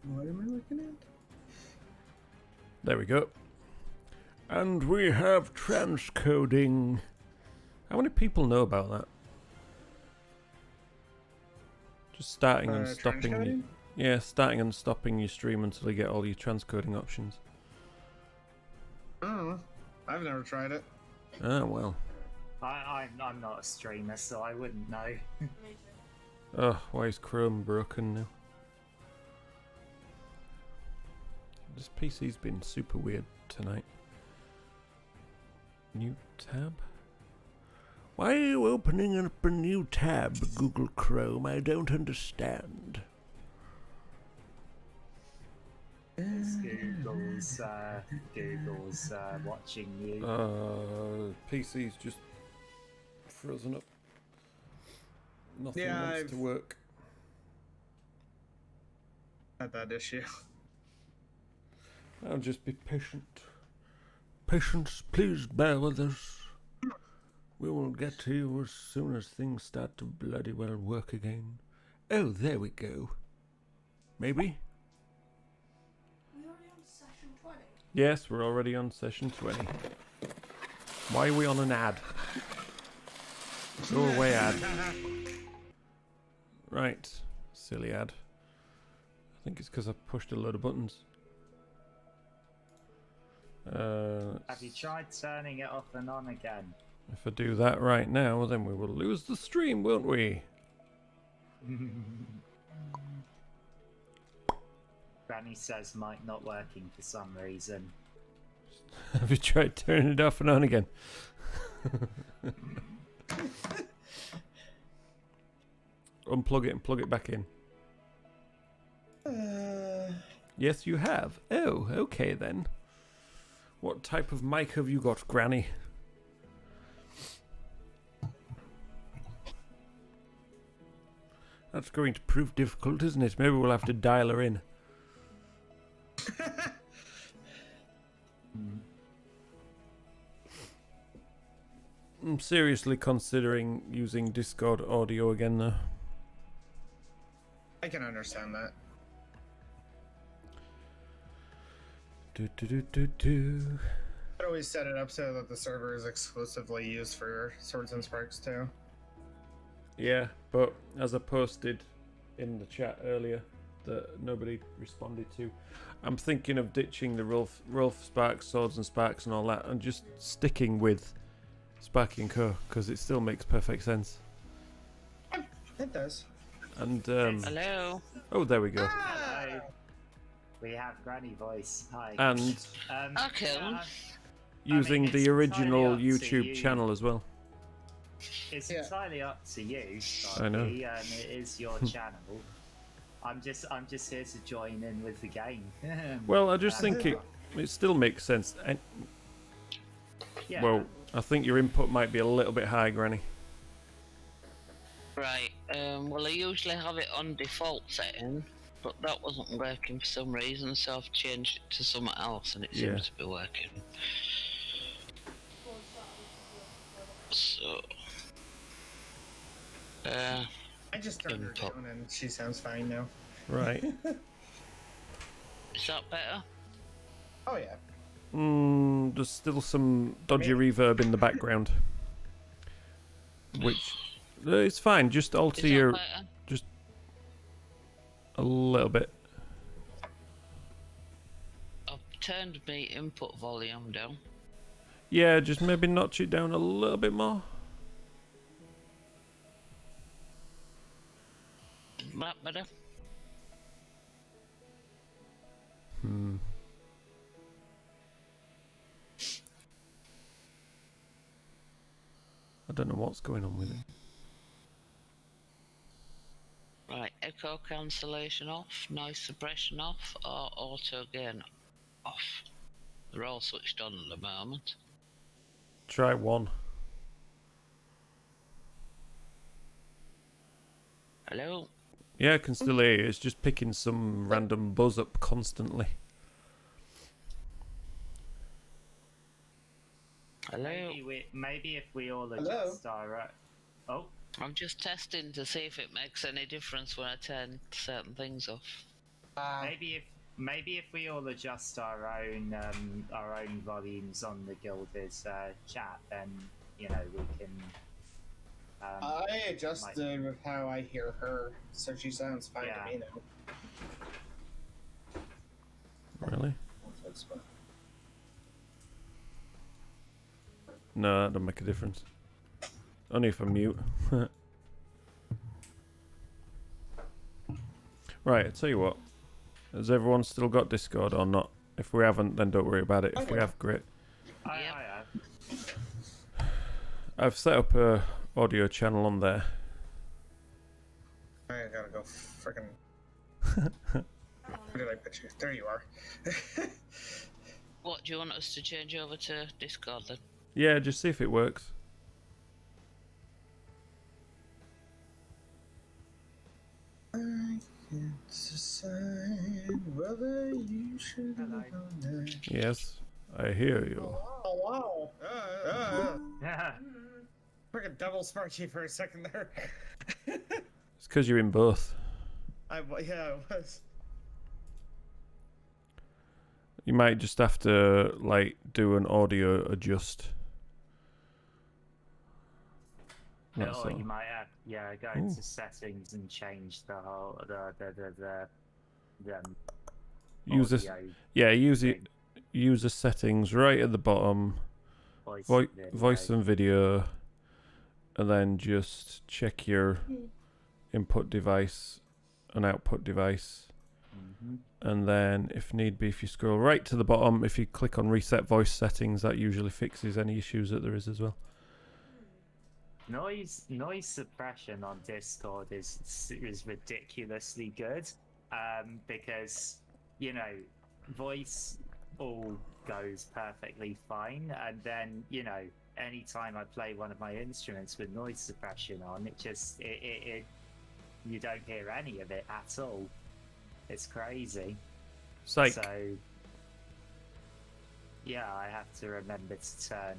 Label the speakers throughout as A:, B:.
A: What am I looking at?
B: There we go. And we have transcoding. How many people know about that? Just starting and stopping.
A: Transcoding?
B: Yeah, starting and stopping your stream until you get all your transcoding options.
A: Oh, I've never tried it.
B: Ah, well.
C: I'm not a streamer, so I wouldn't know.
B: Oh, why is Chrome broken now? This PC's been super weird tonight. New tab? Why are you opening up a new tab, Google Chrome? I don't understand.
C: Google's watching you.
B: PC's just frozen up. Nothing
A: Yeah,
B: wants
A: I've
B: to work.
A: had that issue.
B: I'll just be patient. Patience, please bear with us. We will get to you as soon as things start to bloody well work again. Oh, there we go. Maybe?
D: We're already on session 20.
B: Yes, we're already on session 20. Why are we on an ad? Go away, ad. Right. Silly ad. I think it's because I pushed a load of buttons.
C: Have you tried turning it off and on again?
B: If I do that right now, then we will lose the stream, won't we?
C: Granny says might not working for some reason.
B: Have you tried turning it off and on again? Unplug it and plug it back in. Yes, you have. Oh, okay then. What type of mic have you got, Granny? That's going to prove difficult, isn't it? Maybe we'll have to dial her in. I'm seriously considering using Discord audio again, though.
A: I can understand that. I'd always set it up so that the server is exclusively used for Swords and Sparks too.
B: Yeah, but as I posted in the chat earlier that nobody responded to, I'm thinking of ditching the Rolf Sparks, Swords and Sparks and all that and just sticking with Sparky and Co. because it still makes perfect sense.
A: It does.
B: And
E: Hello.
B: oh, there we go.
C: Hello. We have Granny voice. Hi.
B: And
E: Okay.
B: using
C: it's
B: the original
C: entirely up to
B: YouTube
C: you.
B: channel as well.
C: It's
A: Yeah.
C: entirely up to you,
B: I know.
C: Sparky, and it is your channel. I'm just here to join in with the game.
B: Well, I just think it still makes sense. And,
C: Yeah.
B: well, I think your input might be a little bit high, Granny.
E: Right. Well, I usually have it on default setting, but that wasn't working for some reason, so I've changed it to something else, and it seems to be working. So,
A: I just turned her
E: Input.
A: down and she sounds fine now.
B: Right.
E: is that better?
A: Oh yeah.
B: There's still some dodgy reverb in the background. Which, it's fine, just alter
E: Is
B: your...
E: that better?
B: Just a little bit.
E: I've turned my input volume down.
B: Yeah, just maybe notch it down a little bit more.
E: That better?
B: I don't know what's going on with it.
E: Right, echo cancellation off, noise suppression off, or auto gain off. They're all switched on at the moment.
B: Try one.
E: Hello?
B: Yeah, I can still hear you. It's just picking some random buzz up constantly.
E: Hello?
C: Maybe if we all
A: Hello?
C: adjust our... Oh,
E: I'm just testing to see if it makes any difference when I turn certain things off.
C: Maybe if we all adjust our own volumes on the Guilders chat, then we can.
A: I adjusted with how I hear her, so she sounds fine to me now.
B: Really? No, that don't make a difference. Only if I mute. Right, I'll tell you what. Has everyone still got Discord or not? If we haven't, then don't worry about it. If we have, great.
C: I have.
B: I've set up a audio channel on there.
A: I gotta go frickin'. Where did I put you? There you are.
E: What, do you want us to change over to Discord then?
B: Yeah, just see if it works.
A: I can't decide whether you should
C: Hello.
B: Yes, I hear you.
A: Oh, wow.
C: Yeah.
A: Freaking double Sparky for a second there.
B: It's because you're in both.
A: Yeah, it was.
B: You might just have to, like, do an audio adjust. That's
C: Or
B: all.
C: you might have, go into settings and change the whole the
B: User,
C: audio
B: yeah,
C: thing.
B: user settings right at the bottom. Voice and video, and then just check your input device and output device. And then, if need be, if you scroll right to the bottom, if you click on reset voice settings, that usually fixes any issues that there is as well.
C: Noise suppression on Discord is ridiculously good, because voice all goes perfectly fine, and then anytime I play one of my instruments with noise suppression on, it you don't hear any of it at all. It's crazy.
B: Psych.
C: So yeah, I have to remember to turn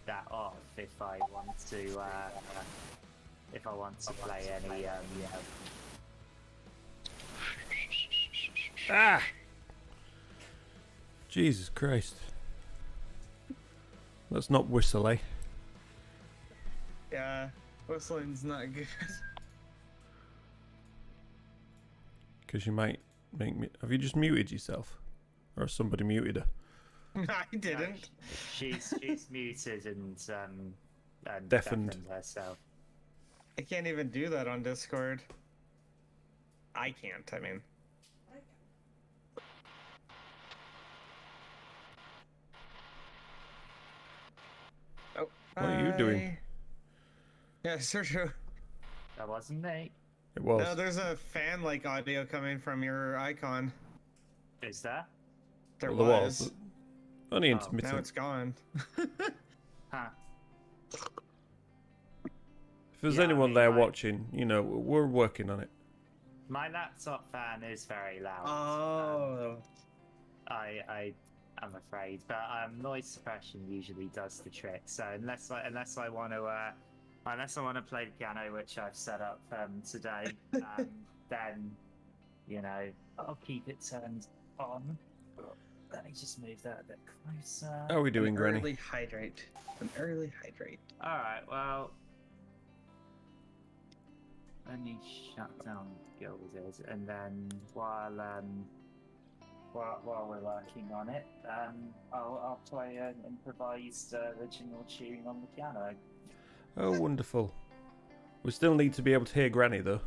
C: that off if I want to play any
B: Ah! Jesus Christ. Let's not whistle, eh?
A: Yeah, whistling's not good.
B: Because you might make me... Have you just muted yourself? Or has somebody muted her?
A: I didn't.
C: She's muted and
B: Deafened.
C: herself.
A: I can't even do that on Discord. I can't, I mean. Oh,
B: What are you doing?
A: Yeah, Sergio.
C: That wasn't me.
B: It was.
A: No, there's a fan-like audio coming from your icon.
C: Is that?
A: There
B: Well, there
A: was.
B: Only
C: Oh,
B: intermittent.
A: Now it's gone.
C: Huh.
B: If there's
C: Yeah, I
B: anyone
C: mean,
B: there
C: like-
B: watching, we're working on it.
C: My laptop fan is very loud.
A: Oh.
C: I'm afraid, but noise suppression usually does the trick. So unless I want to play the piano, which I've set up today, then I'll keep it turned on. Let me just move that a bit closer.
B: How are we doing, Granny?
A: Early hydrate. An early hydrate.
C: All right, well, let me shut down Guilders, and then while we're working on it, I'll play an improvised original tune on the piano.
B: Oh, wonderful. We still need to be able to hear Granny, though.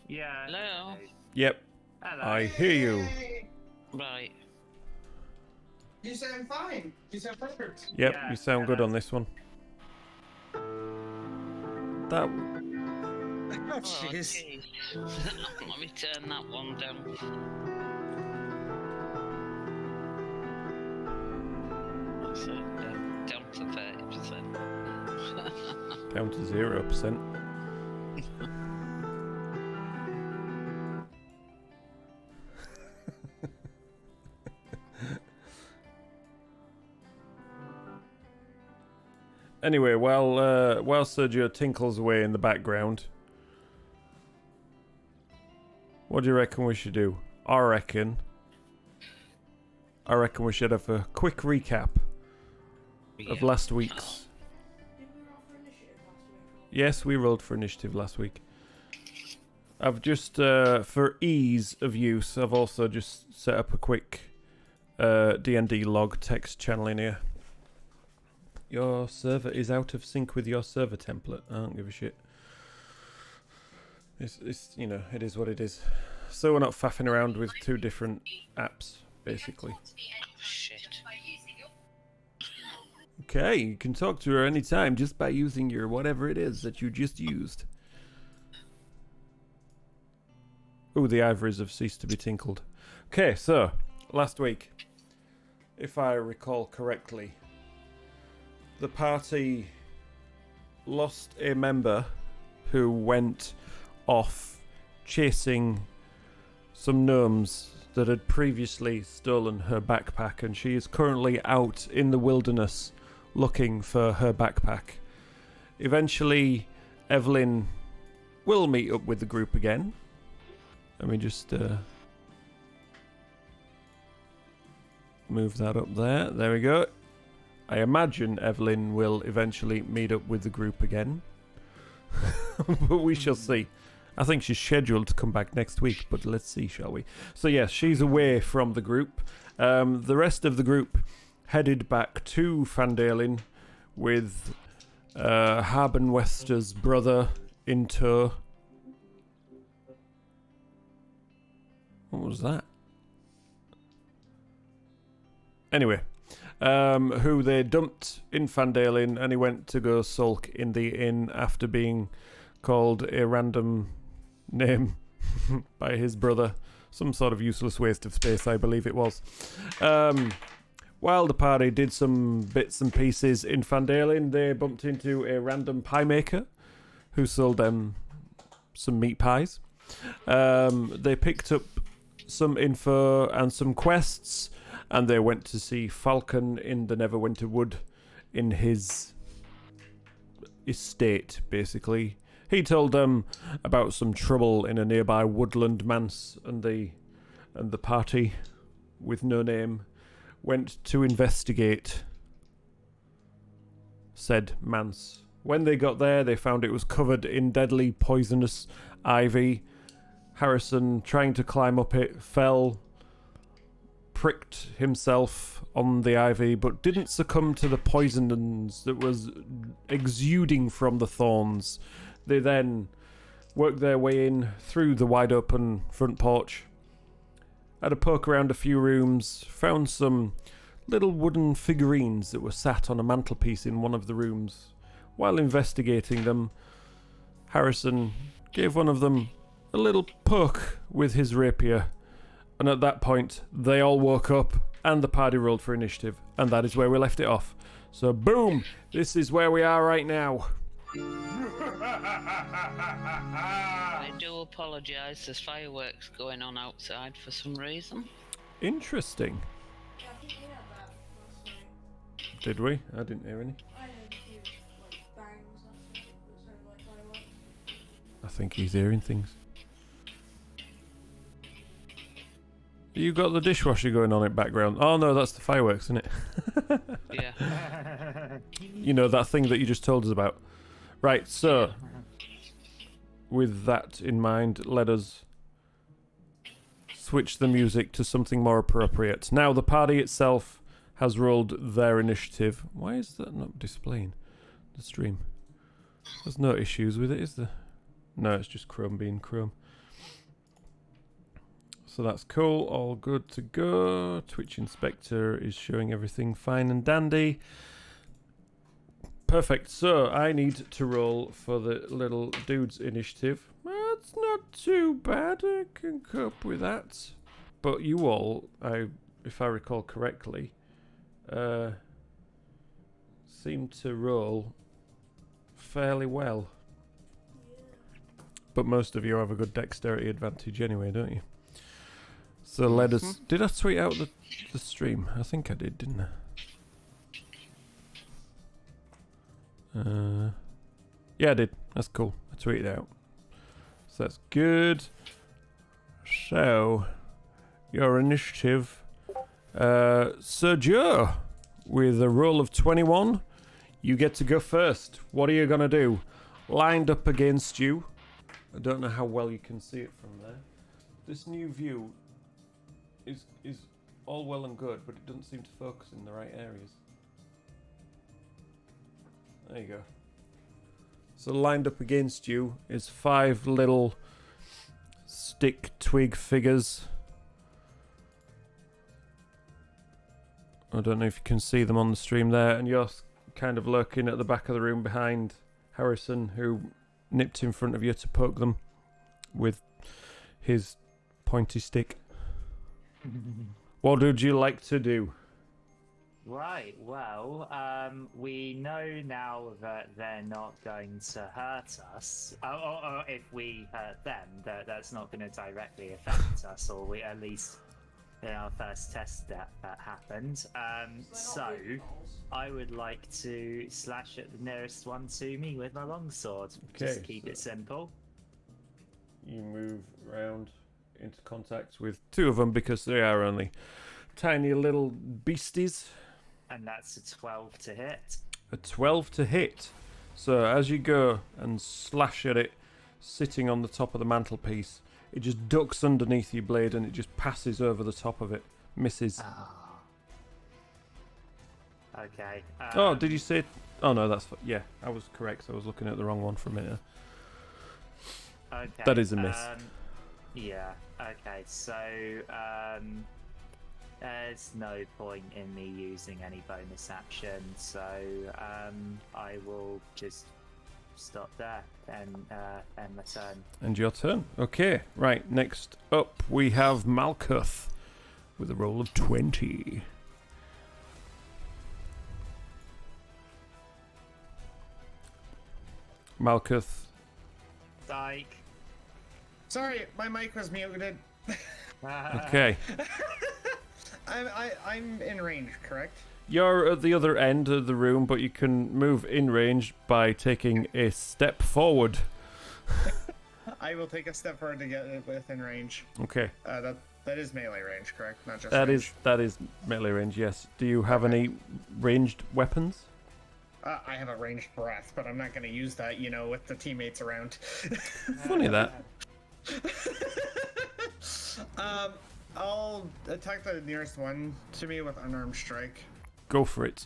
C: Yeah.
E: Hello.
B: Yep,
C: Hello.
B: I hear you.
A: Hey,
E: Right.
A: you sound fine. You sound perfect.
B: Yep,
C: Yeah,
B: you sound
C: yeah,
B: good on
C: that's-
B: this one. That...
A: Oh,
E: Oh,
A: jeez.
E: jeez. Let me turn that one down. So, down to 30%.
B: Down to 0%. Anyway, while Sergio tinkles away in the background, what do you reckon we should do? I reckon we should have a quick recap of last week's.
D: Did we roll for initiative last week?
B: Yes, we rolled for initiative last week. I've just, for ease of use, I've also just set up a quick D&D log text channel in here. Your server is out of sync with your server template. I don't give a shit. It's you know, it is what it is. So we're not faffing around with two different apps, basically.
E: Oh, shit.
B: Okay, you can talk to her anytime just by using your whatever it is that you just used. Ooh, the ivories have ceased to be tinkled. Okay, so, last week, if I recall correctly, the party lost a member who went off chasing some gnomes that had previously stolen her backpack, and she is currently out in the wilderness looking for her backpack. Eventually, Evelyn will meet up with the group again. Let me just move that up there. There we go. I imagine Evelyn will eventually meet up with the group again. But we shall see. I think she's scheduled to come back next week, but let's see, shall we? So yes, she's away from the group. The rest of the group headed back to Fandalin with Harbenwester's brother in tow. What was that? Anyway, who they dumped in Fandalin, and he went to go sulk in the inn after being called a random name by his brother. Some sort of useless waste of space, I believe it was. While the party did some bits and pieces in Fandalin, they bumped into a random pie maker who sold them some meat pies. They picked up some info and some quests, and they went to see Falcon in the Neverwinter Wood in his estate, basically. He told them about some trouble in a nearby Woodland Manse, and the party, with no name, went to investigate said manse. When they got there, they found it was covered in deadly poisonous ivy. Harrison, trying to climb up it, fell, pricked himself on the ivy, but didn't succumb to the poisons that was exuding from the thorns. They then worked their way in through the wide open front porch, had a poke around a few rooms, found some little wooden figurines that were sat on a mantelpiece in one of the rooms. While investigating them, Harrison gave one of them a little poke with his rapier, and at that point they all woke up and the party rolled for initiative, and that is where we left it off. So boom, this is where we are right now.
E: I do apologise, there's fireworks going on outside for some reason.
B: Interesting.
D: Yeah, I think we had that last night.
B: Did we? I didn't hear any.
D: I heard a few bangs last night. It sounded like fireworks.
B: I think he's hearing things. You got the dishwasher going on in background. Oh no, that's the fireworks, isn't it?
E: Yeah.
B: You know, that thing that you just told us about. Right, so with that in mind, let us switch the music to something more appropriate. Now, the party itself has rolled their initiative. Why is that not displaying the stream? There's no issues with it, is there? No, it's just Chrome being Chrome. So that's cool, all good to go. Twitch Inspector is showing everything fine and dandy. Perfect, so I need to roll for the little dude's initiative. That's not too bad, I can cope with that. But you all, if I recall correctly, seem to roll fairly well. But most of you have a good dexterity advantage anyway, don't you? So let us... Did I tweet out the stream? I think I did, didn't I? Yeah, I did. That's cool. I tweeted out. So that's good. So, your initiative. Sir Joe, with a roll of 21, you get to go first. What are you going to do? Lined up against you. I don't know how well you can see it from there. This new view is all well and good, but it doesn't seem to focus in the right areas. There you go. So lined up against you is 5 little stick twig figures. I don't know if you can see them on the stream there, and you're kind of lurking at the back of the room behind Harrison, who nipped in front of you to poke them with his pointy stick. What would you like to do?
C: Right, well, we know now that they're not going to hurt us. Or if we hurt them, that's not going to directly affect us, or we at least in our first test that happened. So I would like to slash at the nearest one to me with my longsword. Just
B: Okay,
C: keep it simple.
B: You move round into contact with 2 of them because they are only tiny little beasties.
C: And that's a 12 to hit.
B: A 12 to hit. So as you go and slash at it, sitting on the top of the mantelpiece, it just ducks underneath your blade and it just passes over the top of it. Misses.
C: Okay.
B: Oh, did you say... Oh, no, that's... Yeah, I was correct. I was looking at the wrong one for a minute.
C: Okay.
B: That is a miss.
C: Yeah. Okay. So there's no point in me using any bonus action. So I will just stop there and end my turn.
B: And your turn. Okay, right. Next up, we have Malkuth with a roll of 20. Malkuth.
C: Dyke.
A: Sorry, my mic was muted.
B: Okay.
A: I'm in range, correct?
B: You're at the other end of the room, but you can move in range by taking a step forward.
A: I will take a step forward to get it within range.
B: Okay.
A: That is melee range, correct? Not just
B: That
A: range.
B: is melee range, yes. Do you have any ranged weapons?
A: I have a ranged breath, but I'm not going to use that, with the teammates around.
B: Funny that.
A: I'll attack the nearest one to me with unarmed strike.
B: Go for it.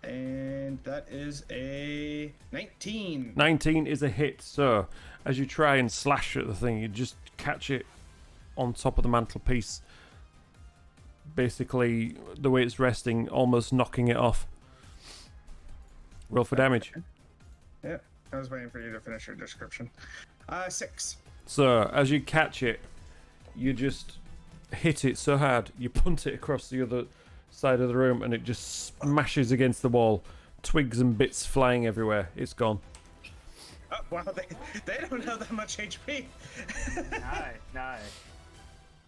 A: And that is a 19.
B: 19 is a hit, so as you try and slash at the thing, you just catch it on top of the mantelpiece. Basically, the way it's resting, almost knocking it off. Roll for damage.
A: Yeah, I was waiting for you to finish your description. 6.
B: So, as you catch it, you just hit it so hard, you punt it across the other side of the room, and it just smashes against the wall. Twigs and bits flying everywhere. It's gone.
A: Oh, wow, they don't have that much HP.
C: No.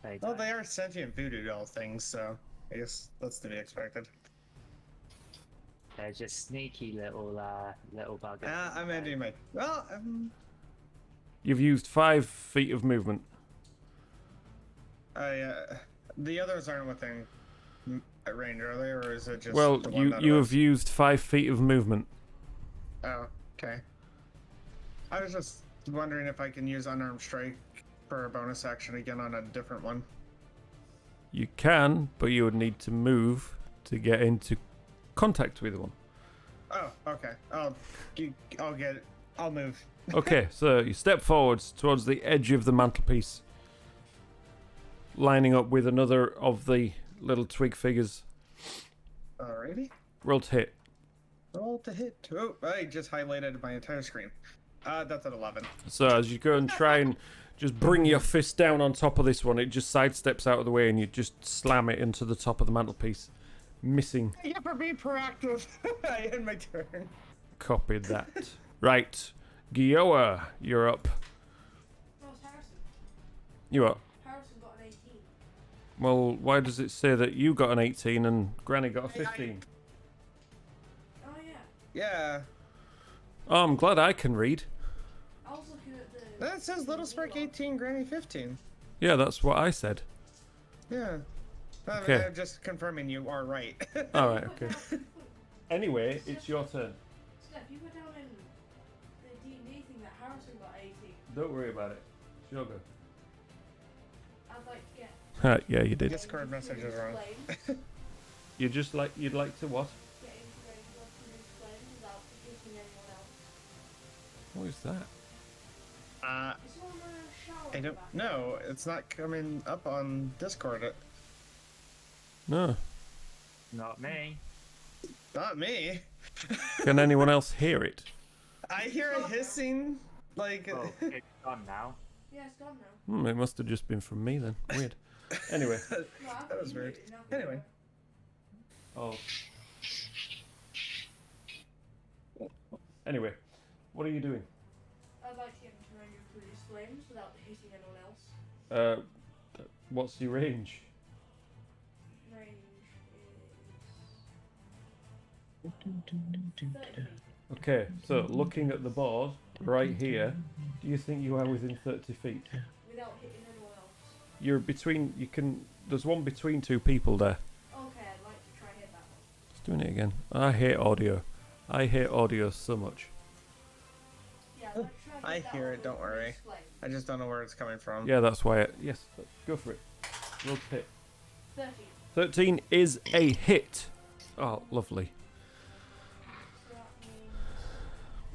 C: They
A: Well,
C: don't.
A: they are sentient voodoo doll things, so I guess that's to be expected.
C: They're just sneaky little buggers.
A: I'm ending my... Well,
B: You've used 5 feet of movement.
A: the others aren't within range, are they? Or is it just
B: Well,
A: the one that
B: you
A: was?
B: have used 5 feet of movement.
A: Oh, okay. I was just wondering if I can use unarmed strike for a bonus action again on a different one.
B: You can, but you would need to move to get into contact with one.
A: Oh, okay. I'll move.
B: Okay, so you step forwards towards the edge of the mantelpiece, lining up with another of the little twig figures.
A: Alrighty.
B: Roll to hit.
A: Roll to hit. Oh, I just highlighted my entire screen. That's at 11.
B: So as you go and try and just bring your fist down on top of this one, it just sidesteps out of the way and you just slam it into the top of the mantelpiece, missing.
A: Yeah, for being proactive. I end my turn.
B: Copied that. Right, Gioa, you're up.
D: How's Harrison?
B: You up?
D: Harrison got an 18.
B: Well, why does it say that you got an 18 and Granny got a 15?
D: Oh yeah.
A: Yeah.
B: Oh, I'm glad I can read.
D: I was looking at the.
A: That says Little Spark 18, Granny 15.
B: Yeah, that's what I said.
A: Yeah.
B: Okay.
A: I'm just confirming you are right.
B: All right. Okay. Anyway, it's your turn.
D: Steph, you were down in the D&D thing that Harrison got 80.
B: Don't worry about it. It's your go.
D: I'd like to get
B: Yeah, you did.
A: Discord messages are on.
B: You'd like to what?
D: Get into range of produce flames without hitting anyone else.
B: What is that?
D: Is someone in a shower
A: I
D: in the
A: don't
D: back?
A: know. It's not coming up on Discord.
B: No.
C: Not me.
A: Not me.
B: Can anyone else hear it?
A: I hear a hissing, like.
C: Oh, it's gone now.
D: Yeah, it's gone now.
B: It must have just been from me then. Weird. Anyway.
D: No, I
A: That
D: thought
A: was
D: you
A: weird.
D: muted it, now I can
A: Anyway.
B: Oh. Anyway, what are you doing?
D: I'd like to get into range of produce flames without hitting anyone else.
B: What's your range?
D: Range is 30 feet.
B: Okay, so looking at the board right here, do you think you are within 30 feet?
D: Without hitting anyone else.
B: You're between. There's one between two people there.
D: Okay, I'd like to try hit that one.
B: Just doing it again. I hate audio. I hate audio so much.
D: Yeah, I'd like to try
A: I
D: hit that
A: hear
D: one
A: it,
D: with
A: don't worry.
D: produce flame.
A: I just don't know where it's coming from.
B: Yeah, that's why. Yes, go for it. Roll to hit.
D: 30.
B: 13 is a hit. Oh, lovely.
D: So that means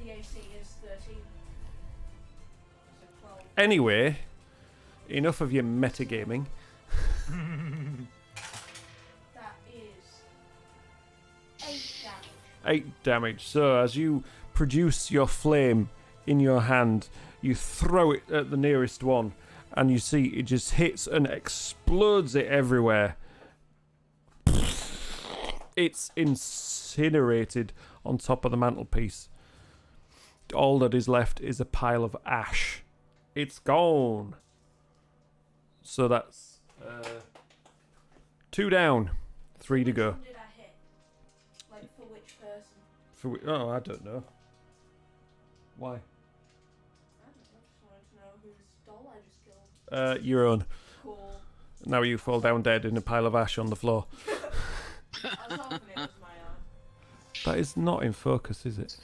D: the AC is 13. So 12.
B: Anyway, enough of your metagaming.
D: That is 8 damage.
B: 8 damage. So as you produce your flame in your hand, you throw it at the nearest one, and you see it just hits and explodes it everywhere. It's incinerated on top of the mantelpiece. All that is left is a pile of ash. It's gone. So that's 2 down, 3 to
D: Which
B: go.
D: one did I hit? Like, for which person?
B: Oh, I don't know. Why?
D: I don't know, I just wanted to know whose doll I just killed.
B: Your own.
D: Cool.
B: Now you fall down dead in a pile of ash on the floor.
D: I was hoping it was my own.
B: That is not in focus, is it?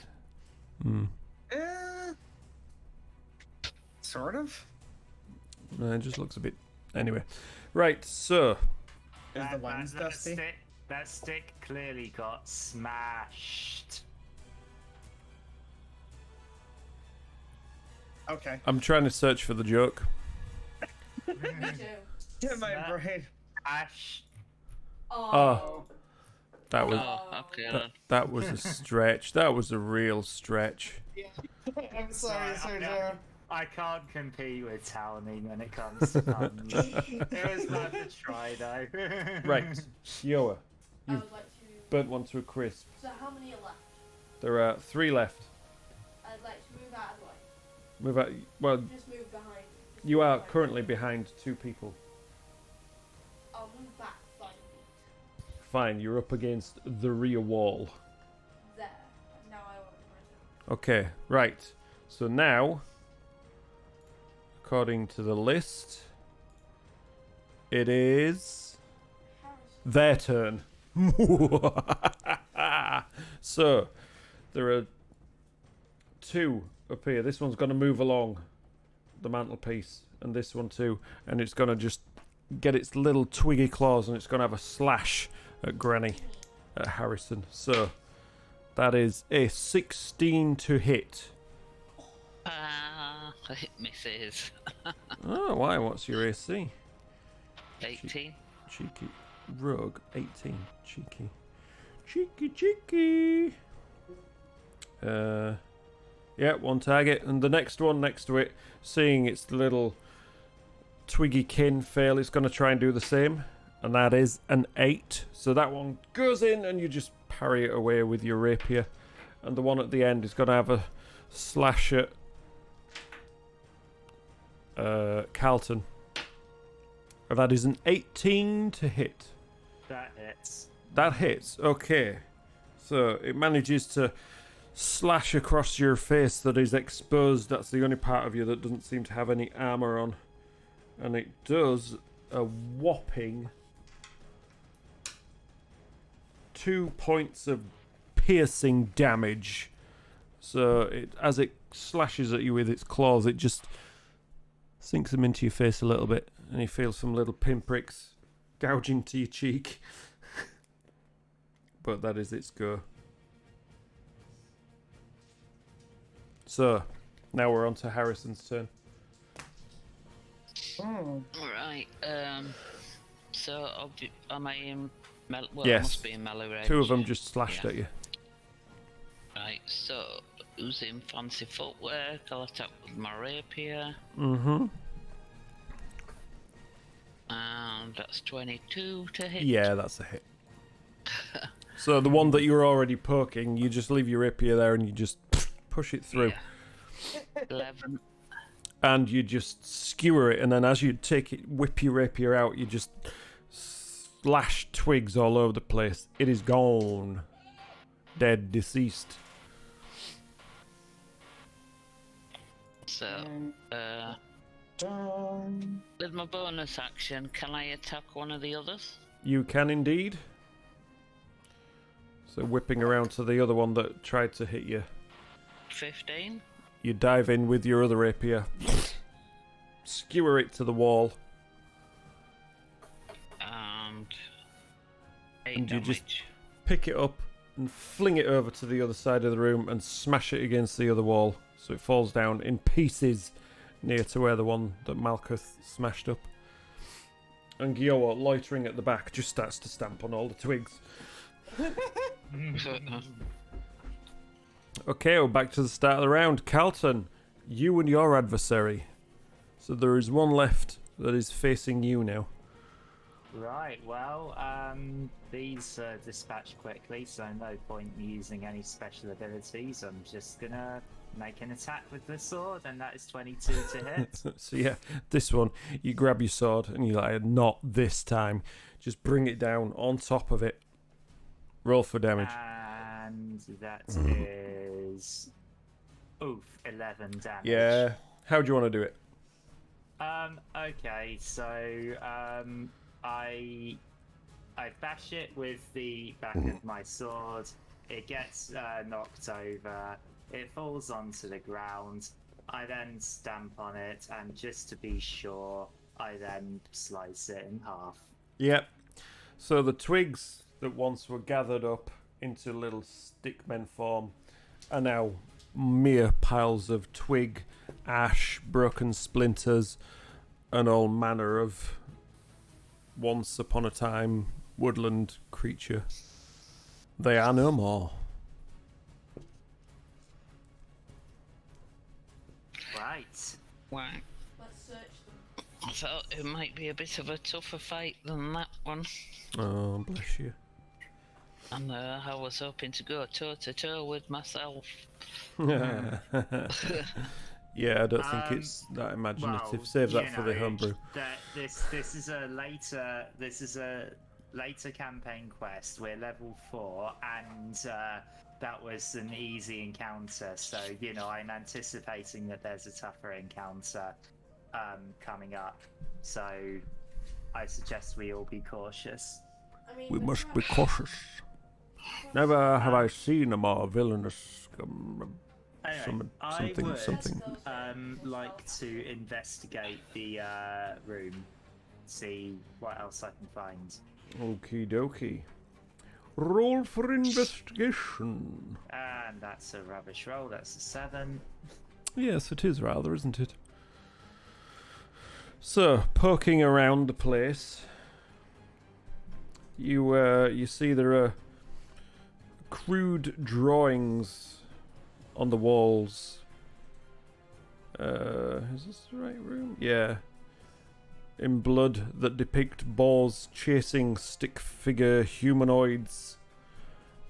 B: Hmm.
A: Sort of.
B: No, it just looks a bit. Anyway, right. So
A: Is the lens dusty?
C: That stick clearly got smashed.
A: Okay.
B: I'm trying to search for the joke.
D: Me too.
A: Get my
C: Snap.
A: brain.
C: Ash.
D: Oh.
B: That was
E: Oh, okay.
B: that was a stretch. That was a real stretch.
A: I'm sorry, Sergio.
C: I can't compete with Townie when it comes to puns. It was worth a try, though.
B: Right, Yoa,
D: I
B: you've
D: would like to.
B: burnt one to a crisp.
D: So, how many are left?
B: There are 3 left.
D: I'd like to move out of the way.
B: Move out. Well,
D: Just move behind. Just
B: you
D: move
B: are
D: behind.
B: currently behind 2 people.
D: I'll move back 5 feet.
B: Fine, you're up against the rear wall.
D: There. Now I want my turn.
B: Okay, right. So now, according to the list, it is
D: Harrison.
B: their turn. So, there are 2 up here. This one's going to move along the mantelpiece, and this one too, and it's going to just get its little twiggy claws, and it's going to have a slash at Granny, at Harrison. So, that is a 16 to hit.
E: It misses.
B: Oh, why? What's your AC?
E: 18.
B: Cheeky. Rogue, 18. Cheeky. Cheeky. Yeah, 1 target. And the next one next to it, seeing its little twiggy kin fail, it's going to try and do the same. And that is an 8. So that one goes in and you just parry it away with your rapier. And the one at the end is going to have a slash at Carlton. And that is an 18 to hit.
C: That hits.
B: That hits. Okay. So it manages to slash across your face that is exposed. That's the only part of you that doesn't seem to have any armor on. And it does a whopping 2 points of piercing damage. So as it slashes at you with its claws, it just sinks them into your face a little bit, and you feel some little pinpricks gouging to your cheek. But that is its go. So, now we're on to Harrison's turn.
A: Oh.
E: Right. So am I in? Well,
B: Yes.
E: I must be in melee range.
B: 2 of them just slashed
E: Yeah.
B: at you.
E: Right. So who's in fancy footwork? I'll attack with my rapier,
B: Mm-hmm.
E: and that's 22 to hit.
B: Yeah, that's a hit. So the one that you're already poking, you just leave your rapier there and you just push it through.
E: Yeah. 11.
B: And you just skewer it, and then as you take it, whip your rapier out, you just slash twigs all over the place. It is gone. Dead, deceased.
E: So, with my bonus action, can I attack one of the others?
B: You can indeed. So whipping around to the other one that tried to hit you.
E: 15.
B: You dive in with your other rapier, skewer it to the wall,
E: And 8
B: And you
E: damage.
B: just- pick it up and fling it over to the other side of the room and smash it against the other wall so it falls down in pieces near to where the one that Malkuth smashed up. And Giowa, loitering at the back, just starts to stamp on all the twigs. Okay, we're back to the start of the round. Carlton, you and your adversary. So there is one left that is facing you now.
C: Right, well, these dispatch quickly, so no point in using any special abilities. I'm just gonna make an attack with the sword, and that is 22 to hit.
B: So yeah, this one, you grab your sword and you're like, not this time. Just bring it down on top of it. Roll for damage.
C: And that is... Oof, 11 damage.
B: Yeah. How do you want to do it?
C: Okay, so, I bash it with the back of my sword. It gets knocked over. It falls onto the ground. I then stamp on it, and just to be sure, I then slice it in half.
B: Yep. So the twigs that once were gathered up into little stickmen form are now mere piles of twig, ash, broken splinters, and all manner of once upon a time woodland creature. They are no more.
C: Right.
E: Wow.
D: Let's search them.
E: I thought it might be a bit of a tougher fight than that one.
B: Oh, bless you.
E: And I was hoping to go toe to toe with myself.
B: Yeah, I don't think it's that imaginative.
C: Well,
B: Save that
C: you
B: for the
C: know,
B: homebrew.
C: This is a later campaign quest. We're level 4, and that was an easy encounter. So I'm anticipating that there's a tougher encounter coming up. So I suggest we all be cautious.
D: I mean,
B: We
D: the
B: must be
D: trash-
B: cautious. Never have I seen a more villainous
C: Anyway, I
B: something
C: would
B: something.
C: like to investigate the room, see what else I can find.
B: Okie dokie. Roll for investigation.
C: And that's a rubbish roll. That's a 7.
B: Yes, it is rather, isn't it? So, poking around the place, you see there are crude drawings on the walls. Is this the right room? Yeah. In blood that depict boars chasing stick figure humanoids.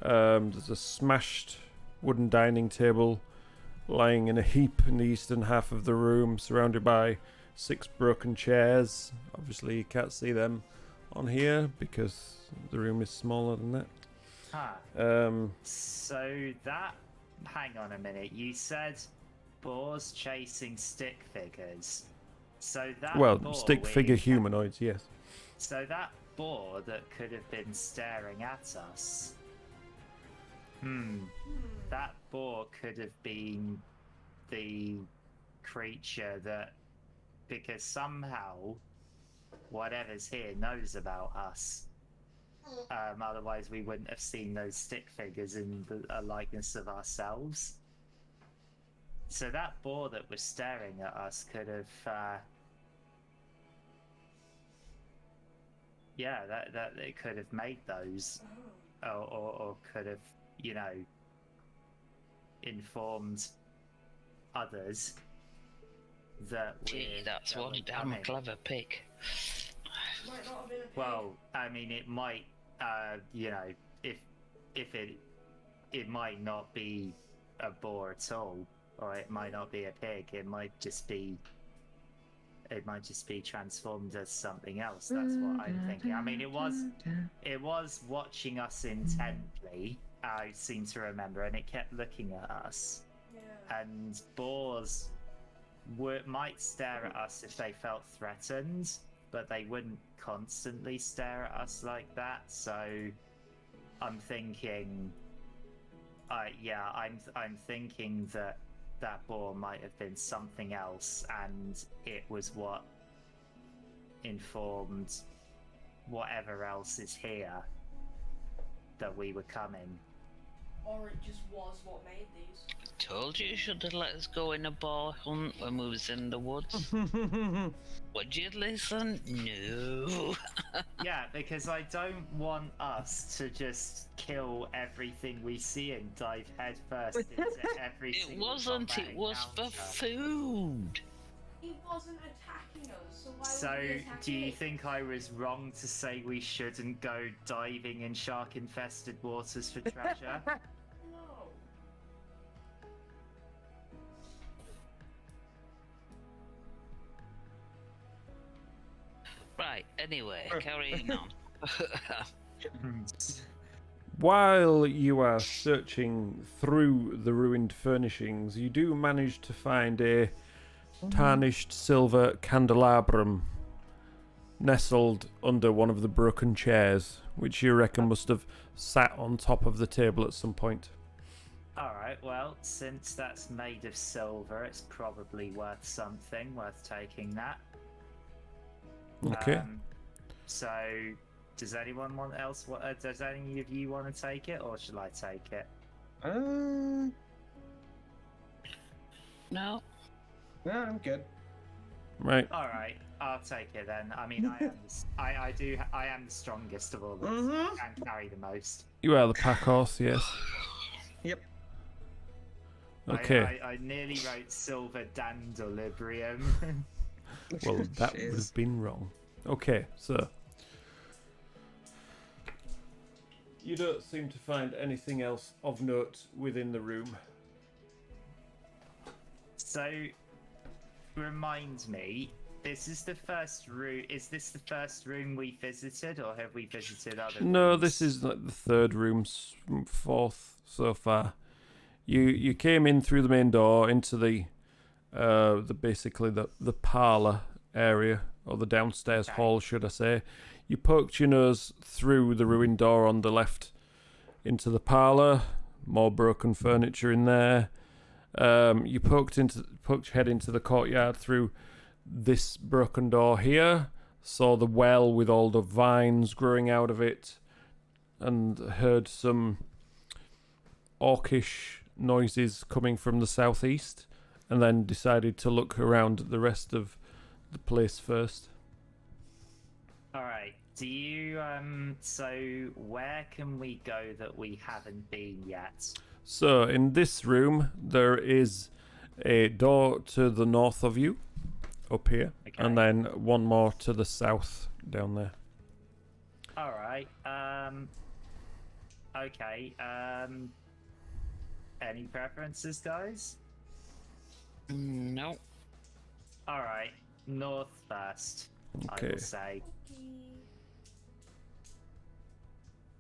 B: There's a smashed wooden dining table lying in a heap in the eastern half of the room, surrounded by 6 broken chairs. Obviously, you can't see them on here because the room is smaller than that.
C: So that... Hang on a minute. You said boars chasing stick figures. So that
B: Well,
C: boar
B: stick
C: we
B: figure
C: encountered-
B: humanoids, yes.
C: So that boar that could have been staring at us. That boar could have been the creature that, because somehow whatever's here knows about us. Otherwise we wouldn't have seen those stick figures in a likeness of ourselves. So that boar that was staring at us could have that it could have made those, or could have, informed others that
E: Gee, that's one damn clever pig.
D: Might not have been a pig.
C: Well, I mean, it might, if it might not be a boar at all, or it might not be a pig. It might just be transformed as something else. That's what I'm thinking. I mean, it was watching us intently. I seem to remember, and it kept looking at us.
D: Yeah.
C: And boars might stare at us if they felt threatened, but they wouldn't constantly stare at us like that. So I'm thinking, I'm thinking that boar might have been something else, and it was what informed whatever else is here that we were coming.
D: Or it just was what made these.
E: Told you should have let us go in a boar hunt when we was in the woods. Would you listen? No.
C: Yeah, because I don't want us to just kill everything we see and dive headfirst into every
E: It
C: single
E: wasn't,
C: combat
E: it was for
C: encounter.
E: food.
D: He wasn't attacking us, so why
C: So,
D: would he attack
C: do you
D: me?
C: think I was wrong to say we shouldn't go diving in shark-infested waters for treasure?
D: No.
E: Right, anyway, carrying on.
B: While you are searching through the ruined furnishings, you do manage to find a tarnished silver candelabrum nestled under one of the broken chairs, which you reckon must have sat on top of the table at some point.
C: Alright, well, since that's made of silver, it's probably worth something, worth taking that.
B: Okay.
C: So, does anyone else? Does any of you want to take it, or shall I take it?
E: No.
A: No, I'm good.
B: Right.
C: All right, I'll take it then. I mean, I am the strongest of all of us.
A: Mhm.
C: And carry the most.
B: You are the pack horse, yes.
A: Yep.
B: Okay.
C: I nearly wrote silver dandelibrium.
B: Well, that would
A: Jeez.
B: have been wrong. Okay, so you don't seem to find anything else of note within the room.
C: So, remind me, this is the first room. Is this the first room we visited, or have we visited other rooms?
B: No, this is like the third room, fourth so far. You came in through the main door into the basically the parlor area, or the downstairs
C: Okay.
B: hall, should I say. You poked your nose through the ruined door on the left into the parlor. More broken furniture in there. You poked your head into the courtyard through this broken door here. Saw the well with all the vines growing out of it, and heard some orcish noises coming from the southeast, and then decided to look around the rest of the place first.
C: All right. Do you so where can we go that we haven't been yet?
B: So in this room there is a door to the north of you up here,
C: Okay.
B: and then one more to the south down there.
C: All right. Okay. Any preferences, guys?
E: No.
C: All right. North first. I
B: Okay.
C: will say.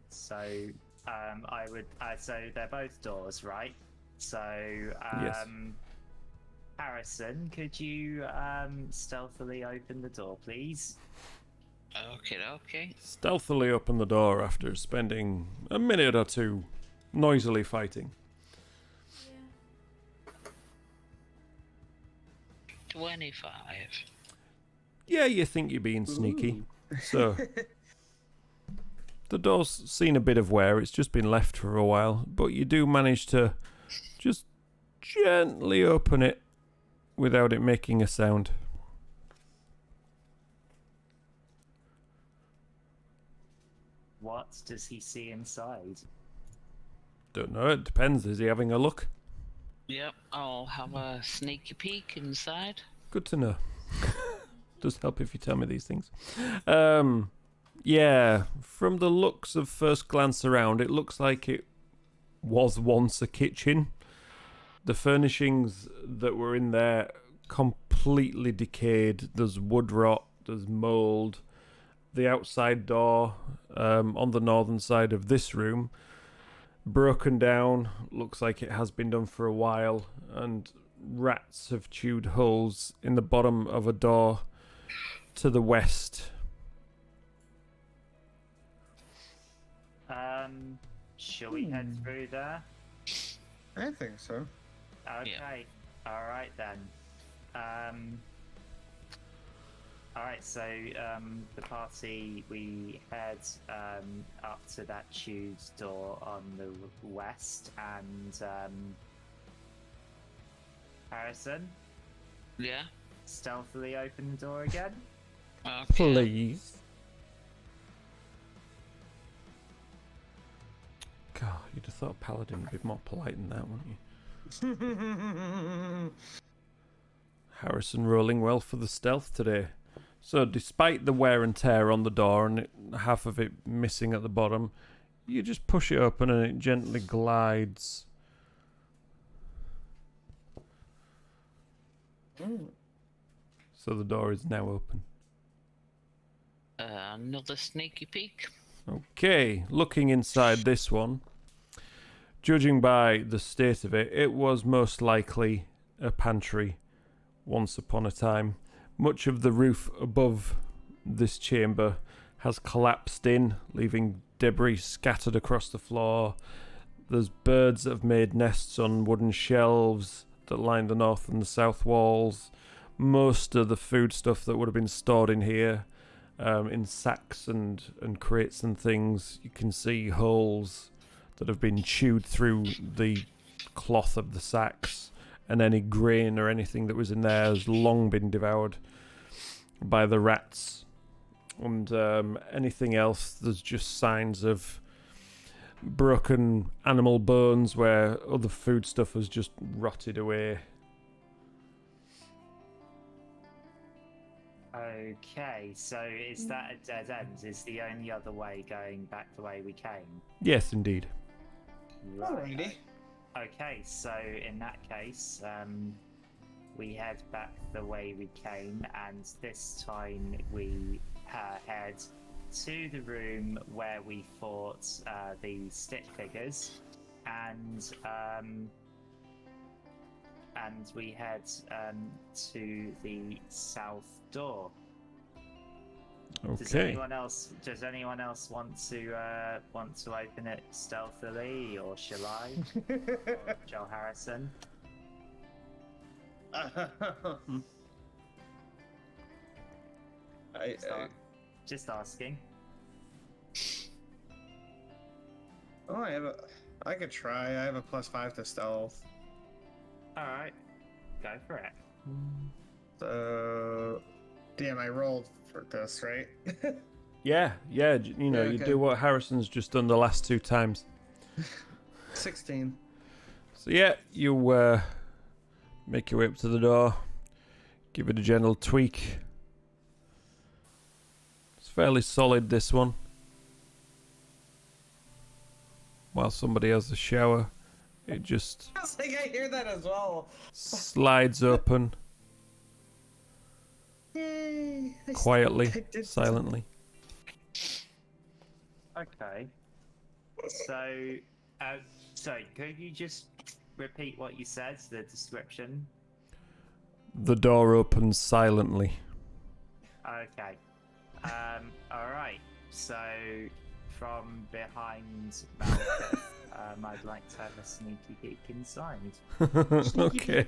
C: So, I would. So they're both doors, right? So,
B: Yes.
C: Harrison, could you stealthily open the door, please?
E: Okay.
B: Stealthily open the door after spending a minute or two noisily fighting.
D: Yeah.
E: 25.
B: Yeah, you think you're being sneaky. So, the door's seen a bit of wear. It's just been left for a while. But you do manage to just gently open it without it making a sound.
C: What does he see inside?
B: Don't know, it depends. Is he having a look?
E: Yep, I'll have a sneaky peek inside.
B: Good to know. Does help if you tell me these things. Yeah, from the looks of first glance around, it looks like it was once a kitchen. The furnishings that were in there completely decayed. There's wood rot, there's mould. The outside door on the northern side of this room broken down, looks like it has been done for a while, and rats have chewed holes in the bottom of a door to the west.
C: Shall we head through there?
A: I think so.
C: Okay. Alright then. Alright, so the party, we head up to that tube door on the west, and Harrison,
E: Yeah?
C: stealthily open the door again.
E: Okay.
B: Please. God, you'd have thought Paladin would be more polite than that, wouldn't you? Harrison rolling well for the stealth today. So despite the wear and tear on the door and half of it missing at the bottom, you just push it open and it gently glides. So the door is now open.
E: Another sneaky peek.
B: Okay, looking inside this one, judging by the state of it, it was most likely a pantry once upon a time. Much of the roof above this chamber has collapsed in, leaving debris scattered across the floor. There's birds that have made nests on wooden shelves that line the north and the south walls. Most of the food stuff that would have been stored in here, in sacks and crates and things, you can see holes that have been chewed through the cloth of the sacks, and any grain or anything that was in there has long been devoured by the rats. And anything else, there's just signs of broken animal bones where other food stuff has just rotted away.
C: Okay, so is that a dead end? Is the only other way going back the way we came?
B: Yes, indeed.
A: Alrighty.
C: Okay, so in that case, we head back the way we came, and this time we head to the room where we fought the stick figures, and we head to the south door. Does
B: Okay.
C: anyone else want to open it stealthily, or shall I? Or Joe Harrison? Just asking.
A: Oh, I could try. I have a +5 to stealth.
C: All right, go for it.
A: So, damn, I rolled for this, right?
B: Yeah, you know,
A: Yeah,
B: you
A: okay.
B: do what Harrison's just done the last 2 times.
A: 16.
B: So yeah, you make your way up to the door, give it a gentle tweak. It's fairly solid, this one. While somebody has a shower, it just
A: I was like, I hear that as well.
B: slides open
A: Yay!
B: quietly,
A: I did-
B: silently.
C: Okay. So, could you just repeat what you said, the description?
B: The door opens silently.
C: Okay. All right. So from behind Malcolm, I'd like to have a sneaky peek inside.
B: Okay.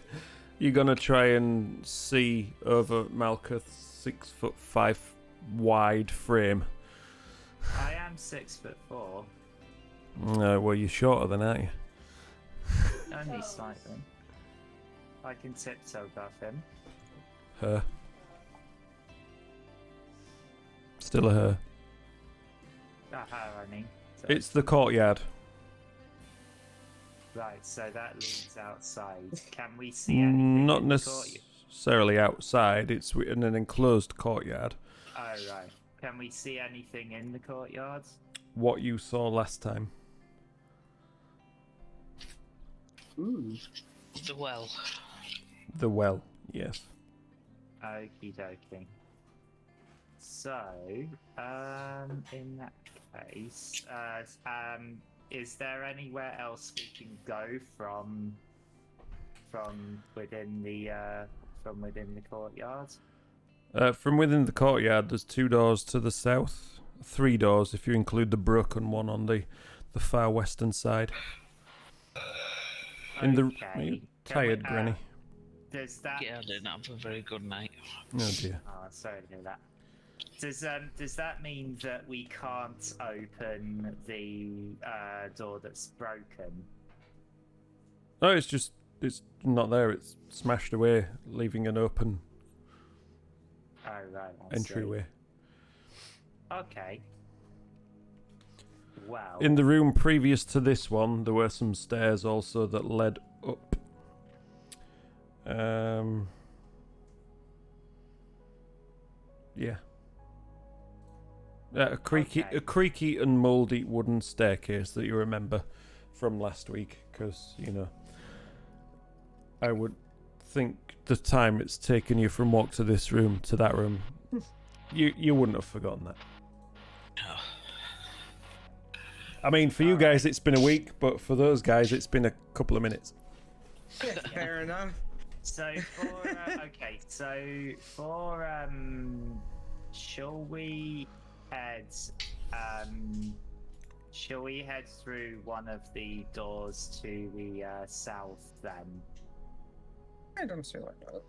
B: You're gonna try and see over Malkuth's 6'5" wide frame.
C: I am 6'4",
B: Well, you're shorter than, aren't you?
C: only slightly. I can tiptoe above him.
B: Her. Still a her.
C: Her, I mean. So,
B: It's the courtyard.
C: right, so that leads outside. Can we see anything
B: Not
C: in the courtyard?
B: necessarily outside. It's in an enclosed courtyard.
C: Oh, right. Can we see anything in the courtyard?
B: What you saw last time.
A: Ooh.
E: The well.
B: The well, yes.
C: Okie dokie. So, in that case, is there anywhere else we can go from within the courtyard?
B: From within the courtyard, there's 2 doors to the south. 3 doors if you include the broken one on the far western side. Are you tired, Granny?
C: Does that?
E: Yeah, I didn't have a very good night.
B: Oh dear.
C: Oh, sorry to hear that. Does that mean that we can't open the door that's broken?
B: No, it's not there. It's smashed away, leaving an open
C: Oh right. I see.
B: entryway.
C: Okay. Well.
B: In the room previous to this one, there were some stairs also that led up. Yeah. A creaky and mouldy wooden staircase that you remember from last week, because I would think the time it's taken you from walk to this room to that room, you wouldn't have forgotten that. I mean, for you guys it's been a week, but for those guys it's been a couple of minutes.
A: Fair enough.
C: So shall we head through one of the doors to the south then?
A: I don't see like that.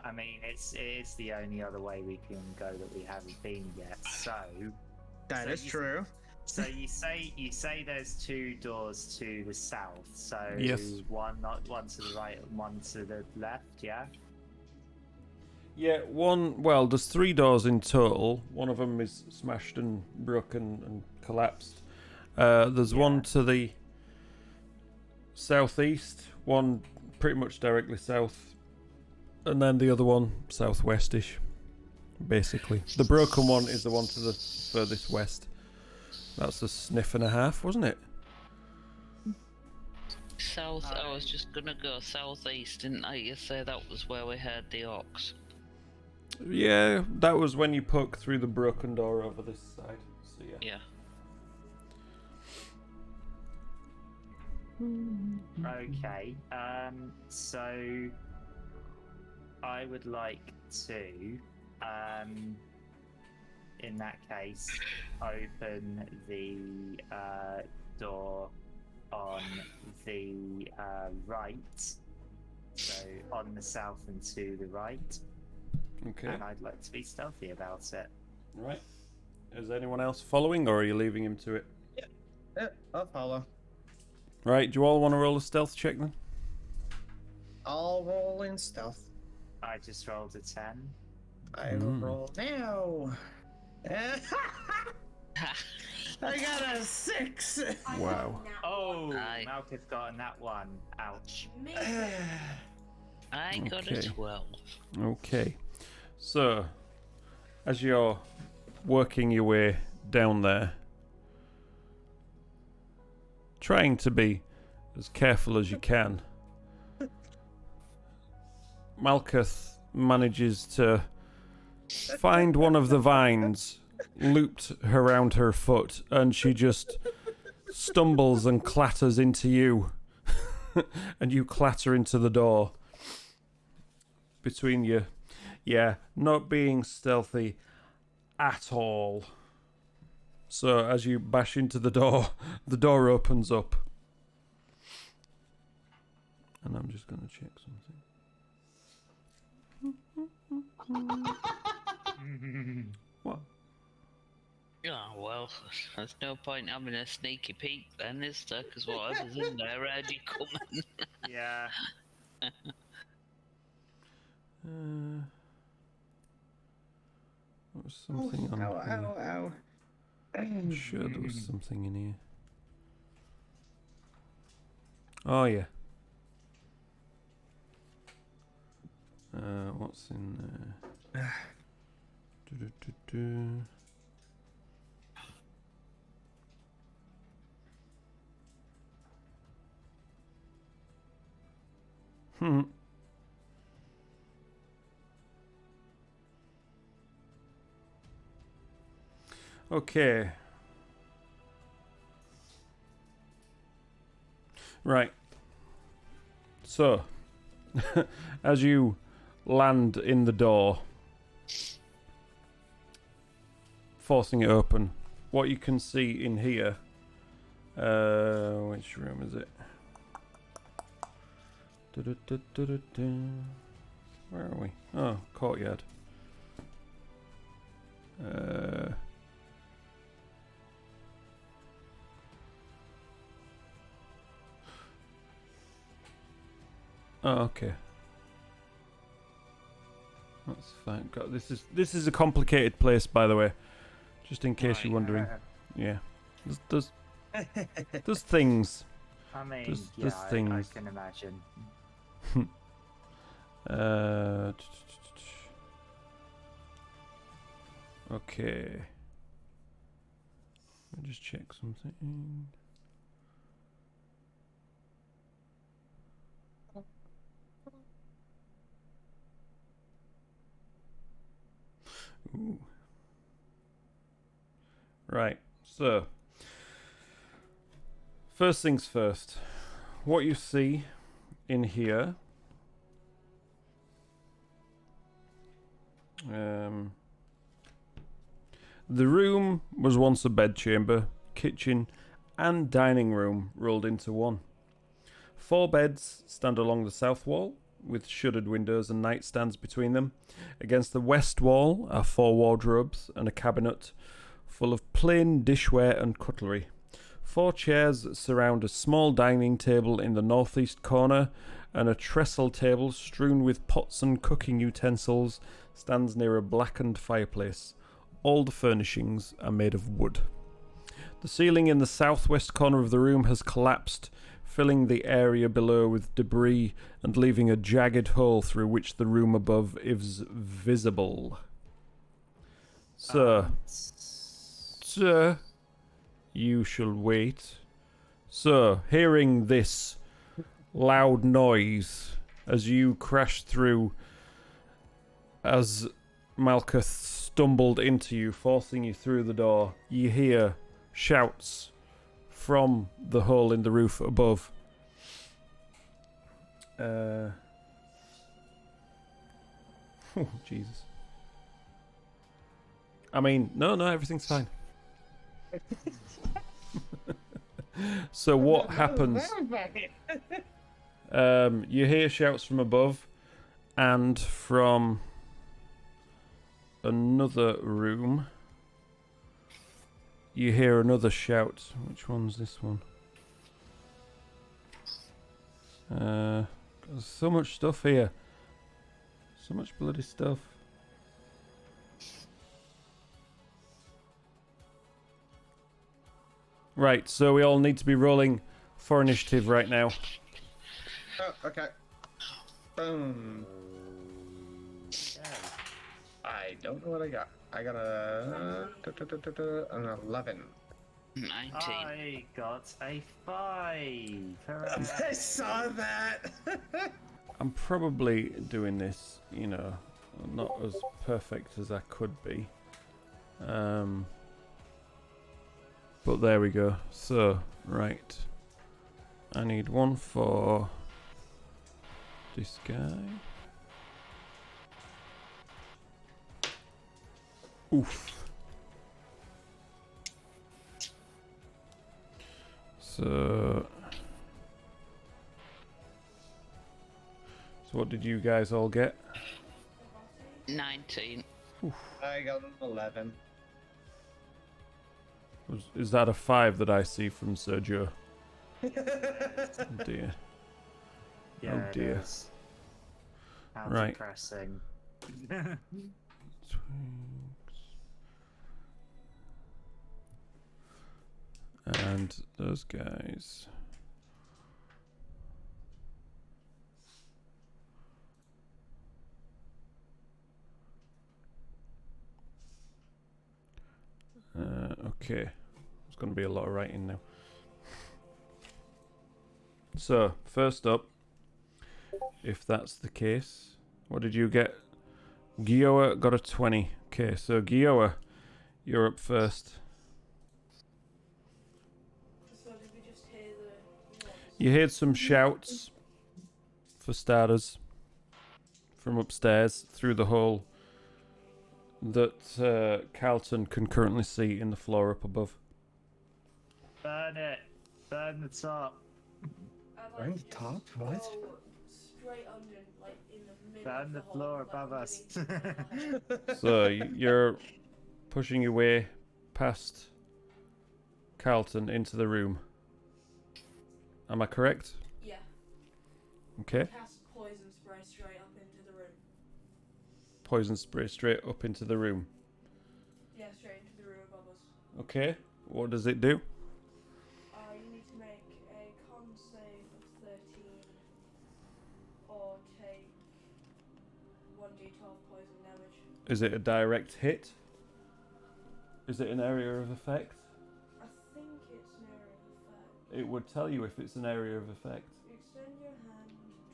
C: I mean, it is the only other way we can go that we haven't been yet. So
A: That is true.
C: So you say there's 2 doors to the south. So
B: yes.
C: one to the right and one to the left. Yeah.
B: Yeah, well, there's 3 doors in total. One of them is smashed and broken and collapsed. There's one to the southeast, one pretty much directly south, and then the other one southwestish, basically. The broken one is the one to the furthest west. That's a sniff and a half, wasn't it?
E: South, I was just gonna go southeast, didn't I? You say that was where we heard the orcs.
B: Yeah, that was when you poke through the broken door over this side. So yeah.
C: Okay. So I would like to, in that case, open the door on the right. So on the south and to the right.
B: Okay.
C: And I'd like to be stealthy about it.
B: Right. Is anyone else following, or are you leaving him to it?
A: Yeah, I'll follow.
B: Right, do you all want to roll a stealth check then?
A: I'll roll in stealth.
C: I just rolled a 10.
A: I will roll now. I got a 6.
B: Wow.
C: Oh,
E: Aye.
C: Malcolm's gotten that one. Ouch.
D: Me.
E: I got a
B: Okay.
E: 12.
B: Okay. So, as you're working your way down there, trying to be as careful as you can, Malkuth manages to find one of the vines looped around her foot, and she just stumbles and clatters into you, and you clatter into the door. Between you, yeah, not being stealthy at all. So as you bash into the door opens up. And I'm just going to check something. What?
E: Oh, well, there's no point having a sneaky peek then, is there? Because whatever's in there, where'd you coming?
C: Yeah.
B: There was something on here.
A: Ow.
B: I'm sure there was something in here. Oh, yeah. What's in there? Okay. Right. So, as you land in the door, forcing it open, what you can see in here, which room is it? Where are we? Oh, courtyard. Oh, okay. That's fine. God, this is a complicated place, by the way. Just in case you're wondering. Yeah. There's things.
C: I mean,
B: There's
C: I
B: things.
C: can imagine.
B: Okay. Let me just check something. Ooh. Right, so first things first. What you see in here, the room was once a bedchamber, kitchen, and dining room rolled into one. 4 beds stand along the south wall, with shuttered windows and nightstands between them. Against the west wall are 4 wardrobes and a cabinet full of plain dishware and cutlery. 4 chairs surround a small dining table in the northeast corner, and a trestle table strewn with pots and cooking utensils stands near a blackened fireplace. All the furnishings are made of wood. The ceiling in the southwest corner of the room has collapsed, filling the area below with debris and leaving a jagged hole through which the room above is visible. Sir, you shall wait. Sir, hearing this loud noise as you crash through, as Malkuth stumbled into you, forcing you through the door, you hear shouts from the hole in the roof above. Oh, Jesus. I mean, no, everything's fine. So what happens? You hear shouts from above and from another room. You hear another shout. Which one's this one? There's so much stuff here. So much bloody stuff. Right, so we all need to be rolling for initiative right now.
A: Oh, okay. Boom. I don't know what I got. I got an 11.
E: 19.
C: I got a 5.
A: I saw that.
B: I'm probably doing this, not as perfect as I could be. But there we go. So, right. I need one for this guy. Oof. So what did you guys all get?
E: 19.
A: I got an 11.
B: Is that a 5 that I see from Sergio? Oh dear.
C: Yeah,
B: Oh dear.
C: it is. How
B: Right.
C: depressing.
B: And those guys. Okay. There's going to be a lot of writing now. So, first up, if that's the case, what did you get? Gioa got a 20. Okay, so Gioa, you're up first.
D: So did we just hear the noise?
B: You heard some shouts, for starters, from upstairs through the hole that Carlton can currently see in the floor up above.
C: Burn it! Burn the top!
D: I'd
A: Burn
D: to
A: the
D: just
A: top? What?
D: go straight under, like in the middle
C: Burn
D: of
C: the
D: hole,
C: floor
D: like
C: above us.
D: underneath the hole.
B: So you're pushing your way past Carlton into the room. Am I correct?
D: Yeah.
B: Okay.
D: Cast poison spray straight up into the room.
B: Poison spray straight up into the room.
D: Yeah, straight into the room above us.
B: Okay. What does it do?
D: You need to make a con save of 13 or take 1d12 poison damage.
B: Is it a direct hit? Is it an area of effect?
D: I think it's an area of effect.
B: It would tell you if it's an area of effect.
D: Extend your hand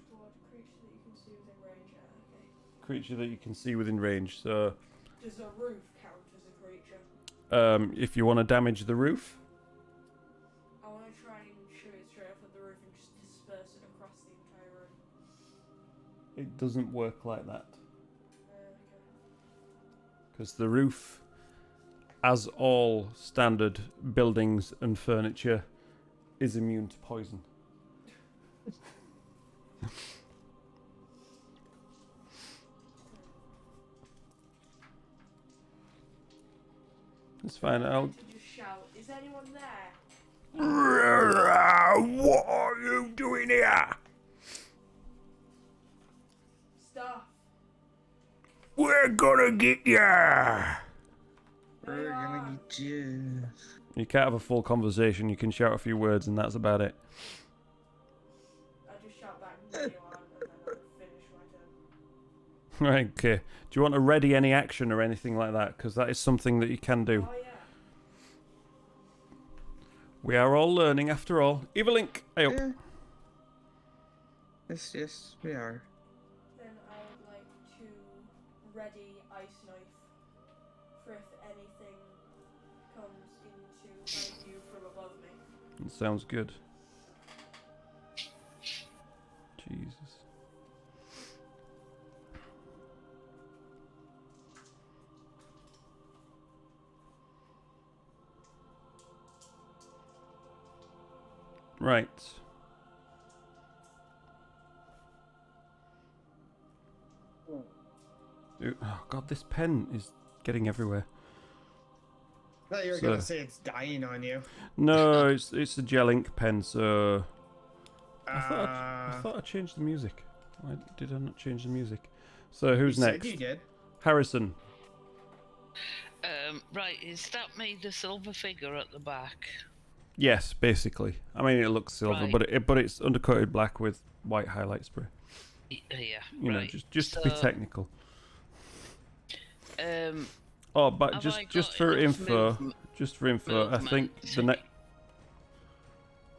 D: toward a creature that you can see within range. Okay.
B: Creature that you can see within range. So,
D: Does a roof count as a creature?
B: if you want to damage the roof,
D: I want to try and shoot it straight off at the roof and just disperse it across the entire room.
B: it doesn't work like that.
D: Okay.
B: Because the roof, as all standard buildings and furniture, is immune to poison. It's fine. I'll.
D: To just shout, is anyone there?
B: What are you doing here?
D: Stuff.
B: We're gonna get ya.
A: We're gonna get you.
B: You can't have a full conversation. You can shout a few words, and that's about it.
D: I just shout back, "No, you aren't," and then I finish my turn.
B: Right. Okay. Do you want to ready any action or anything like that? Because that is something that you can do.
D: Oh yeah.
B: We are all learning, after all. Evelink, hey up.
A: Yeah. Yes, we are.
D: Then I would like to ready ice knife for if anything comes into my view from above me.
B: It sounds good. Jesus. Right. Oh god, this pen is getting everywhere.
A: I thought you were
B: So-
A: gonna say it's dying on you.
B: No, it's a gel ink pen, so I
A: Uh,
B: thought I changed the music. Why did I not change the music? So who's
A: you
B: next?
A: Said you did.
B: Harrison.
E: Right, is that me, the silver figure at the back?
B: Yes, basically. I mean, it looks silver,
E: Right.
B: but it's undercoated black with white highlight spray.
E: Yeah,
B: You know,
E: right.
B: just to be
E: So,
B: technical.
E: Oh,
B: But
E: have
B: just
E: I
B: just
E: got
B: for
E: enough
B: info,
E: movement-
B: just for info, I think the next.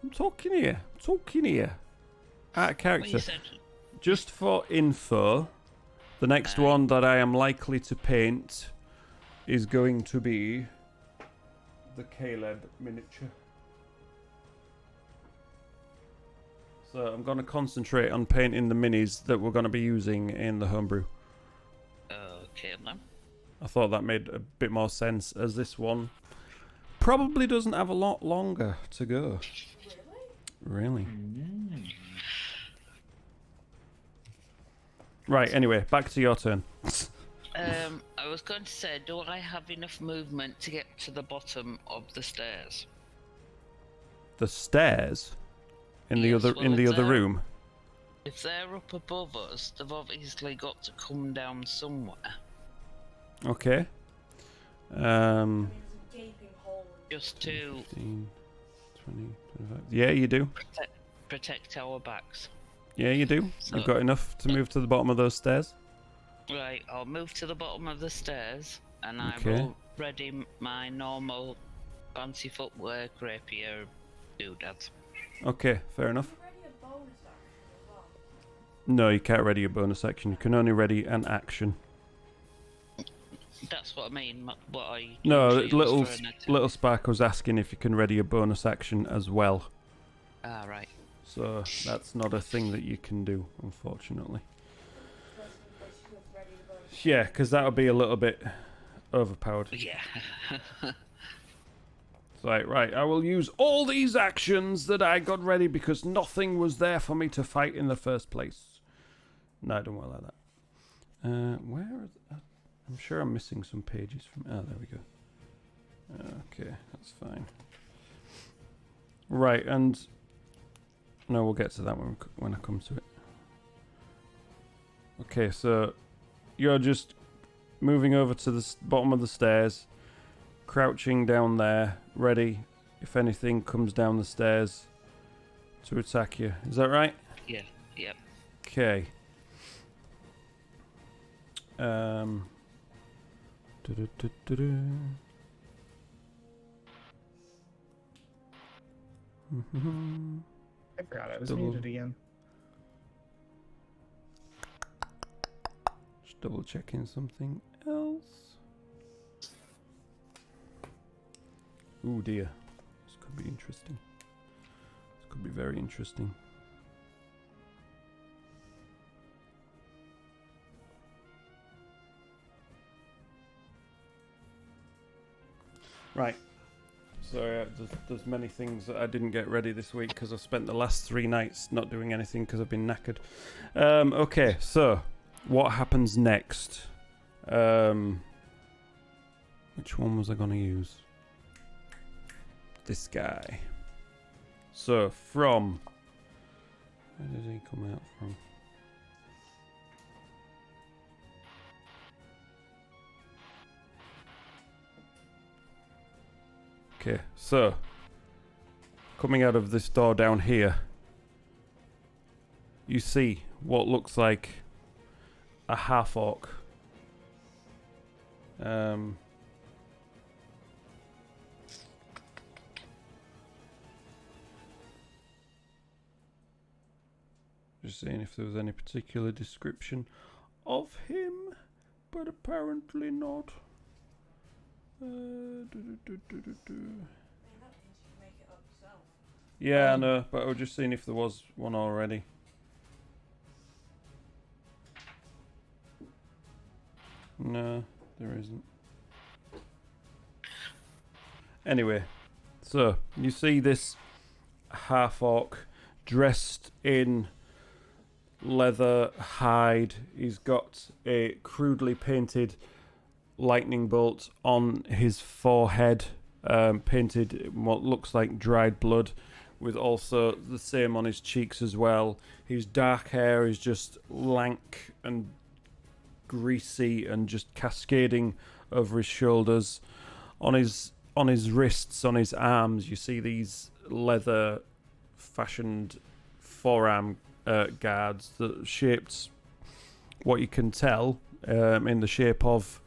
B: I'm talking here. Out of
E: Well,
B: character.
E: you said
B: Just for info, the next
E: Aye.
B: one that I am likely to paint is going to be the Caleb miniature. So I'm going to concentrate on painting the minis that we're going to be using in the homebrew.
E: okay then.
B: I thought that made a bit more sense, as this one probably doesn't have a lot longer to go.
D: Really?
B: Really?
C: Mm.
B: Right, anyway, back to your turn.
E: I was going to say, do I have enough movement to get to the bottom of the stairs?
B: The stairs? In the
E: Yes,
B: other
E: well,
B: in the
E: if
B: other
E: they're-
B: room?
E: If they're up above us, they've obviously got to come down somewhere.
B: Okay.
D: I mean, there's a gaping hole.
E: Just to
B: 15, 20, 25. Yeah, you do.
E: protect our backs.
B: Yeah, you do.
E: So-
B: You've got enough to move to the bottom of those stairs.
E: Right, I'll move to the bottom of the stairs, and
B: Okay.
E: I will ready my normal fancy footwork rapier doodads.
B: Okay, fair enough.
D: Can you ready a bonus action as well?
B: No, you can't ready a bonus action. You can only ready an action.
E: That's what I mean. What I
B: No,
E: usually use
B: little
E: for an attack.
B: little Spark was asking if you can ready a bonus action as well.
E: Ah, right.
B: So that's not a thing that you can do, unfortunately.
D: First thing first, you have ready the bonus.
B: Yeah, because that would be a little bit overpowered.
E: Yeah.
B: It's like, right, I will use all these actions that I got ready because nothing was there for me to fight in the first place. No, I don't want like that. I'm sure I'm missing some pages from... Oh, there we go. Okay, that's fine. Right, and... No, we'll get to that when I come to it. Okay, so... You're just moving over to the bottom of the stairs, crouching down there, ready if anything comes down the stairs to attack you. Is that right?
E: Yeah. Yep.
B: Okay.
A: I forgot I was
B: Double.
A: muted again.
B: Just double checking something else. Ooh dear. This could be interesting. This could be very interesting. Right. So there's many things that I didn't get ready this week because I spent the last 3 nights not doing anything because I've been knackered. Okay, so what happens next? Which one was I going to use? This guy. So from... Where did he come out from? Okay, so coming out of this door down here, you see what looks like a half-orc. Just seeing if there was any particular description of him, but apparently not.
D: Man, that means you can make it up yourself.
B: Yeah, I know, but I was just seeing if there was one already. No, there isn't. Anyway, so you see this half-orc dressed in leather hide. He's got a crudely painted lightning bolt on his forehead, painted in what looks like dried blood, with also the same on his cheeks as well. His dark hair is just lank and greasy and just cascading over his shoulders. On his wrists, on his arms, you see these leather fashioned forearm guards that shaped what you can tell in the shape of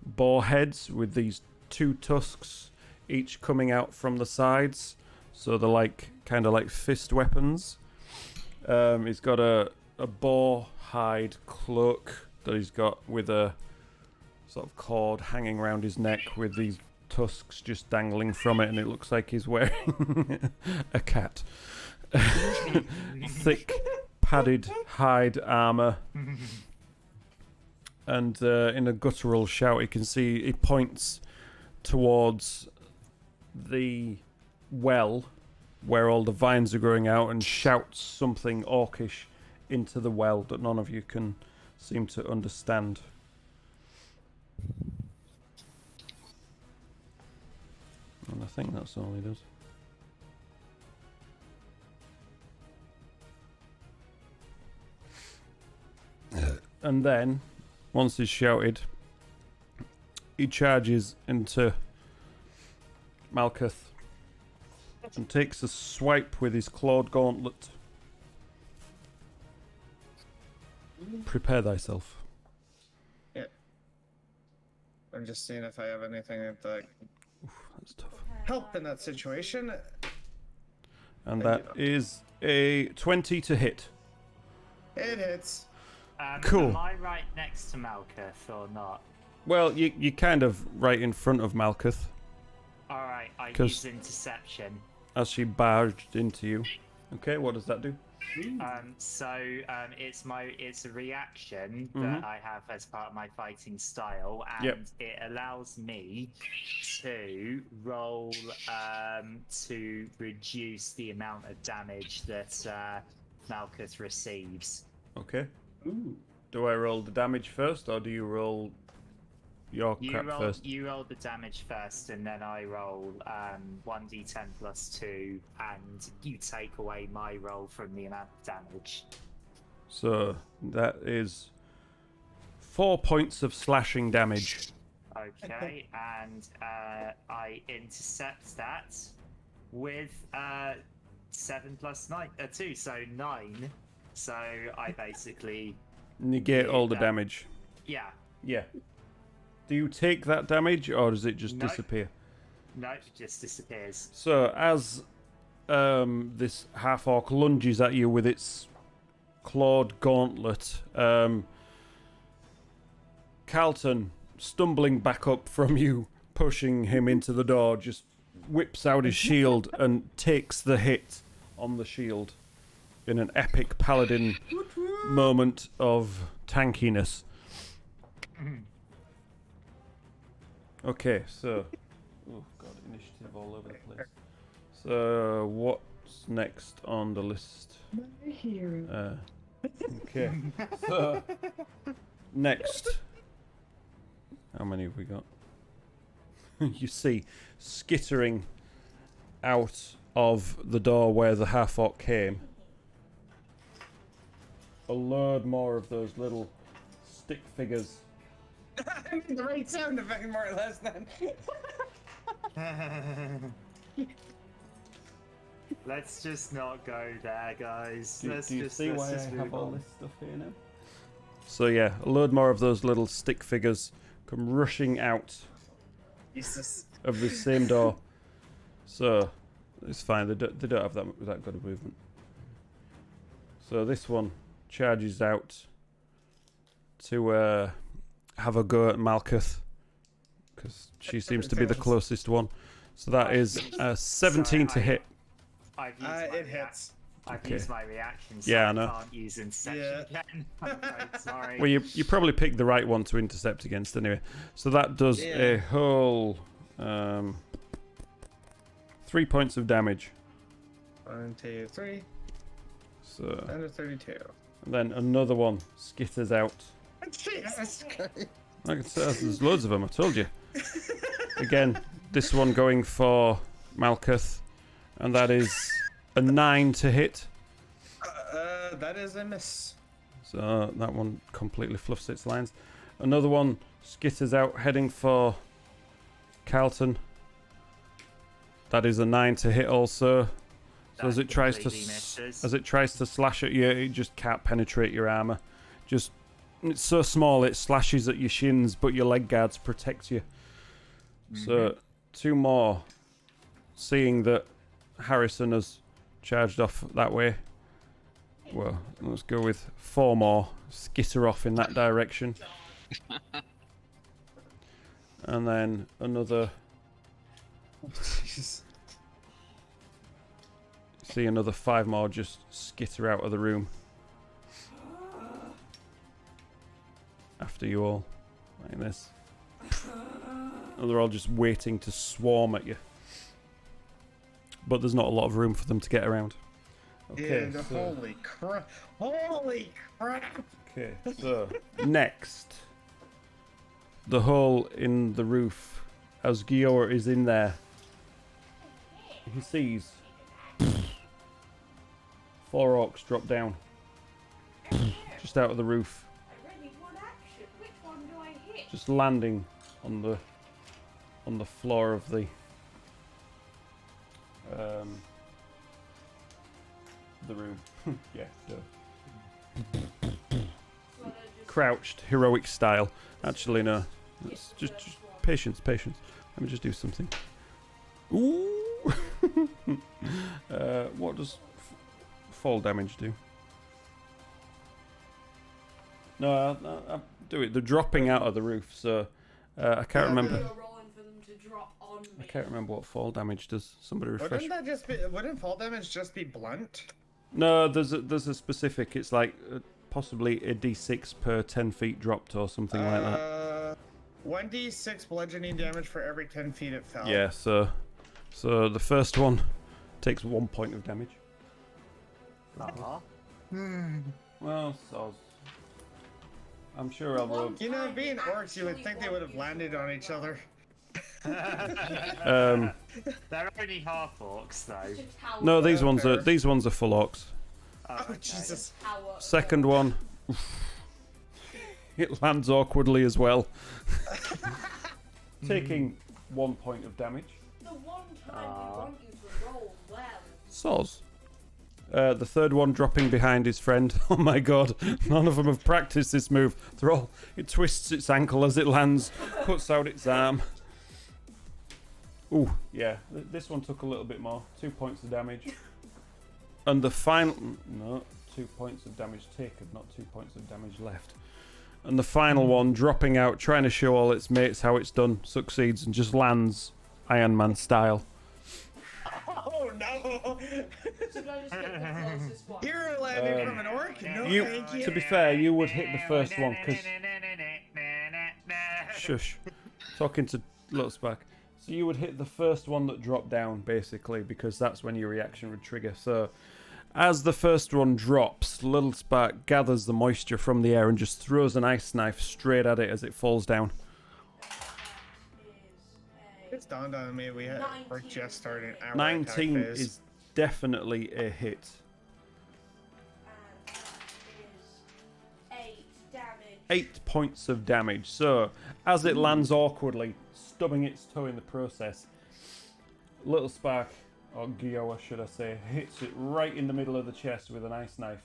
B: boar heads with these 2 tusks each coming out from the sides, so they're like kind of like fist weapons. He's got a boar hide cloak that he's got with a sort of cord hanging around his neck with these tusks just dangling from it, and it looks like he's wearing a cat. Thick padded hide armor. And in a guttural shout, you can see he points towards the well where all the vines are growing out and shouts something orcish into the well that none of you can seem to understand. And I think that's all he does. And then, once he's shouted, he charges into Malkuth and takes a swipe with his clawed gauntlet. Prepare thyself.
A: Yeah. I'm just seeing if I have anything that
B: That's tough.
A: help in that situation.
B: And that is a 20 to hit.
A: It hits.
B: Cool.
C: Am I right next to Malkuth or not?
B: Well, you're kind of right in front of Malkuth
C: Alright, I
B: 'Cause-
C: use interception.
B: as she barged into you. Okay, what does that do?
C: It's a reaction
B: Mhm.
C: that I have as part of my fighting style, and
B: Yep.
C: it allows me to roll to reduce the amount of damage that Malkuth receives.
B: Okay.
A: Ooh.
B: Do I roll the damage first, or do you roll your crap first?
C: You roll the damage first, and then I roll 1d10 plus 2, and you take away my roll from the amount of damage.
B: So that is 4 points of slashing damage.
C: Okay, and I intercept that with 7 plus 9, 2, so 9. So I basically,
B: Negate all the
C: that-
B: damage.
C: yeah,
B: Yeah. Do you take that damage, or does it just
C: No.
B: disappear?
C: no, it just disappears.
B: So as this half orc lunges at you with its clawed gauntlet, Carlton, stumbling back up from you, pushing him into the door, just whips out his shield and takes the hit on the shield in an epic paladin moment of tankiness. Okay, so... Oh god, initiative all over the place. So, what's next on the list?
A: My hero.
B: Okay, so... Next. How many have we got? You see, skittering out of the door where the half-orc came, a load more of those little stick figures.
A: I mean the right sound effect more or less then.
C: Let's just not go there, guys.
B: Do you
C: let's
B: see why I
C: just
B: have
C: move
B: all
C: on.
B: this stuff here now? So yeah, a load more of those little stick figures come rushing out
A: Jesus.
B: of the same door. So it's fine. They don't have that good of movement. So this one charges out to have a go at Malkuth because she seems to be the closest one. So that is 17 to hit.
C: I've used my
A: It hits.
C: I've
B: Okay.
C: used my reaction, so
B: Yeah, I
C: I
B: know.
C: can't use interception again. I'm very sorry.
B: Well, you probably picked the right one to intercept against anyway. So that does a whole 3 points of damage.
A: 1, 2, 3.
B: So
A: Under 32.
B: and then another one skitters out.
A: Jesus Christ.
B: Like I said, there's loads of them. I told you. Again, this one going for Malkuth, and that is a 9 to hit.
A: That is a miss.
B: So that one completely fluffs its lines. Another one skitters out, heading for Carlton. That is a 9 to hit also. So as
C: That
B: it tries to
C: completely misses.
B: as it tries to slash at you, it just can't penetrate your armor. Just it's so small it slashes at your shins, but your leg guards protect you. So 2 more. Seeing that Harrison has charged off that way. Well, let's go with 4 more. Skitter off in that direction. And then another.
A: Jesus.
B: See another 5 more just skitter out of the room. After you all. Like this. And they're all just waiting to swarm at you. but there's not a lot of room for them to get around. Okay,
A: Yeah,
B: so,
A: holy crap! Holy crap!
B: okay, so next, the hole in the roof. As Gior is in there, he sees 4 orcs drop down just out of the roof,
D: I really want action. Which one do I hit?
B: just landing on the floor of the room. Yeah, duh.
D: So I just
B: Crouched, heroic style. Actually, no.
D: hit
B: It's
D: the
B: just
D: first one.
B: patience, patience. Let me just do something. Ooh. What does fall damage do? No, I do it. They're dropping out of the roof, so I can't
A: Yeah,
B: remember.
D: You're rolling for them to drop on me.
B: I can't remember what fall damage does. Somebody refresh.
A: Wouldn't that just be? Wouldn't fall damage just be blunt?
B: No, there's a specific. It's like possibly a d6 per 10 feet dropped or something like that.
A: 1d6 bludgeoning damage for every 10 feet it fell.
B: Yeah, so the first one takes 1 point of damage.
C: Aw.
B: Well, so I'm sure I'll roll.
A: You know, being orcs, you would think they would have landed on each other.
B: Um,
C: They're only half orcs though.
D: It's a tower.
B: no, these ones
A: fair.
B: are full orcs.
A: Oh,
C: okay.
A: Jesus.
D: Tower.
B: Second one, it lands awkwardly as well, taking 1 point of damage.
D: The one time we want you to roll well.
B: Soz. The third one dropping behind his friend. Oh my god, none of them have practiced this move. They're all. It twists its ankle as it lands, puts out its arm. Ooh, yeah. This one took a little bit more. 2 points of damage. And the final. No, 2 points of damage taken, not 2 points of damage left. And the final one, dropping out, trying to show all its mates how it's done, succeeds and just lands Iron Man style.
A: Oh no!
D: So do I just hit the closest one?
A: Hero landing from an orc? No,
B: You,
A: thank you.
B: to be fair, you would hit the first one because. Shush. Talking to Little Spark. So you would hit the first one that dropped down, basically, because that's when your reaction would trigger. So, as the first one drops, Little Spark gathers the moisture from the air and just throws an ice knife straight at it as it falls down.
A: It's dawned on me we're just starting our
B: 19
A: attack phase.
B: is definitely a hit.
D: And that is 8 damage.
B: 8 points of damage. So, as it lands awkwardly, stubbing its toe in the process, Little Spark, or Gioa should I say, hits it right in the middle of the chest with an ice knife,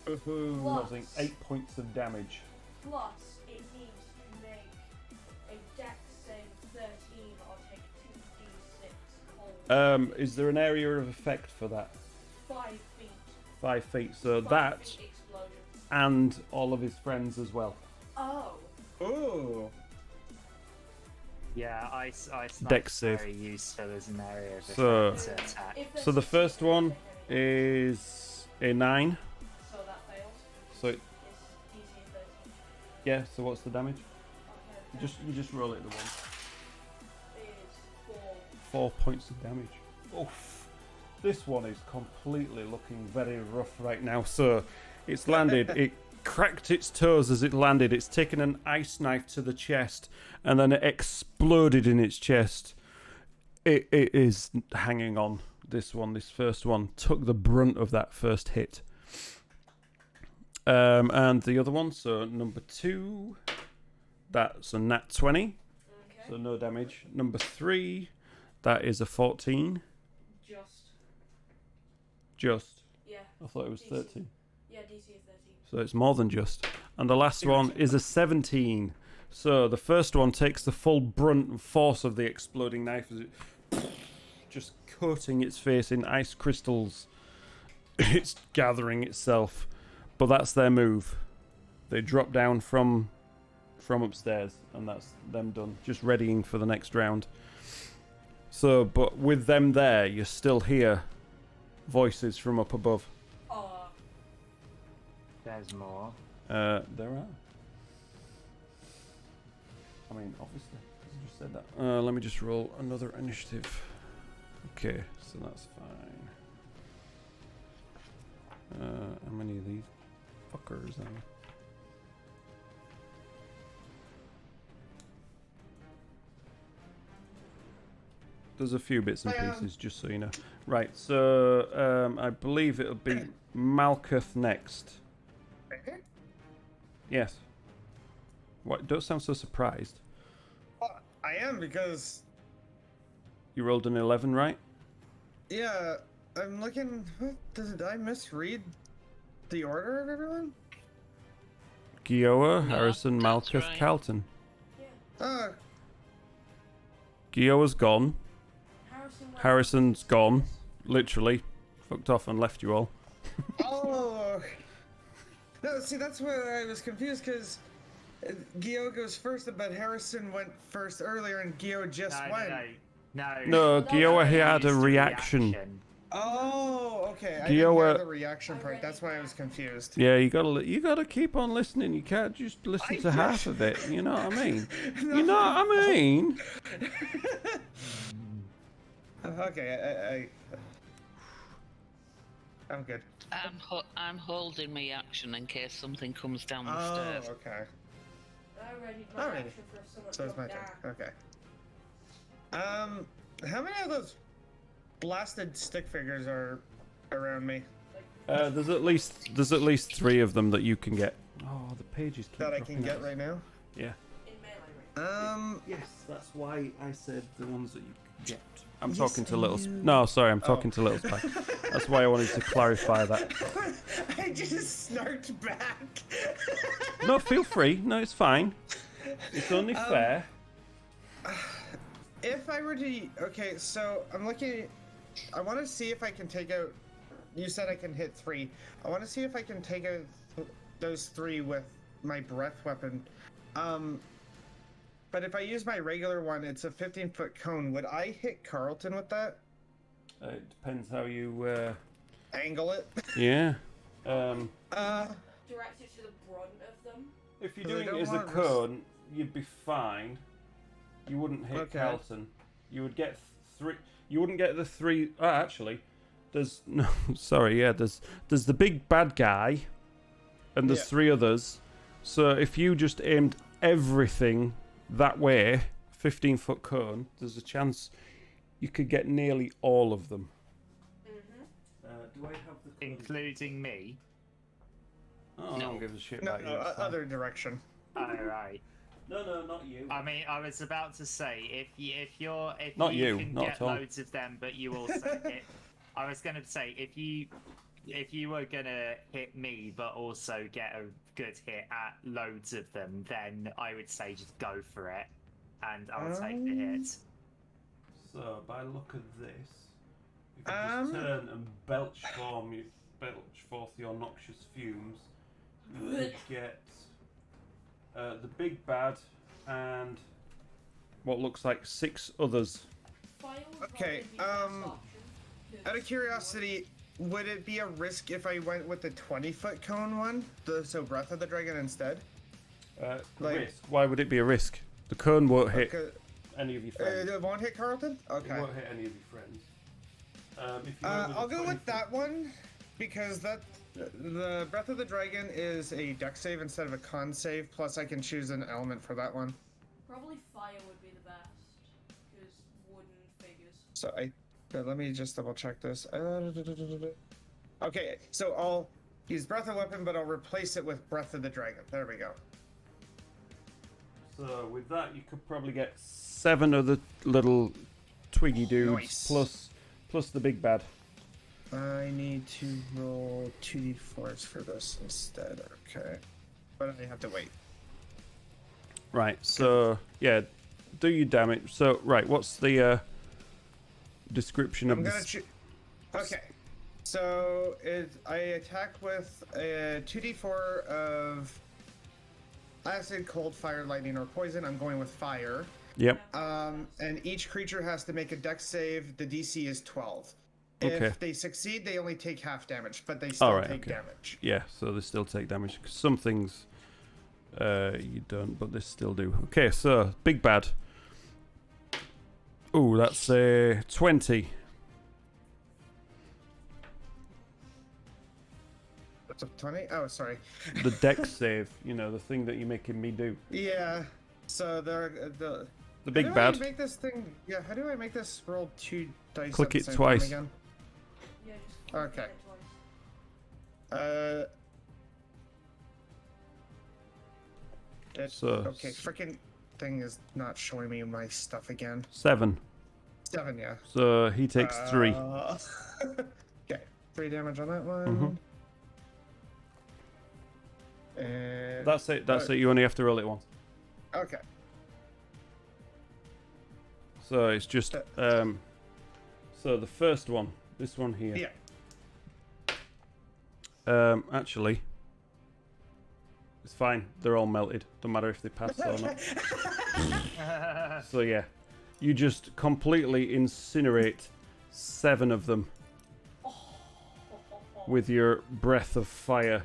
A: Ooh.
B: causing 8 points of damage.
D: Plus, it needs to make a dex save of 13 or take 2d6 cold.
B: Is there an area of effect for that?
D: 5 feet.
B: 5 feet. So
D: 5
B: that
D: feet explosion.
B: and all of his friends as well.
D: Oh.
A: Ooh.
C: Yeah, ice
B: Dex
C: knife's
B: save.
C: very useful as an area of
B: So-
C: effect to attack.
D: If there's
B: So the first
D: 16,
B: one
D: they hit it.
B: is a 9.
D: So that fails.
B: So
D: It's DC 13.
B: yeah. So what's the damage?
D: Okay.
B: You just roll it the one.
D: Is 4.
B: 4 points of damage. Oof. This one is completely looking very rough right now. So it's landed. It cracked its toes as it landed. It's taken an ice knife to the chest and then it exploded in its chest. It is hanging on. This first one took the brunt of that first hit. And the other one, so number 2, that's a nat 20,
D: Okay.
B: so no damage. Number 3, that is a 14. Just.
D: Yeah.
B: I thought it was 13.
D: Yeah, DC is 13.
B: So it's more than just. And the last one is a 17. So the first one takes the full brunt and force of the exploding knife as it just coating its face in ice crystals. It's gathering itself. But that's their move. They drop down from upstairs and that's them done. Just readying for the next round. So, but with them there, you still hear voices from up above.
D: Oh.
C: There's more.
B: There are. I mean, obviously, because I just said that. Let me just roll another initiative. Okay, so that's fine. How many of these fuckers are there? There's a few bits and pieces, just so you know. Right, so I believe it'll be Malkuth next. Yes. What? Don't sound so surprised.
A: Well, I am because...
B: You rolled an 11, right?
A: Yeah, I'm looking... Did I misread the order of everyone?
B: Gioa,
E: No,
B: Harrison,
E: that's
B: Malkuth,
E: right.
B: Calton.
A: Oh,
B: Gioa's gone.
D: Went
B: Harrison's gone. Literally. Fucked off and left you all.
A: oh. No, see, that's where I was confused, because Gio goes first, but Harrison went first earlier, and Gio just went.
C: No.
B: No,
D: that's
B: Gioa,
D: what
B: he
D: I
B: had a
C: Used
B: reaction.
A: Oh, okay. I didn't
B: Gio,
A: hear the reaction part. That's why I was confused.
B: Yeah, you gotta keep on listening. You can't just listen to half of it. You know what I mean? You know what I mean?
A: Okay, I'm good.
E: I'm holding my action in case something comes down the
A: Oh,
E: stairs.
A: okay.
D: I ready my
A: Alrighty.
D: action for someone
A: So
D: to
A: it's my
D: jump
A: turn.
D: down.
A: Okay. How many of those blasted stick figures are around me
B: There's at least 3 of them that you can get. Oh, the pages keep
A: that I can
B: dropping
A: get
B: out.
A: right now?
B: Yeah.
D: In melee range.
B: Yes, that's why I said the ones that you can get. I'm
A: Yes,
B: talking to
A: I
B: Little.
A: knew.
B: No, sorry, I'm
A: Oh.
B: talking to Little Spike. That's why I wanted to clarify that.
A: I just snarked back.
B: No, feel free. No, it's fine. It's only fair.
A: If I were to... Okay, so I'm looking... I want to see if I can take out... You said I can hit 3. I want to see if I can take out those 3 with my breath weapon. But if I use my regular one, it's a 15-foot cone. Would I hit Carlton with that?
B: It depends how you.
A: Angle it?
B: Yeah.
A: Uh,
D: Direct it to the brunt of them.
B: If you're
A: 'Cause I
B: doing
A: don't
B: it as a
A: want
B: cone, you'd be fine. You wouldn't hit
A: Okay.
B: Carlton. You would get 3. You wouldn't get the 3. Oh, actually, there's no. Sorry, yeah. There's the big bad guy, and there's
A: Yeah.
B: 3 others. So if you just aimed everything that way, 15-foot cone, there's a chance you could get nearly all of them.
D: Mm-hmm.
B: Do I have the
C: Including me.
B: Oh, no one gives a shit
A: no,
B: about you. it's fine.
A: other direction.
C: Alright.
B: No, not you.
C: I mean, I was about to say, if
B: Not
C: you
B: you,
C: can
B: not
C: get
B: at all.
C: loads of them, but you also hit... I was going to say, if you were going to hit me, but also get a good hit at loads of them, then I would say just go for it, and I'll take the hit.
B: So, by look of this, if you just turn and belch forth your noxious fumes, you would get the big bad and what looks like 6 others.
D: Fire would
A: Okay,
D: probably be the best option, 'cause
A: Out of curiosity, would it be a risk if I went with the 20-foot cone one? So Breath of the Dragon instead? Like-
B: Risk? Why would it be a risk? The cone won't hit
A: Okay,
B: any of your friends.
A: it won't hit Carlton?
B: It
A: Okay.
B: won't hit any of your friends. If you went with
A: I'll
B: the
A: go
B: 20
A: with that one, because the Breath of the Dragon is a dex save instead of a con save, plus I can choose an element for that one.
D: probably fire would be the best, because wooden figures.
A: So let me just double check this. Okay, so I'll use Breath of Weapon, but I'll replace it with Breath of the Dragon. There we go.
B: So with that, you could probably get 7 other little twiggy dudes
A: Nice.
B: plus the big bad.
A: I need to roll 2d4s for this instead. Okay. But I have to wait.
B: Right. So yeah, do your damage. So right, what's the description of
A: I'm gonna
B: this?
A: Okay. So I attack with a 2d4 of acid, cold, fire, lightning, or poison. I'm going with fire.
B: Yep.
A: And each creature has to make a dex save. The DC is 12.
B: Okay.
A: If they succeed, they only take half damage, but they still
B: Alright,
A: take
B: okay.
A: damage.
B: Yeah. So they still take damage. 'Cause some things you don't, but they still do. Okay. So big bad. Ooh, that's a 20.
A: What's up, 20? Oh, sorry.
B: The dex save, you know, the thing that you're making me do.
A: Yeah. So
B: The
A: how
B: big
A: do
B: bad.
A: I make this thing? Yeah. How do I make this roll 2 dice?
B: Click
A: at the
B: it
A: same
B: twice.
A: Time again?
D: Yeah, just click
A: Okay.
D: it twice.
B: So
A: Okay. Freaking thing is not showing me my stuff again.
B: 7.
A: 7, yeah.
B: So he takes 3.
A: Okay. 3 damage on that one. And
B: That's it. That's it. You only have to roll it once.
A: Okay.
B: So it's just so the first one, this one here.
A: Yeah.
B: Actually, it's fine. They're all melted. Don't matter if they pass or not. So yeah, you just completely incinerate 7 of them with your breath of fire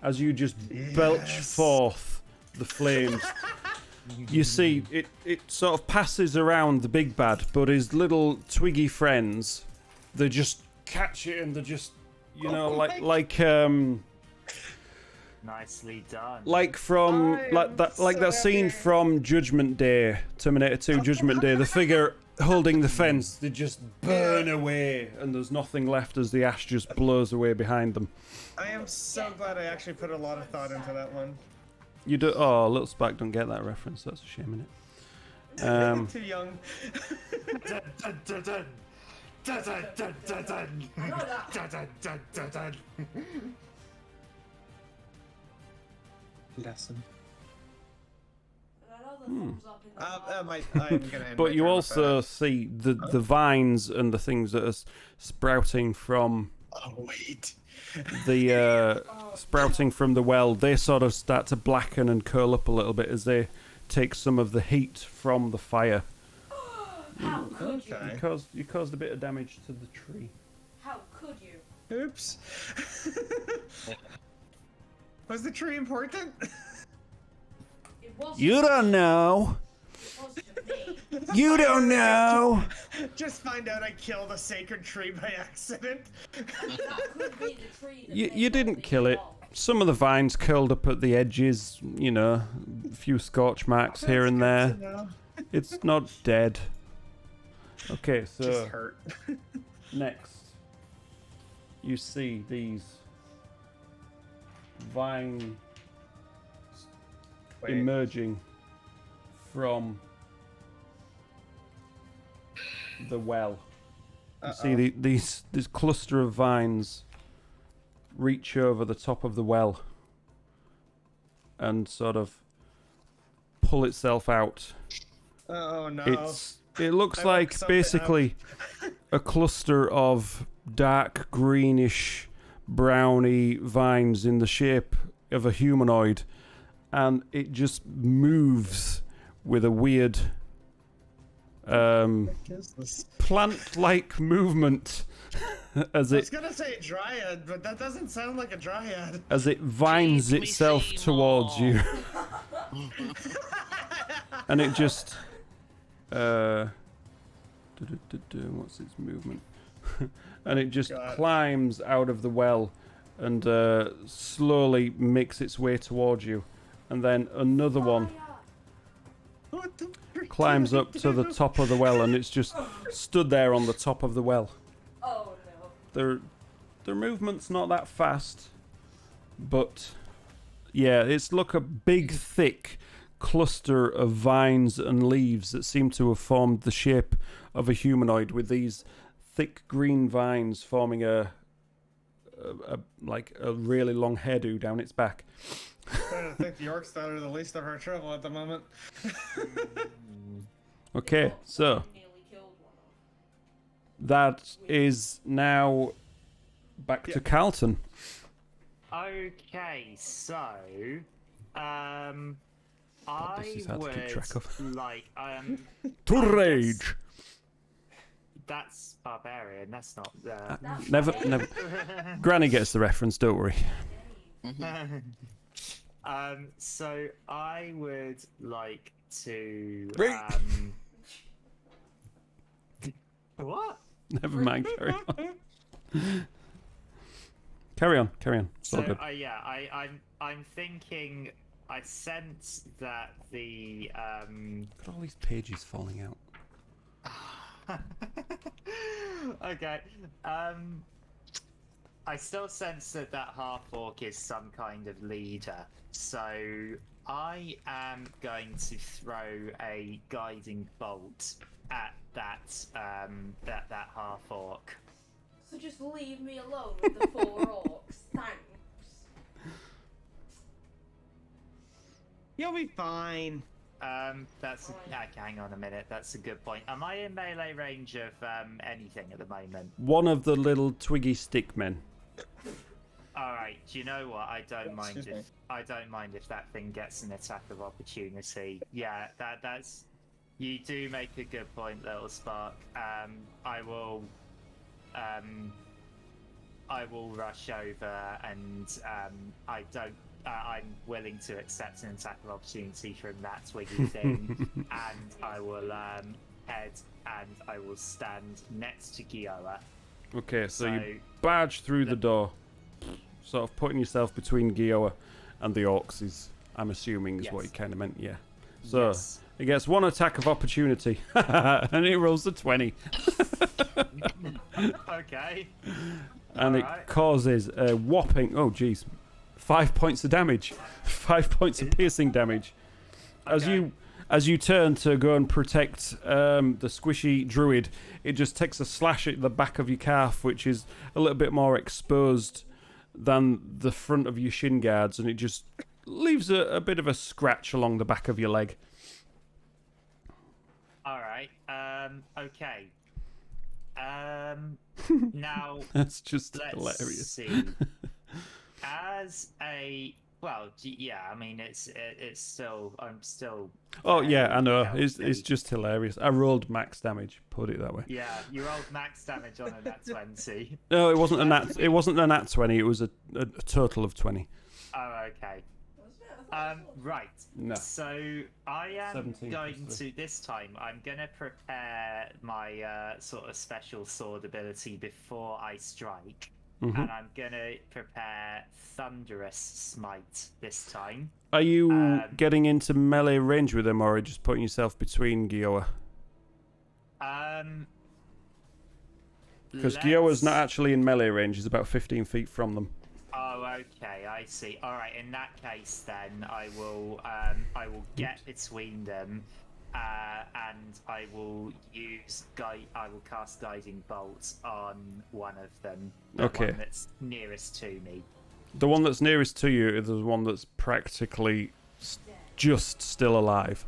B: as you just belch forth the flames. You see, it sort of passes around the big bad, but his little twiggy friends, they just catch it and they just, you know,
C: Nicely done.
B: like from that scene from Judgment Day, Terminator 2 Judgment Day, the figure holding the fence, they just burn away and there's nothing left as the ash just blows away behind them.
A: I am so glad I actually put a lot of thought into that one.
B: You do. Oh, Little Spark don't get that reference. That's a shame, innit?
A: Too young.
C: Dun, dun, dun, dun. Dun, dun, dun, dun, dun.
D: I know that.
C: Dun, dun, dun, dun, dun.
F: Lesson.
D: And I know the thumbs up in the
A: I'm gonna end
B: But
A: my
B: you
A: turn
B: also
A: with
B: see the vines and the things that are sprouting from
A: that. Oh wait.
B: the sprouting from the well. They sort of start to blacken and curl up a little bit as they take some of the heat from the fire.
D: How could you?
A: Okay.
B: You caused a bit of damage to the tree.
D: How could you?
A: Oops. Was the tree important?
D: It wasn't.
B: You don't know.
D: It was to me.
B: You don't know.
A: Just find out I killed a sacred tree by accident.
D: That could be the tree that
B: You
D: made
B: didn't
D: all
B: kill
D: these
B: it.
D: walls.
B: Some of the vines curled up at the edges, you know, a few scorch marks here and
A: That's
B: there.
A: good to know.
B: It's not dead. Okay,
A: Just
B: so
A: hurt.
B: next you see these vines
A: Wait.
B: emerging from the well. You see this cluster of vines reach over the top of the well and sort of pull itself out.
A: Oh no.
B: It looks
A: I
B: like
A: woke something
B: basically a cluster of dark greenish browny vines in the shape of a humanoid, and it just moves with a weird plant-like movement as
A: I was
B: it
A: gonna say dryad, but that doesn't sound like a dryad.
B: as it vines
E: Make me
B: itself
E: see
B: towards
E: more.
B: you. And it just what's its movement? And it just
A: God.
B: climbs out of the well and slowly makes its way towards you, and then another one
A: What the frick
B: climbs
A: did I
B: up to the
A: do?
B: top of the well, and it's just stood there on the top of the well.
D: Oh no.
B: Their movement's not that fast, but yeah, it's like a big, thick cluster of vines and leaves that seem to have formed the shape of a humanoid, with these thick green vines forming a really long hairdo down its back.
A: I think the orcs that are the least of our trouble at the moment.
B: Okay, so
D: Nearly killed one of
B: that is now back to Carlton.
C: Okay, so I
B: this is hard to keep
C: would
B: track of.
C: like
B: To rage.
C: That's barbarian. That's not.
D: That's
B: Never.
D: okay.
B: Granny gets the reference. Don't worry.
C: So I would like to. What?
B: Never mind. Carry on. Carry on. It's all
C: So
B: good.
C: yeah, I'm thinking. I sense that the
B: Look at all these pages falling out.
C: Okay. I still sense that half orc is some kind of leader. So I am going to throw a guiding bolt at that half orc.
D: So just leave me alone with the 4 orcs. Thanks.
A: You'll be fine.
C: That's hang on a minute. That's a good point. Am I in melee range of anything at the moment?
B: One of the little twiggy stick men.
C: All right. Do you know what? I don't mind
A: Excuse me.
C: if that thing gets an attack of opportunity. Yeah, that's. You do make a good point, little Spark. I will rush over and I'm willing to accept an attack of opportunity from that twiggy thing, and I will head and I will stand next to Gioa.
B: Okay, so you barge through the door, sort of putting yourself between Gioa and the orcs is, I'm assuming, is what you kind of meant, yeah. So,
C: Yes.
B: it gets one attack of opportunity, and it rolls a 20.
C: Okay.
B: And it
C: Alright.
B: causes a whopping, 5 points of damage. 5 points of piercing damage.
C: Okay.
B: As you turn to go and protect the squishy druid, it just takes a slash at the back of your calf, which is a little bit more exposed than the front of your shin guards, and it just leaves a bit of a scratch along the back of your leg.
C: All right. Okay. Now
B: That's just
C: let's
B: hilarious.
C: see. As a yeah, I mean it's still I'm still.
B: Oh yeah, I know.
C: healthy.
B: It's just hilarious. I rolled max damage. Put it that way.
C: Yeah, you rolled max damage on a nat 20.
B: No, it wasn't a nat. It wasn't a nat 20. It was a total of 20.
C: Oh, okay.
D: Wasn't it? I thought it was.
C: Right.
B: No.
C: So I am
B: 17
C: going
B: plus
C: to this time. I'm going to prepare my sort of special sword ability before I strike,
B: Mhm.
C: and I'm going to prepare Thunderous Smite this time.
B: Are you getting into melee range with him, or are you just putting yourself between Gioa? Because Gioa's not actually in melee range. He's about 15 feet from them.
C: Oh, okay, I see. All right, in that case, then I will get between them, and I will cast Guiding Bolt on one of them. The
B: Okay.
C: one that's nearest to me.
B: The one that's nearest to you is the one that's practically just still alive.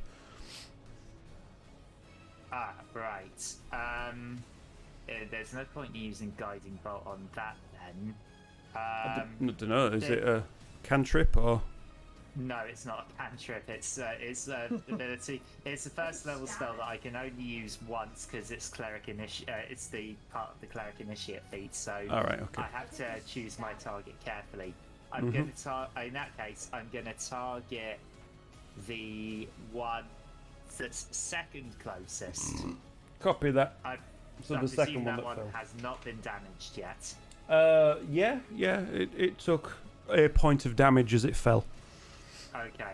C: Ah, right. There's no point in using Guiding Bolt on that then.
B: I don't know. Is it a cantrip or?
C: No, it's not a cantrip. It's ability. It's a first level spell that I can only use once because it's it's the part of the cleric initiate feat. So
B: All right. Okay.
C: I have to choose my target carefully. I'm going to in that case, I'm going to target the one that's second closest.
B: Copy that.
C: I
B: So
C: I
B: the second
C: presume
B: one
C: that
B: that fell.
C: has not been damaged yet.
B: Yeah. It took a point of damage as it fell.
C: Okay.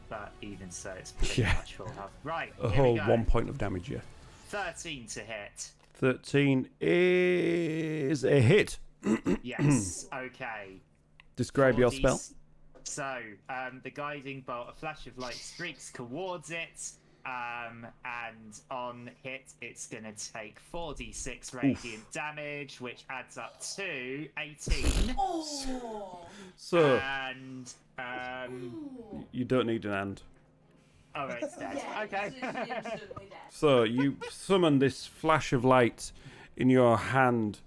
C: But even so, it's pretty
B: Yeah.
C: much full health. Right.
B: A
C: here
B: whole
C: we go.
B: 1 point of damage. Yeah.
C: 13 to hit.
B: 13 is a hit.
C: Yes. Okay.
B: Describe your spell.
C: 40s. So, the guiding bolt, a flash of light streaks towards it, and on hit, it's going to take 4d6 radiant damage, which adds up to 18.
D: Oh!
B: So
C: And,
D: Ooh.
B: you don't need an hand.
C: oh, it's dead.
D: Yeah,
C: Okay.
D: it's instantly dead.
B: So you summon this flash of light in your hand,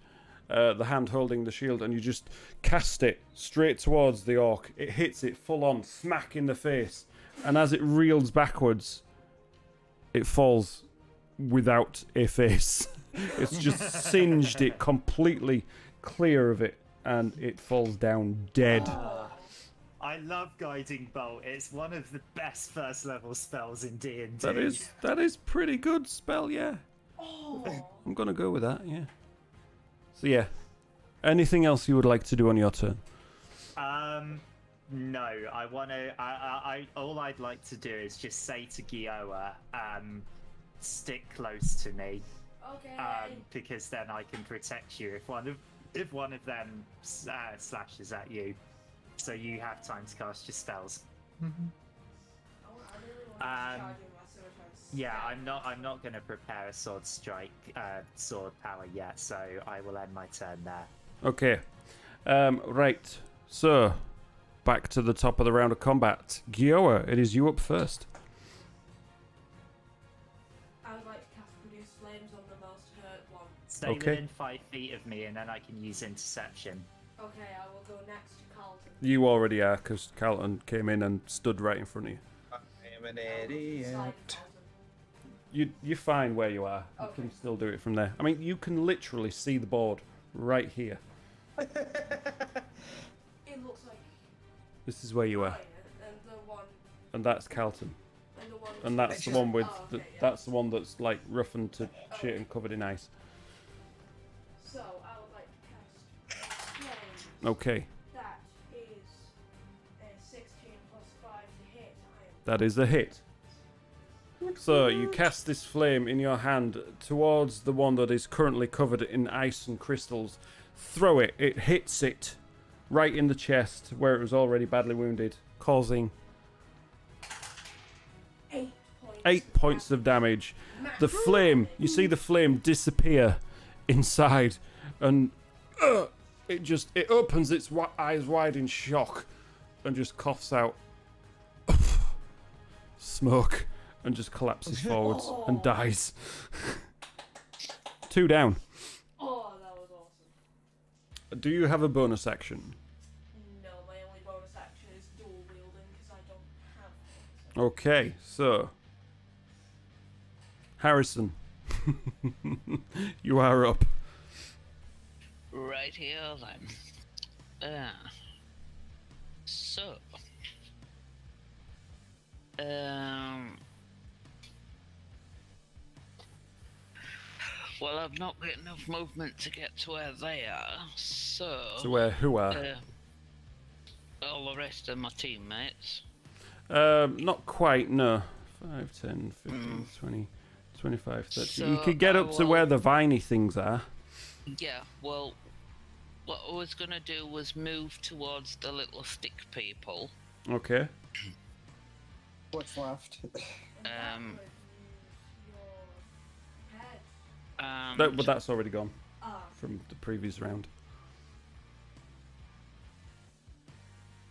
B: the hand holding the shield, and you just cast it straight towards the orc. It hits it full on, smack in the face, and as it reels backwards, it falls without a face. It's just singed it completely clear of it, and it falls down dead.
C: I love guiding bolt. It's one of the best first level spells in D&D.
B: That is pretty good spell, yeah.
D: Oh!
B: I'm gonna go with that, yeah. So yeah, Anything else you would like to do on your turn?
C: No, I want to. All I'd like to do is just say to Gioa, stick close to me,
D: Okay.
C: because then I can protect you if one of them slashes at you, so you have time to cast your spells.
D: I really want to charge in my scimitar.
C: Yeah, I'm not going to prepare a sword strike, sword power yet, so I will end my turn there.
B: Okay. Right. So, back to the top of the round of combat. Gioa, it is you up first.
D: I would like to cast Produce Flames on the most hurt one.
C: Stay
B: Okay.
C: within 5 feet of me, and then I can use interception.
D: Okay, I will go next to Carlton.
B: You already are, because Carlton came in and stood right in front of you.
A: I am an
D: Slide
A: idiot.
D: Carlton.
B: You're fine where you are. You
D: Okay.
B: can still do it from there. I mean, you can literally see the board right here.
D: It looks like
B: This is where you are.
D: mine, and the one,
B: And that's Carlton.
D: and the one.
B: And that's the one with
D: Oh,
B: the,
D: okay, yeah.
B: that's the one that's like roughened to shit and covered in ice.
D: So I would like to cast Flames.
B: Okay,
D: That is a 16 plus 5 to hit.
B: that is a hit. So you cast this flame in your hand towards the one that is currently covered in ice and crystals. Throw it. It hits it right in the chest where it was already badly wounded, causing
D: 8 points.
B: 8 points of damage. The flame, you see the flame disappear inside, and it opens its eyes wide in shock and just coughs out smoke and just collapses forwards and dies. 2 down.
D: Oh, that was awesome.
B: Do you have a bonus action?
D: No, my only bonus action is dual wielding because I don't have one.
B: Okay, so Harrison, you are up.
E: Right here then. So. Well, I've not got enough movement to get to where they are, so.
B: To where who are?
E: All the rest of my teammates.
B: Not quite, no. 5, 10, 15, 20, 25, 30.
E: So
B: you could get
E: I
B: up to where
E: will-
B: the viney things are.
E: Yeah, well, what I was gonna do was move towards the little stick people.
B: Okay.
A: What's left?
D: And
E: Um,
D: that would use your head.
E: And
B: But that's already gone
D: Ah,
B: from the previous round.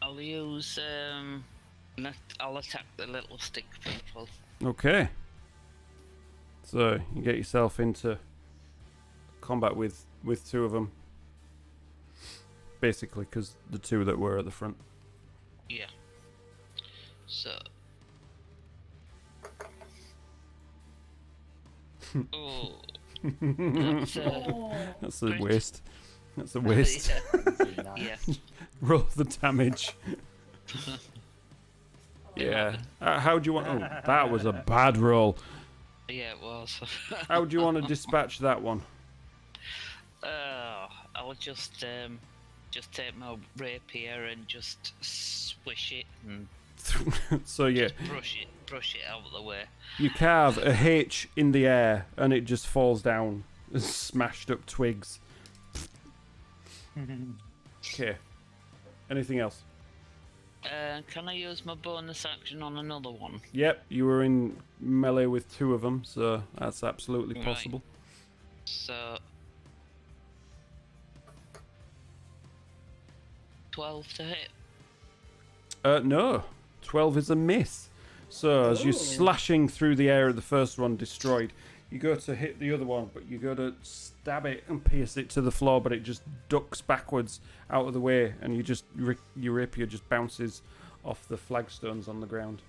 E: I'll use I'll attack the little stick people.
B: Okay. So you get yourself into combat with 2 of them. Basically, because the 2 that were at the front.
E: Yeah. So. Oh. That's,
D: oh,
B: That's a
E: Crit.
B: waste. That's a waste.
E: yeah.
B: Roll the damage. Yeah. How do you want? Oh, that was a bad roll.
E: Yeah, it was.
B: How do you want to dispatch that one?
E: I'll just take my rapier and just swish it and
B: So yeah,
E: brush it out of the way.
B: you carve a H in the air and it just falls down, smashed up twigs. Okay. Anything else?
E: Can I use my bonus action on another one?
B: Yep, you were in melee with 2 of them, so that's absolutely
E: Right.
B: possible.
E: So 12 to hit.
B: No, 12 is a miss. So as you're slashing through the air of the first one destroyed, you go to hit the other one, but you go to stab it and pierce it to the floor, but it just ducks backwards out of the way, and you just your rapier just bounces off the flagstones on the ground.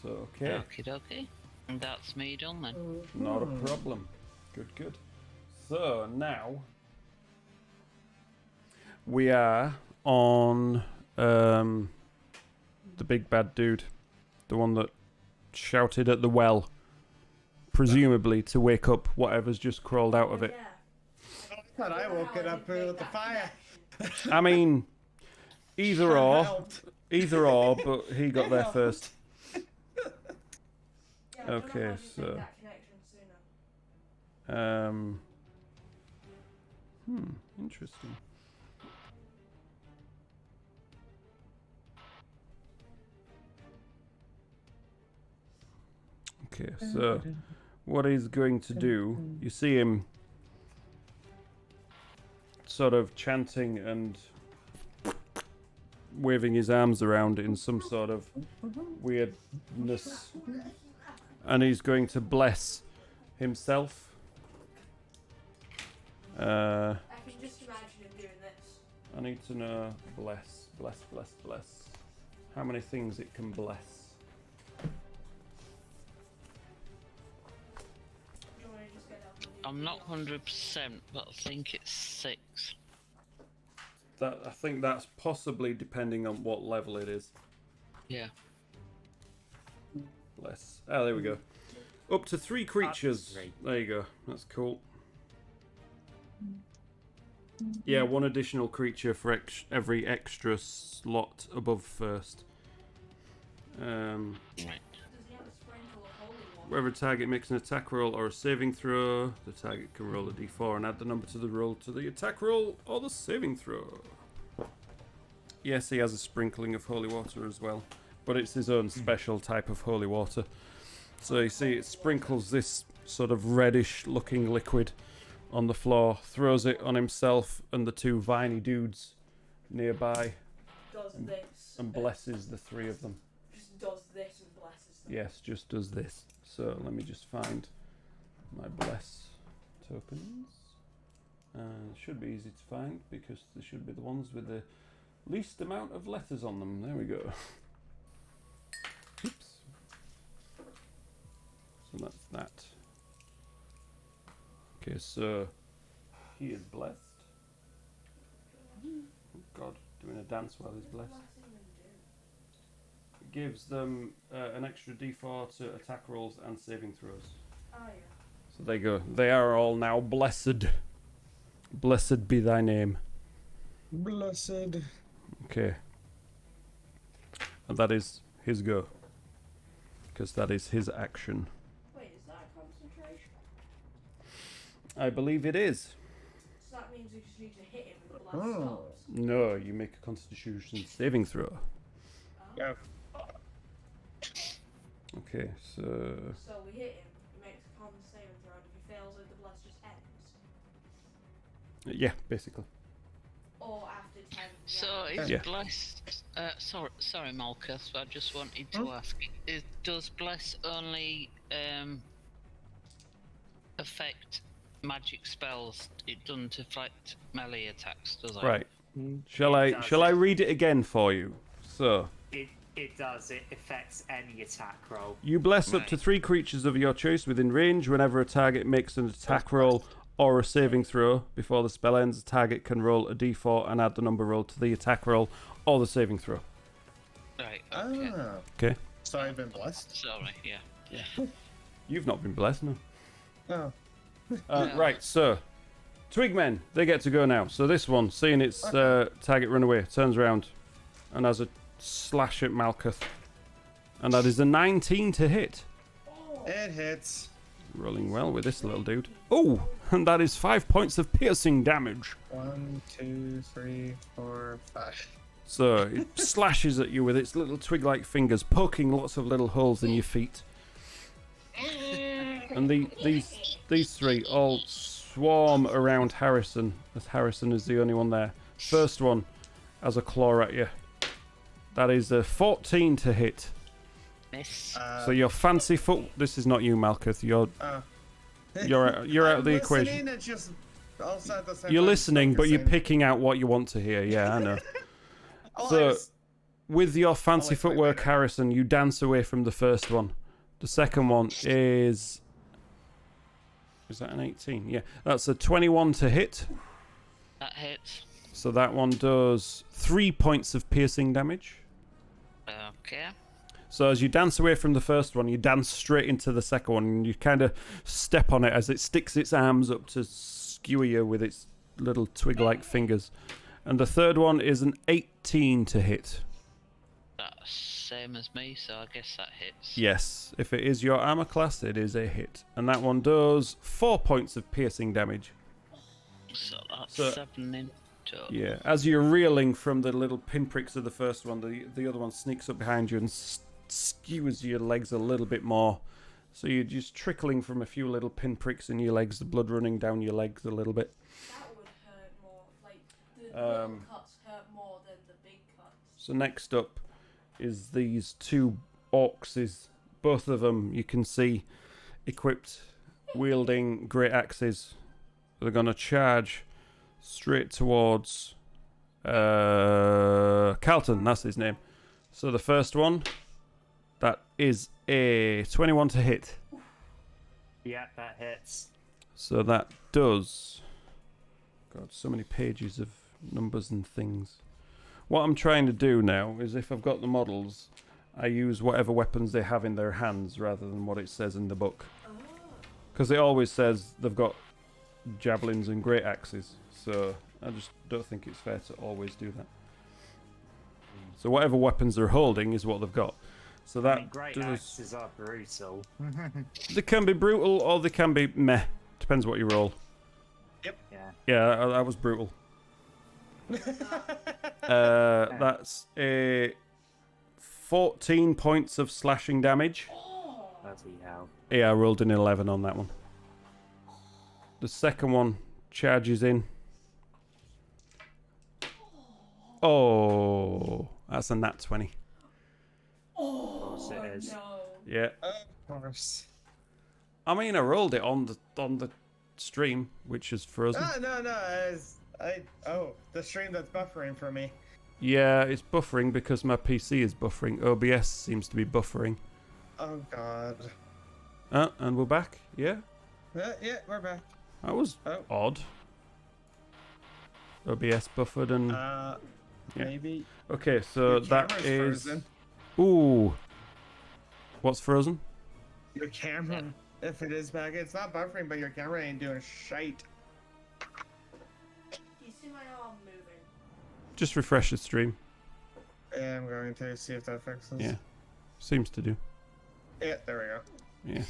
B: So okay,
E: Okie dokie. And that's me done then.
B: not a problem. Good. So now we are on the big bad dude, the one that shouted at the well, presumably to wake up whatever's just crawled out of it.
D: yeah.
A: But I woke it up with the fire.
B: I mean, either or.
A: Helped.
B: Either or, but he got there
A: Helped.
B: first.
D: Yeah, I don't know
B: Okay,
D: how you
B: so-
D: make that connection sooner.
B: Interesting. Okay, so what he's going to do, you see him sort of chanting and waving his arms around in some sort of weirdness, and he's going to bless himself.
D: I can just imagine him doing this.
B: I need to know bless. How many things it can bless.
D: Do you want to just get up and do
E: I'm not
D: the
E: 100%, but I think it's 6.
B: That I think that's possibly depending on what level it is.
E: Yeah.
B: Bless. Ah, there we go. Up to 3 creatures.
C: 3.
B: There you go. That's cool. Yeah, 1 additional creature for every extra slot above first.
E: Right.
D: Does he have a sprinkle of holy water?
B: Wherever a target makes an attack roll or a saving throw, the target can roll a d4 and add the number to the roll to the attack roll or the saving throw. Yes, he has a sprinkling of holy water as well, but it's his own special type of holy water. So you see it sprinkles this sort of reddish looking liquid on the floor, throws it on himself and the 2 Viney Dudes nearby,
D: Does this.
B: and blesses the 3 of them.
D: Just does this and blesses them.
B: Yes, just does this. So let me just find my bless tokens. Should be easy to find because they should be the ones with the least amount of letters on them. There we go. Oops. So that's that. Okay, so he is blessed. Oh God, doing a dance while he's blessed. It gives them an extra d4 to attack rolls and saving throws.
D: Oh, yeah.
B: So there you go. They are all now blessed. Blessed be thy name.
A: Blessed.
B: Okay. And that is his go. Because that is his action.
D: Wait, is that a concentration?
B: I believe it is.
D: So that means we just need to hit him and the blast
A: Oh.
D: stops.
B: No, you make a constitution saving throw.
A: Yeah.
B: Okay, so...
D: So we hit him, he makes a con saving throw, and if he fails it, the blast just ends.
B: Yeah, basically.
D: Or after 10.
E: So
D: rounds.
E: is
B: Yeah.
E: bless? Sorry, Malkus. I just wanted to ask: does bless only affect magic spells? It doesn't affect melee attacks, does it?
B: Right. Shall
C: It
B: I
C: does.
B: read it again for you? So...
C: It does. It affects any attack roll.
B: You bless up to
E: Right.
B: 3 creatures of your choice within range. Whenever a target makes an attack roll or a saving throw before the spell ends, the target can roll a d4 and add the number rolled to the attack roll or the saving throw.
E: Right. Okay.
A: Ah.
B: Okay.
A: So I've been blessed.
E: Sorry. Yeah.
B: You've not been blessed, no.
A: Oh.
E: No.
B: Right, so Twigmen, they get to go now. So this one, seeing its target run away, turns around and has a slash at Malkuth. And that is a 19 to hit.
A: It hits.
B: Rolling well with this little dude. Oh, and that is 5 points of piercing damage.
A: 1, 2, 3, 4, 5.
B: So it slashes at you with its little twig-like fingers, poking lots of little holes in your feet. And these 3 all swarm around Harrison, as Harrison is the only one there. First one has a claw at you. That is a 14 to hit.
E: Miss.
B: So your fancy foot. This is not you, Malkuth. You're out of the equation.
A: Listening, it's just also at the same
B: You're
A: time
B: listening, but you're
A: focusing.
B: picking out what you want to hear. Yeah, I know.
A: Oh,
B: So-
A: I was-
B: With your fancy
A: wait,
B: footwork,
A: wait.
B: Harrison, you dance away from the first one. The second one is... Is that an 18? Yeah, that's a 21 to hit.
E: That hits.
B: So that one does 3 points of piercing damage.
E: Okay.
B: So as you dance away from the first one, you dance straight into the second one, and you kind of step on it as it sticks its arms up to skewer you with its little twig-like fingers. And the third one is an 18 to hit.
E: That's same as me, so I guess that hits.
B: Yes, if it is your armor class, it is a hit. And that one does 4 points of piercing damage.
E: So that's
B: So-
E: 7 in total.
B: Yeah, as you're reeling from the little pinpricks of the first one, the other one sneaks up behind you and skewers your legs a little bit more. So you're just trickling from a few little pinpricks in your legs, the blood running down your legs a little bit.
D: That would hurt more. Like, the little cuts hurt more than the big cuts.
B: So next up is these two orcs. Both of them you can see equipped, wielding great axes. They're going to charge straight towards Carlton, that's his name. So the first one, that is a 21 to hit.
C: Yeah, that hits.
B: So that does... God, so many pages of numbers and things. What I'm trying to do now is, if I've got the models, I use whatever weapons they have in their hands rather than what it says in the book. Because it always says they've got javelins and great axes. So I just don't think it's fair to always do that. So whatever weapons they're holding is what they've got. So that
C: I mean, great
B: does...
C: axes are brutal.
B: They can be brutal or they can be meh. Depends what you roll.
C: Yeah.
B: Yeah, that was brutal. That's a 14 points of slashing damage.
C: Bloody hell.
B: Yeah, I rolled an 11 on that one. The second one charges in. Oh, that's a nat 20.
C: Of course it is.
D: No.
B: Yeah.
A: Of course.
B: I mean, I rolled it on the stream, which is frozen.
A: No. The stream that's buffering for me.
B: Yeah, it's buffering because my PC is buffering. OBS seems to be buffering.
A: Oh god.
B: And we're back. Yeah,
A: Yeah, we're back.
B: that was odd. OBS buffered and Yeah.
A: Maybe.
B: okay, so
A: Your
B: that
A: camera's
B: is
A: frozen.
B: ooh. What's frozen?
A: Your camera. If it is back, it's not buffering, but your camera ain't doing shite.
D: You see my arm moving?
B: Just refresh the stream.
A: Yeah, I'm going to see if that fixes.
B: Yeah, seems to do.
A: Yeah, there we go.
B: Yeah,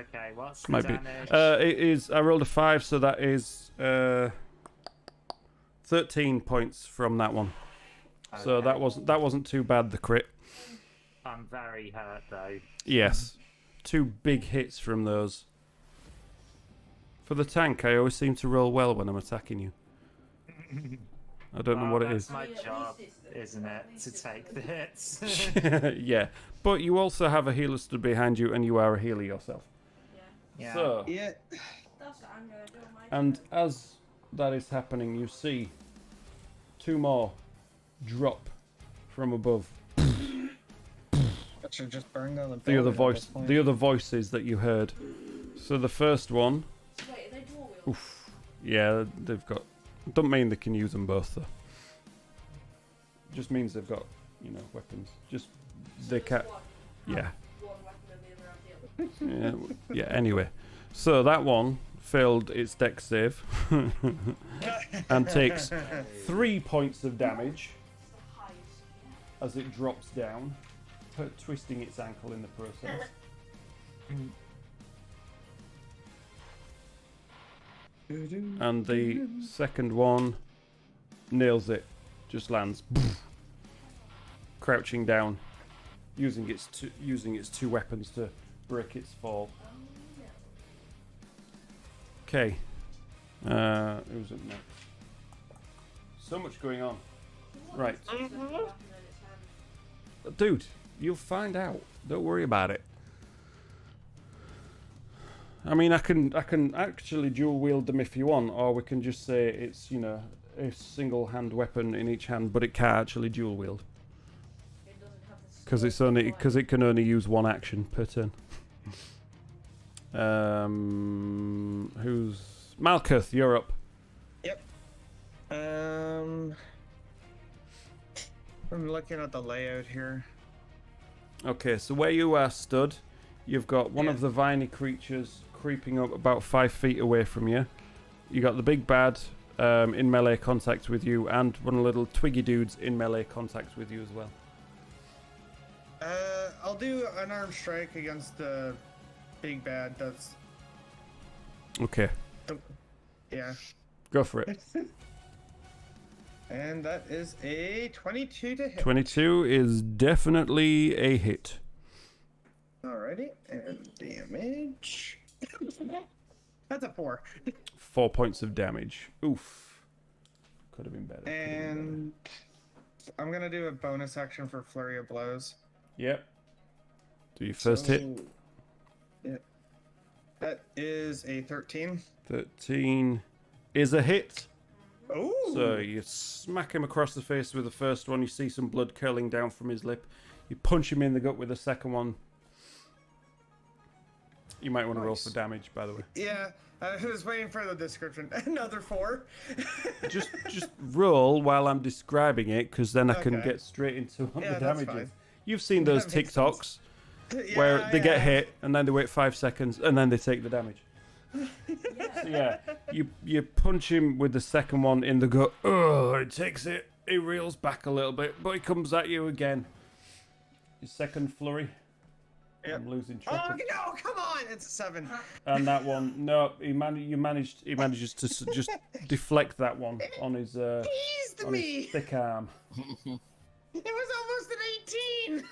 C: Okay, what's the
B: might be.
C: damage?
B: It is. I rolled a 5, so that is 13 points from that one. So
C: Okay.
B: that wasn't too bad. The crit.
C: I'm very hurt though.
B: Yes, 2 big hits from those. For the tank, I always seem to roll well when I'm attacking you. I don't know what it
C: that's
B: is.
C: my
D: Yeah, at
C: job,
D: least it's the-
C: isn't
D: at
C: it,
D: least
C: to
D: it's
C: take
D: the-
C: the hits?
B: Yeah, but you also have a healer stood behind you, and you are a healer yourself.
D: Yeah.
C: Yeah.
B: So,
A: Yeah.
D: That's what I'm gonna do on my
B: and
D: turn.
B: as that is happening, you see 2 more drop from above.
A: That should just burn down the
B: The other
A: building at this
B: voice,
A: point.
B: the other voices that you heard. So the first one,
D: So wait, are they dual wield?
B: oof, yeah, they've got. Don't mean they can use them both though. Just means they've got, weapons. Just
D: So
B: they
D: does
B: can't.
D: one
B: Yeah.
D: have one weapon and the other have the other?
B: Yeah. Anyway, so that one failed its dex save and takes 3 points of damage
D: It's the highest.
B: as it drops down, twisting its ankle in the process. And the second one nails it, just lands, crouching down, using its 2 weapons to break its fall.
D: Oh no.
B: Okay, who's up next? So much going on, right,
D: It's a weapon in its hand.
B: dude. You'll find out. Don't worry about it. I mean, I can actually dual wield them if you want, or we can just say it's a single hand weapon in each hand, but it can't actually dual wield
D: It doesn't have the
B: because it can only use 1 action per turn. Who's Malkuth? You're up.
A: I'm looking at the layout here.
B: Okay, so where you are stood, you've got one
A: Yeah.
B: of the viney creatures creeping up about 5 feet away from you. You got the big bad in melee contact with you, and one of the little twiggy dudes in melee contact with you as well.
A: I'll do an armed strike against the big bad. That's
B: Okay.
A: yeah.
B: Go for it.
A: And that is a 22 to hit.
B: 22 is definitely a hit.
A: Alrighty, and damage. That's a 4.
B: 4 points of damage. Oof. Could have been better.
A: And I'm gonna do a bonus action for Flurry of Blows.
B: Yep. Do your first hit.
A: Yeah. That is a 13.
B: 13 is a hit.
A: Oh.
B: So you smack him across the face with the first one. You see some blood curling down from his lip. You punch him in the gut with the second one. You might want to roll for damage, by the way.
A: Yeah, I was waiting for the description. Another 4.
B: just roll while I'm describing it, because then I can
A: Okay.
B: get straight into what
A: Yeah,
B: the
A: that's
B: damage
A: fine.
B: is. You've seen those
A: That makes
B: TikToks
A: Yeah,
B: where they get
A: yeah.
B: hit and then they wait 5 seconds and then they take the damage. So yeah, you punch him with the second one in the gut. Oh, it takes it. He reels back a little bit, but he comes at you again. Your second flurry.
A: Yep.
B: I'm losing track.
A: Oh
B: of-
A: no! Come on! It's a 7.
B: And that one, no, he manages to just deflect that one on his
A: Teased
B: on
A: me.
B: his thick arm.
A: It was almost an 18.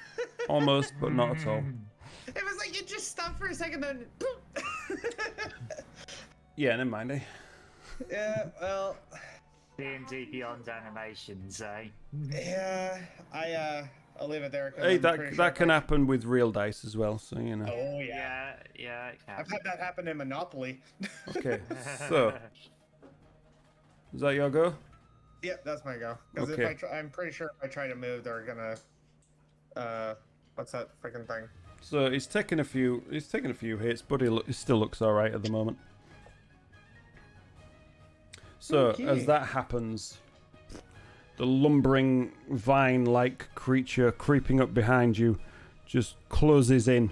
B: Almost, but not at all.
A: It was like it just stopped for a second, then. Boop.
B: Yeah, never mind, eh?
A: Yeah. Well.
C: D&D Beyond Animations, eh?
A: Yeah. I'll leave it there. 'Cause
B: Hey,
A: I'm pretty sure
B: that can
A: I-
B: happen with real dice as well, so you know.
A: Oh yeah.
C: Yeah, it can.
A: I've had that happen in Monopoly.
B: Okay, so is that your go?
A: Yep, that's my go. Because
B: Okay.
A: I'm pretty sure if I try to move, they're gonna. What's that freaking thing?
B: So he's taking a few hits, but he still looks all right at the moment. So
A: Okay.
B: as that happens, the lumbering vine-like creature creeping up behind you just closes in.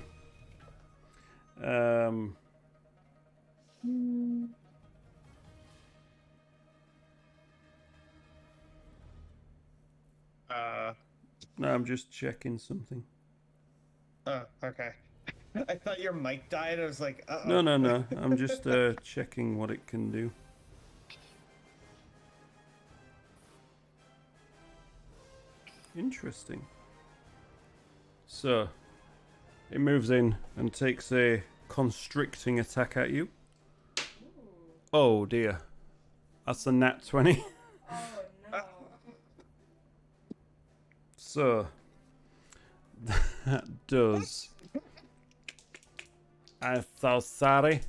B: No, I'm just checking something.
A: Oh, okay. I thought your mic died. I was like, uh-oh.
B: No. I'm just checking what it can do. Interesting. So, it moves in and takes a constricting attack at you. Oh dear. That's a nat 20.
D: Oh no.
B: So, that does. I'm so sorry.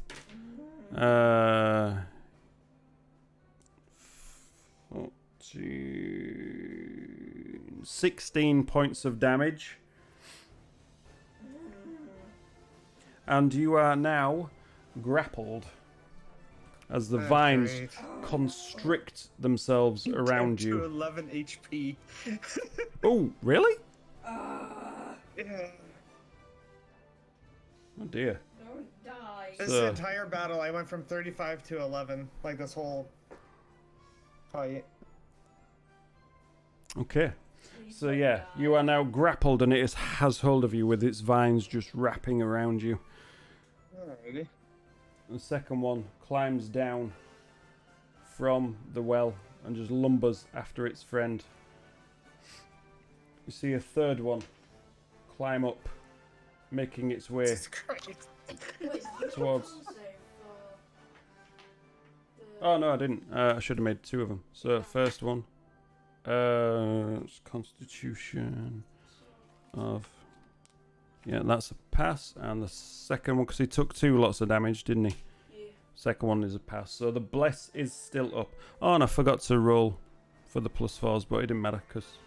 B: 16 points of damage. And you are now grappled as the vines
A: Great.
B: constrict themselves around
A: To
B: you.
A: 11 HP.
B: Oh, really?
A: Yeah.
B: Oh dear.
D: Don't die.
A: This
B: So-
A: entire battle, I went from 35 to 11. Like this whole fight.
B: Okay.
D: Please
B: So
D: don't
B: yeah,
D: die.
B: you are now grappled and it has hold of you with its vines just wrapping around you.
A: Alrighty.
B: The second one climbs down from the well and just lumbers after its friend. You see a third one climb up, making its way
A: Jesus Christ.
D: Wait, you
B: towards-
D: can save for the-
B: Oh no, I didn't. I should have made 2 of them. So first one, it's Constitution of. Yeah, that's a pass, and the second one because he took 2 lots of damage, didn't he?
D: Yeah.
B: Second one is a pass. So the bless is still up. Oh, and I forgot to roll for the +4s, but it didn't matter because.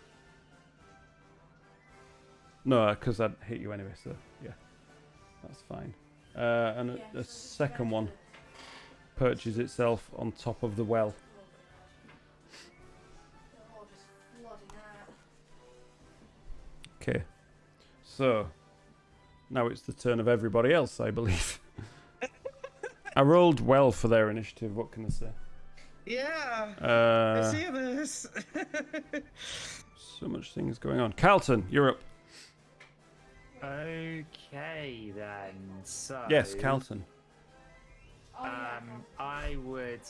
B: No, because I'd hit you anyway. So yeah, that's fine. And
D: Yeah,
B: the
D: so
B: second one
D: that's
B: perches itself on top of the well.
D: They're all just flooding out.
B: Okay. So now it's the turn of everybody else, I believe. I rolled well for their initiative. What can I say?
A: Yeah. I
B: Uh,
A: see this.
B: so much things going on. Carlton, you're up.
C: Okay then. So.
B: Yes, Carlton.
D: Oh, yeah,
C: I would.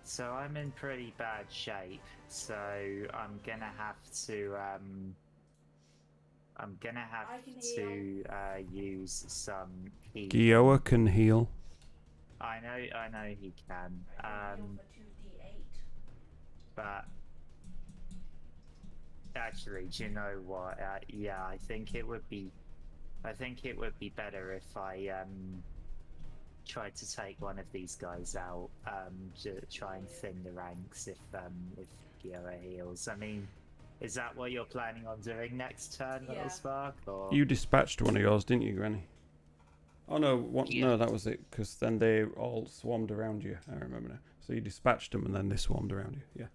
C: So I'm in pretty bad shape. So I'm gonna have to. I'm gonna have
D: I can
C: to use some heat.
B: Gioa can heal.
C: I know he can.
D: heal for 2d8.
C: But actually, do you know what? Yeah, I think it would be better if I tried to take one of these guys out to try and thin the ranks if Gioa heals. I mean, is that what you're planning on doing next turn,
D: Yeah.
C: Little Spark? Or
B: You dispatched one of yours, didn't you, Granny? Oh no,
E: Yeah.
B: no, that was it. Because then they all swarmed around you. I remember now. So you dispatched them, and then they swarmed around you. Yeah.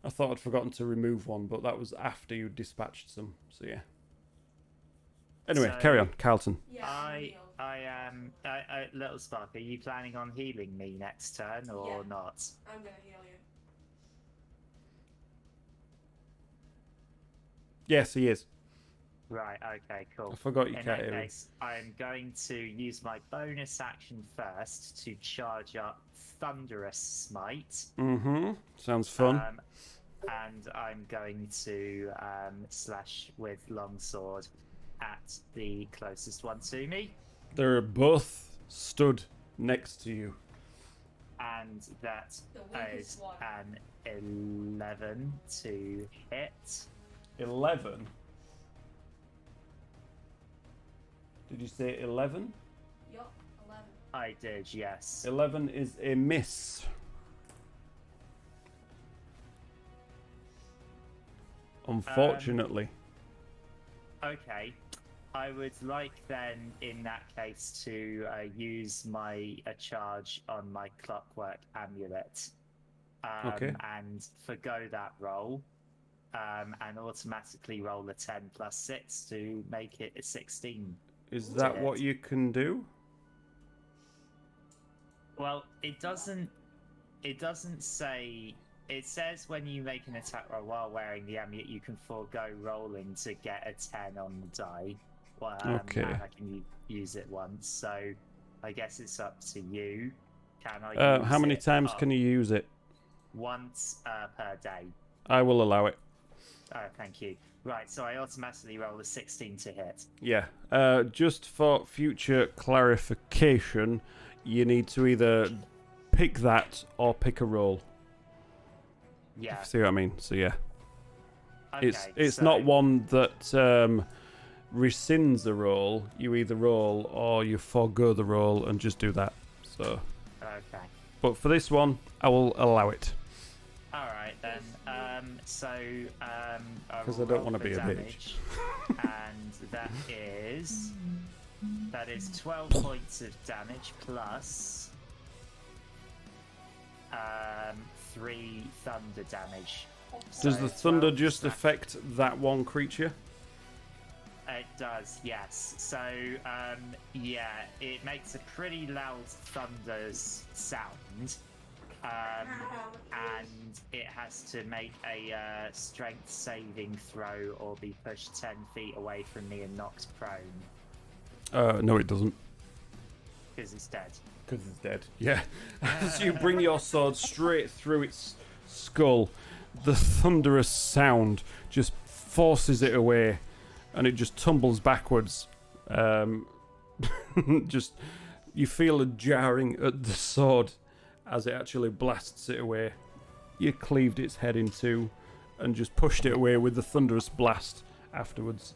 B: I thought I'd forgotten to remove one, but that was after you dispatched some. So yeah. Anyway,
C: So-
B: carry on, Carlton.
D: Yeah,
C: Little Spark, are you planning on healing me next turn or
D: Yeah.
C: not?
D: I'm gonna heal you.
B: Yes, he is.
C: Right, okay, cool.
B: I forgot you
C: In
B: can't
C: that
B: hear him.
C: case, I'm going to use my bonus action first to charge up Thunderous Smite.
B: Mm-hmm. Sounds fun.
C: And I'm going to slash with Longsword at the closest one to me.
B: They're both stood next to you.
C: And that
D: The weakest
C: is
D: one.
C: an 11 to hit.
B: 11? Did you say 11?
D: Yup, 11.
C: I did, yes.
B: 11 is a miss. Unfortunately.
C: Okay. I would like then, in that case, to use my charge on my Clockwork Amulet.
B: Okay.
C: And forgo that roll. And automatically roll a 10 plus 6 to make it a 16.
B: Is that what you can do?
C: Well, it doesn't say. It says when you make an attack roll while wearing the amulet, you can forego rolling to get a 10 on the die. Well,
B: Okay.
C: and I can use it once, so I guess it's up to you. Can I? Use
B: How many
C: it
B: times
C: up
B: can you use it?
C: Once per day.
B: I will allow it.
C: Oh, thank you. Right, so I automatically roll a 16 to hit.
B: Yeah. Just for future clarification, you need to either pick that or pick a roll.
C: Yeah.
B: See what I mean? So yeah.
C: Okay,
B: It's
C: so-
B: not one that rescinds the roll. You either roll or you forego the roll and just do that. So,
C: Okay.
B: but for this one, I will allow it.
C: All right then.
B: Because I don't want to be a bitch.
C: And that is 12 points of damage plus 3 thunder damage.
B: Does
C: So
B: the thunder
C: 12
B: just
C: slash-
B: affect that one creature?
C: It does, yes. So, yeah, it makes a pretty loud thunder's sound. And it has to make a strength saving throw or be pushed 10 feet away from me and knocked prone.
B: No, it doesn't.
C: Because it's dead.
B: Because it's dead. Yeah. As you bring your sword straight through its skull, the thunderous sound just forces it away, and it just tumbles backwards. Just you feel a jarring at the sword as it actually blasts it away. You cleaved its head in two and just pushed it away with the thunderous blast afterwards.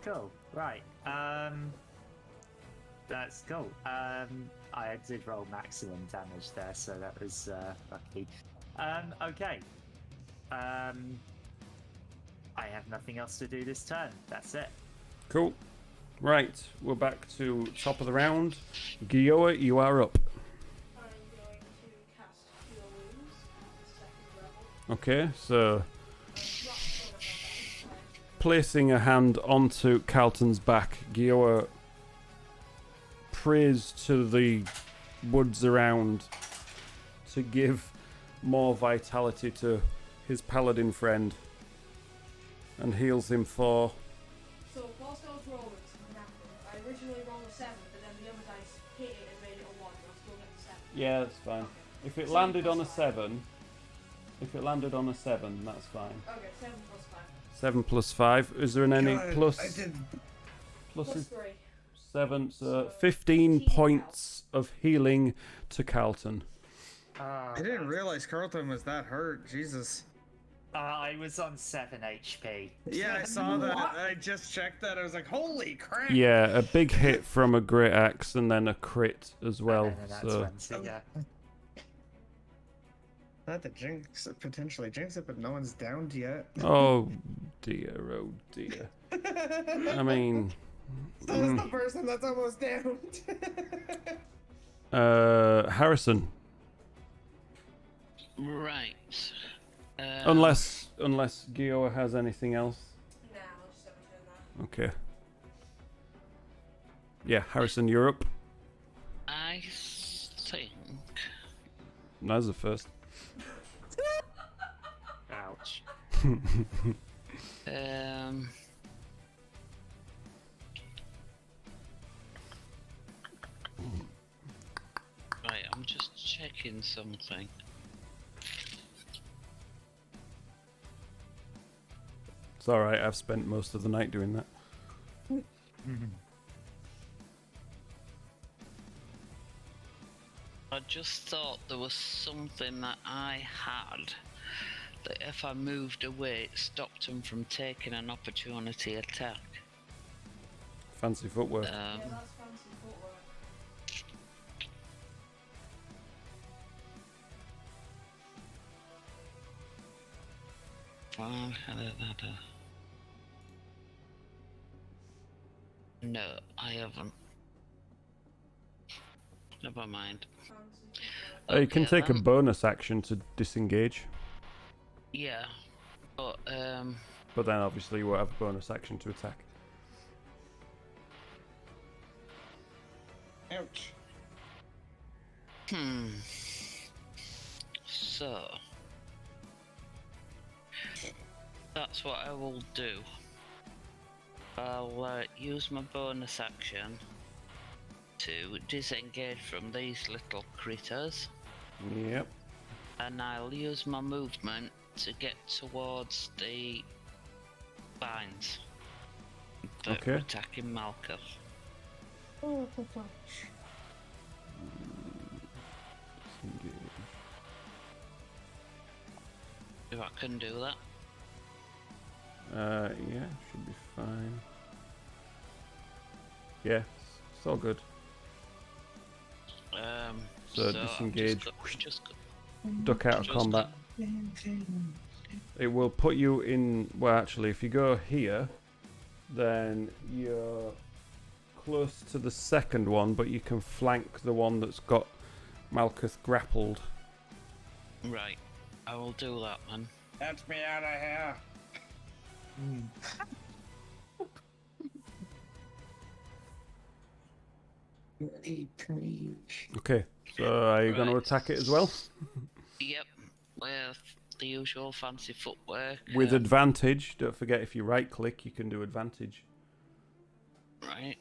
C: Cool. Right. That's cool. I did roll maximum damage there, so that was lucky. Okay. I have nothing else to do this turn. That's it.
B: Cool. Right, we're back to top of the round. Gioa, you are up.
D: I'm going to cast Cure Wounds at the 2nd level.
B: Okay, so
D: I'm not sure about that.
B: placing a hand onto Carlton's back, Gioa prays to the woods around to give more vitality to his paladin friend and heals him for...
D: So whilst I was rolling something happened, I originally rolled a 7, but then the other dice hit it and made it a 1, and I still get the 7.
B: Yeah, that's fine.
D: Okay.
B: If it
D: 7
B: landed on a
D: plus 5.
B: 7, that's fine.
D: Okay, 7 plus 5.
B: 7 plus 5. Is there any
A: God,
B: plus?
A: I did.
D: Plus
B: Pluses?
D: 3.
B: 7, so
D: So,
B: 15
D: 15
B: points of healing to Carlton.
A: I didn't realize Carlton was that hurt. Jesus.
C: I was on 7 HP.
A: Yeah, I saw that.
D: What?
A: I just checked that. I was like, holy crap.
B: Yeah, a big hit from a great axe and then a crit as well.
C: And then that's
B: So
C: when, yeah.
A: Not to jinx it, potentially jinx it, but no one's downed yet.
B: oh dear. I mean,
A: So is the person that's almost downed.
B: Harrison.
E: Right.
B: Unless Gio has anything else.
D: Nah, I'll just let me turn that.
B: Okay. Yeah, Harrison, you're up.
E: I think.
B: That's the first.
C: Ouch.
E: Right, I'm just checking something.
B: It's alright, I've spent most of the night doing that.
E: I just thought there was something that I had that if I moved away, it stopped him from taking an opportunity attack.
B: Fancy footwork.
D: Yeah, that's fancy footwork.
E: No, I haven't. Never mind.
D: Fancy
B: You can
E: Okay,
B: take a
E: then.
B: bonus action to disengage,
E: Yeah, but
B: but then obviously you won't have a bonus action to attack.
A: Ouch.
E: So that's what I will do. I'll use my bonus action to disengage from these little critters,
B: Yep.
E: and I'll use my movement to get towards the vines that
B: Okay.
E: are attacking Malkuth.
B: Disengage.
E: If I can do that.
B: Yeah, should be fine. Yeah, it's all good. So disengage. Duck out of combat. It will put you in. Well, actually, if you go here, then you're close to the second one, but you can flank the one that's got Malkuth grappled.
E: Right, I will do that then.
A: Get me out of here.
B: Okay, so are you going to
E: Right.
B: attack it as well?
E: Yep, with the usual fancy footwork.
B: With advantage. Don't forget, if you right click, you can do advantage.
E: Right.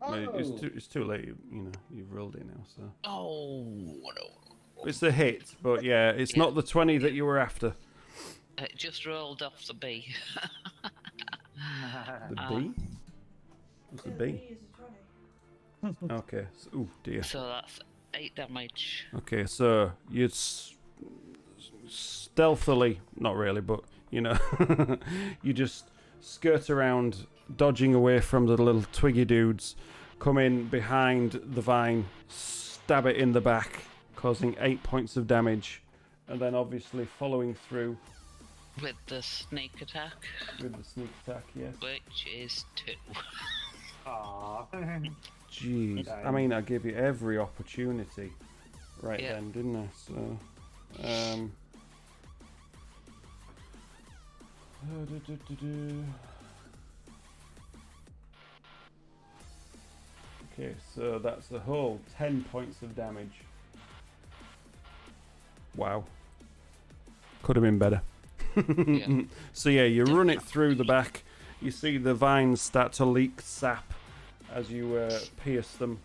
B: No, it's too late. You know, you've rolled it now. So
E: Oh, no.
B: it's a hit, but yeah, it's not the 20 that you were after.
E: It just rolled off the B.
B: The B. What's the
D: Yeah,
B: B?
D: is a 20.
B: Okay. So, ooh dear.
E: So that's 8 damage.
B: Okay, so you stealthily, not really, but you know, you just skirt around, dodging away from the little twiggy dudes, come in behind the vine, stab it in the back, causing 8 points of damage, and then obviously following through
E: With the sneak attack,
B: with the sneak attack. Yes.
E: which is 2.
C: Aww.
B: Jeez.
C: Okay.
B: I mean, I gave you every opportunity right
E: Yeah.
B: then, didn't I? So, Okay, so that's the whole 10 points of damage. Wow. Could have been better.
E: Yeah.
B: So yeah, you run it through the back. You see the vines start to leak sap as you pierce them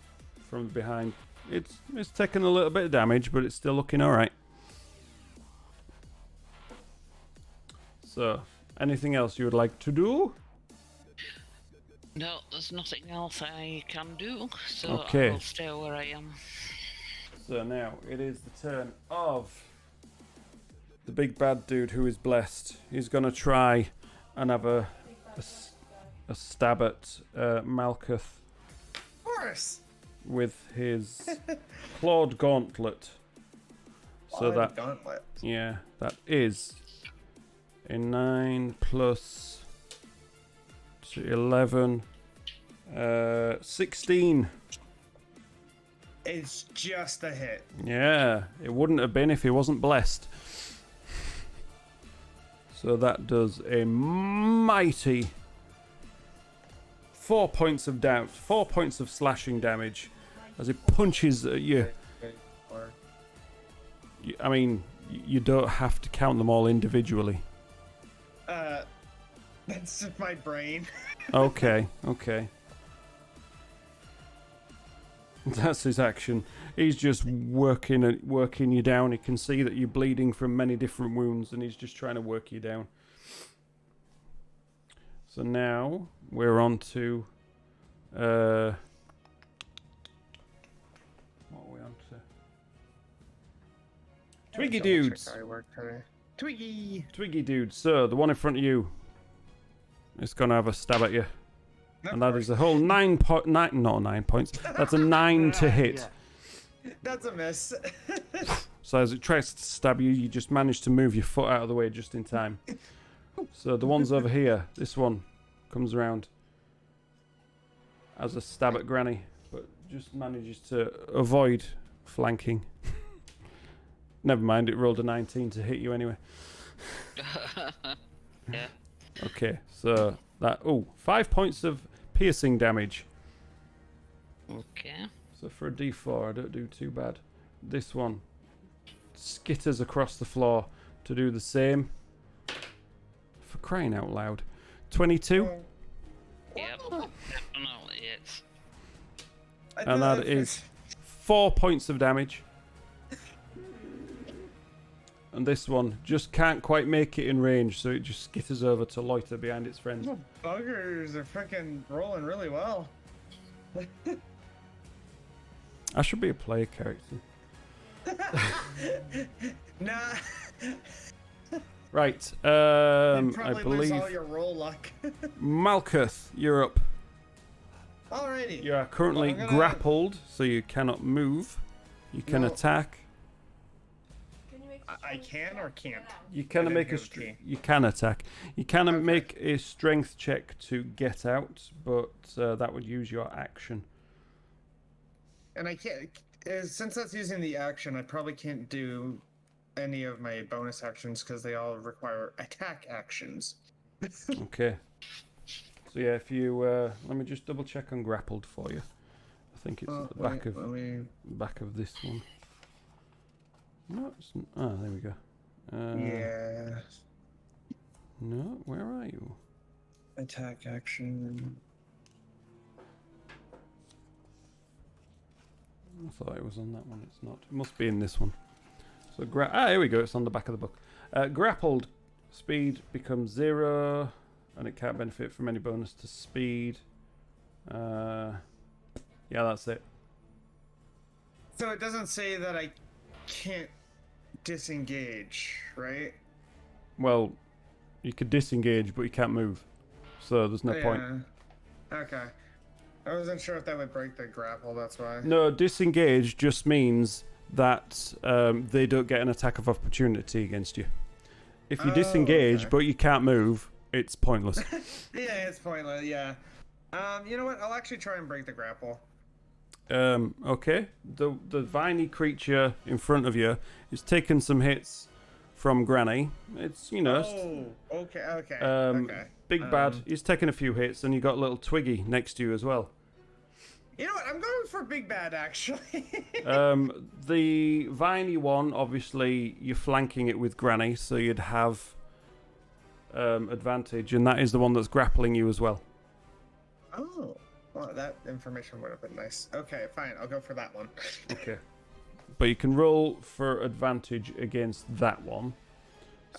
B: from behind. It's taken a little bit of damage, but it's still looking alright. So, anything else you would like to do?
E: No, there's nothing else I can do, so
B: Okay.
E: I will stay where I am.
B: So now it is the turn of the big bad dude who is blessed. He's gonna try and have a stab at Malkuth
A: Of course.
B: with his clawed gauntlet. So that
A: Gauntlet.
B: yeah, that is a 9 plus 11, 16.
A: It's just a hit.
B: Yeah, it wouldn't have been if he wasn't blessed. So that does a mighty 4 points of 4 points of slashing damage as it punches at you. I mean, you don't have to count them all individually.
A: That's my brain.
B: Okay. That's his action. He's just working you down. He can see that you're bleeding from many different wounds, and he's just trying to work you down. So now we're on to what are we on to? Twiggy Dudes. Twiggy Dudes. So the one in front of you is gonna have a stab at you. And that is a whole 9 not 9 points. That's a 9 to hit.
A: Yeah. That's a miss.
B: So as it tries to stab you, you just manage to move your foot out of the way just in time. So the ones over here, this one comes around as a stab at Granny, but just manages to avoid flanking. Never mind, it rolled a 19 to hit you anyway.
E: Yeah.
B: Okay, so that 5 points of piercing damage.
E: Okay.
B: So for a D4, I don't do too bad. This one skitters across the floor to do the same. For crying out loud. 22.
E: Yep. Definitely it's.
B: And that is 4 points of damage. And this one just can't quite make it in range, so it just skitters over to loiter behind its friends.
A: Oh, buggers are freaking rolling really well.
B: I should be a player character.
A: Nah.
B: Right,
A: You'd
B: I
A: probably
B: believe
A: lose all your roll luck.
B: Malkuth, you're up.
A: Alrighty.
B: You are currently
A: Well, I'm gonna-
B: grappled, so you cannot move. You can
A: No.
B: attack.
D: Can you make
A: I can or can't?
B: You can
A: I
B: make
A: didn't
B: a
A: hear the key.
B: you can attack. You can
A: Okay.
B: make a strength check to get out, but that would use your action.
A: And I can't. Since that's using the action, I probably can't do any of my bonus actions because they all require attack actions.
B: Okay. So yeah, if you let me just double check on grappled for you. I think it's at the back of back of this one. No, it's there we go.
A: Yeah.
B: No, where are you?
A: Attack action.
B: I thought it was on that one. It's not. It must be in this one. So here we go. It's on the back of the book. Grappled speed becomes 0, and it can't benefit from any bonus to speed. Yeah, that's it.
A: So it doesn't say that I can't disengage, right?
B: Well, you could disengage, but you can't move. So there's no point.
A: Okay. I wasn't sure if that would break the grapple, that's why.
B: No, disengage just means that they don't get an attack of opportunity against you. If you disengage,
A: okay.
B: but you can't move, it's pointless.
A: Yeah, it's pointless, yeah. You know what? I'll actually try and break the grapple.
B: Okay. The viney creature in front of you is taking some hits from Granny. It's,
A: Oh, okay, okay.
B: Big Bad, he's taking a few hits, and you got little Twiggy next to you as well.
A: You know what? I'm going for Big Bad, actually.
B: The Viney one, obviously, you're flanking it with Granny, so you'd have advantage, and that is the one that's grappling you as well.
A: Oh, well, that information would have been nice. Okay, fine. I'll go for that one.
B: Okay. But you can roll for advantage against that one.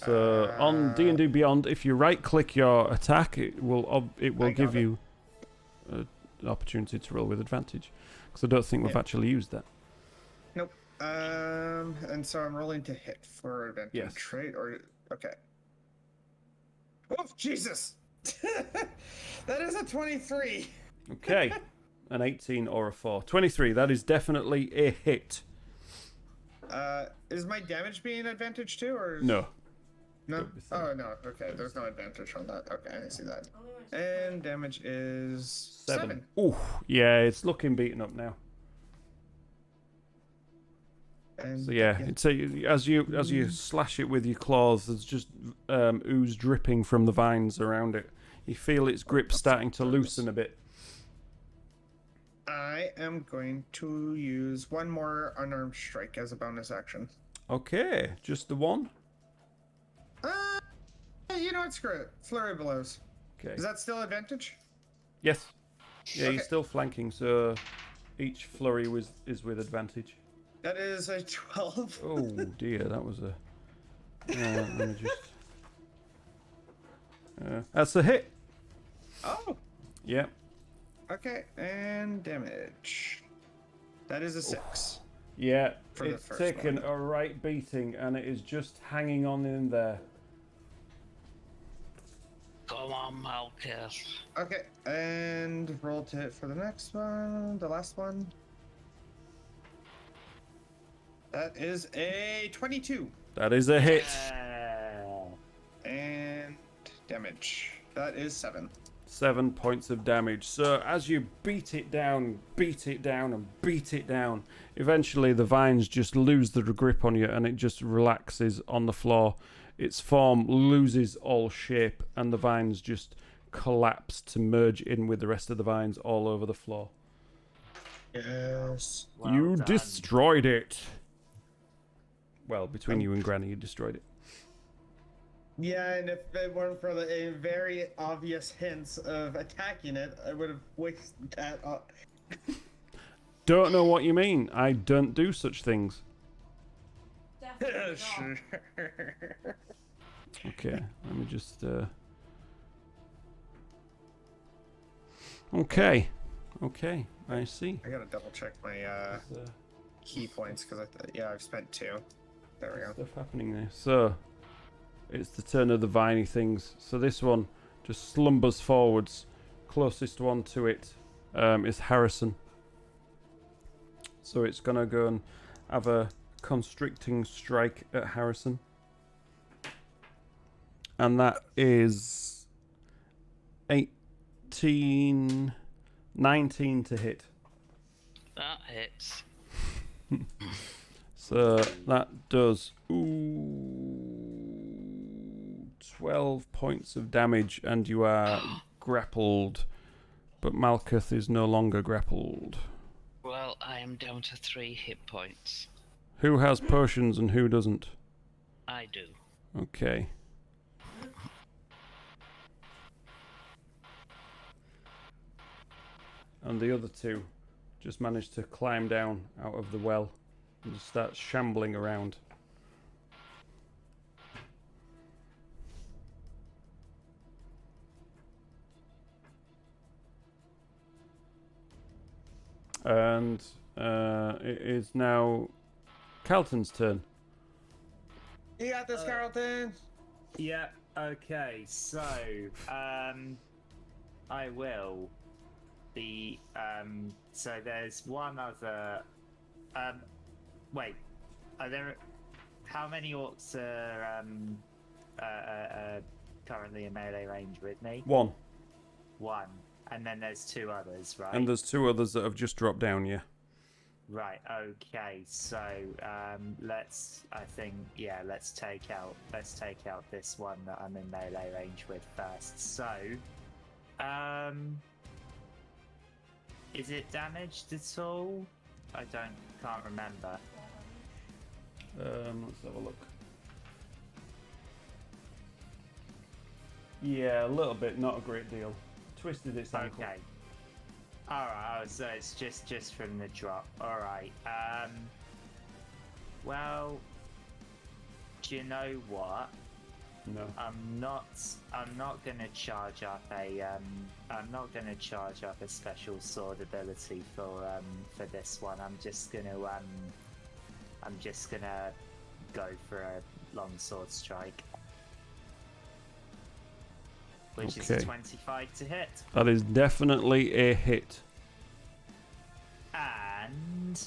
B: So on D&D Beyond, if you right-click your attack, it will give you an opportunity to roll with advantage. Because I don't think we've actually used that.
A: Nope. And so I'm rolling to hit for advantage,
B: Yes.
A: right? Or okay. Oh, Jesus! That is a 23.
B: Okay. An 18 or a 4. 23, that is definitely a hit.
A: Is my damage being advantage too, or
B: No.
A: no? Oh no. Okay, there's no advantage on that. Okay, I see that. And damage is 7.
B: Ooh, yeah, it's looking beaten up now.
A: And
B: So yeah, it's as you slash it with your claws, there's just ooze dripping from the vines around it. You feel its grip starting to loosen a bit.
A: I am going to use one more unarmed strike as a bonus action.
B: Okay, just the one?
A: You know what? Screw it. Flurry blows.
B: Okay.
A: Is that still advantage?
B: Yes. Yeah,
A: Okay.
B: you're still flanking, so each flurry is with advantage.
A: That is a 12.
B: Oh dear, that was a... let me just... that's a hit.
A: Oh.
B: Yeah.
A: Okay, and damage. That is a 6.
B: Yeah,
A: For the
B: it's
A: first
B: taken
A: one.
B: a right beating, and it is just hanging on in there.
E: Come on, Malkus.
A: Okay, and roll to hit for the next one, the last one. That is a 22.
B: That is a hit.
A: And damage. That is 7.
B: 7 points of damage. So as you beat it down, and beat it down, eventually the vines just lose the grip on you and it just relaxes on the floor. Its form loses all shape and the vines just collapse to merge in with the rest of the vines all over the floor.
A: Yes.
C: Well
B: You
C: done.
B: destroyed it. Well, between you and Granny, you destroyed it.
A: Yeah, and if it weren't for the very obvious hints of attacking it, I would have wasted that.
B: Don't know what you mean. I don't do such things.
D: Definitely not.
A: Sure.
B: Okay, let me just... Okay, I see.
A: I gotta double check my key points because I've spent 2. There we go.
B: Stuff happening there. So, it's the turn of the viney things. So this one just slumbers forwards. Closest one to it is Harrison. So it's gonna go and have a constricting strike at Harrison. And that is 19 to hit.
E: That hits.
B: So that does 12 points of damage, and you are grappled. But Malkuth is no longer grappled.
E: Well, I am down to 3 hit points.
B: Who has potions and who doesn't?
E: I do.
B: Okay. And the other two just managed to climb down out of the well and just start shambling around. And it is now Carlton's turn.
A: You got this, Carlton.
C: Yeah, okay, so, I will be, so there's one other, wait, are there, how many orcs are, currently in melee range with me?
B: One.
C: One, and then there's 2 others, right?
B: And there's 2 others that have just dropped down, yeah.
C: Right, okay, so let's take out this one that I'm in melee range with first. So Is it damaged at all? Can't remember.
B: Let's have a look. Yeah, a little bit, not a great deal. Twisted its ankle.
C: Okay. Alright, so it's just from the drop. Alright. Well, do you know what?
B: No.
C: I'm not gonna charge up a special sword ability for this one. I'm just gonna go for a long sword strike. Which is
B: Okay.
C: 25 to hit.
B: That is definitely a hit.
C: And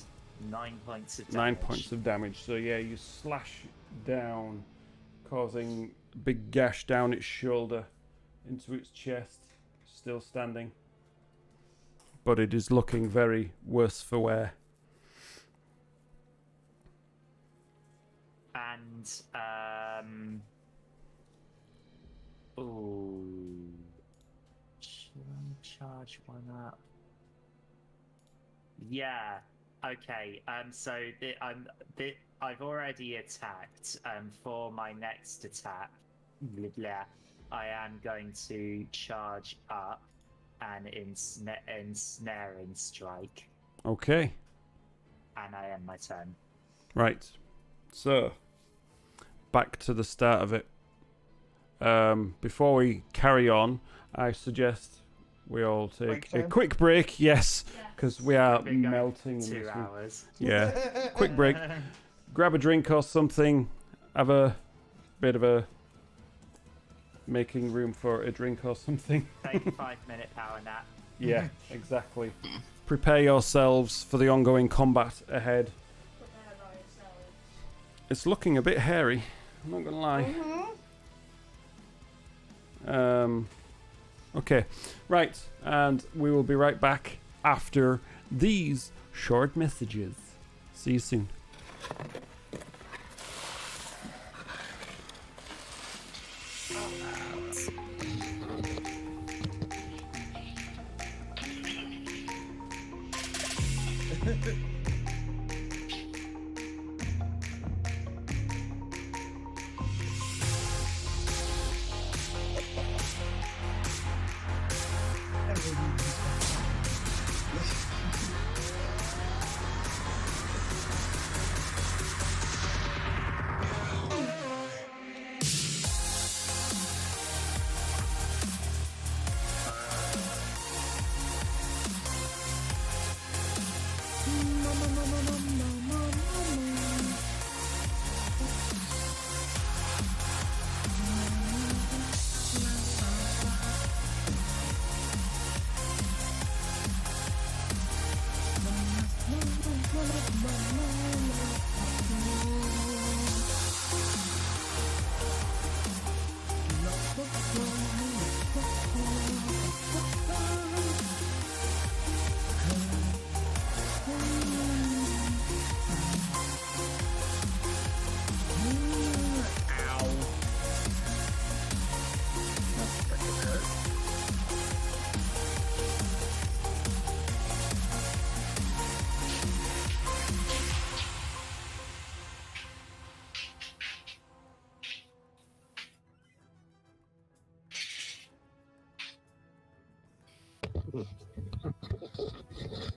C: 9 points of damage.
B: 9 points of damage. So yeah, you slash down, causing a big gash down its shoulder into its chest. Still standing. But it is looking very worse for wear.
C: And should I charge one up? Yeah. Okay. So I've already attacked. For my next attack, I am going to charge up and ensnare and strike.
B: Okay.
C: And I end my turn.
B: Right. So, back to the start of it. Before we carry on, I suggest we all take a quick break. Yes, because we are
C: Been going
B: melting. in
C: 2
B: this room.
C: hours.
B: Yeah, quick break. Grab a drink or something. Have a bit of a making room for a drink or something.
C: Take a 5-minute power nap.
B: Yeah, exactly. Prepare yourselves for the ongoing combat ahead.
D: Prepare yourselves.
B: It's looking a bit hairy. I'm not gonna lie. Okay, right, and we will be right back after these short messages. See you soon.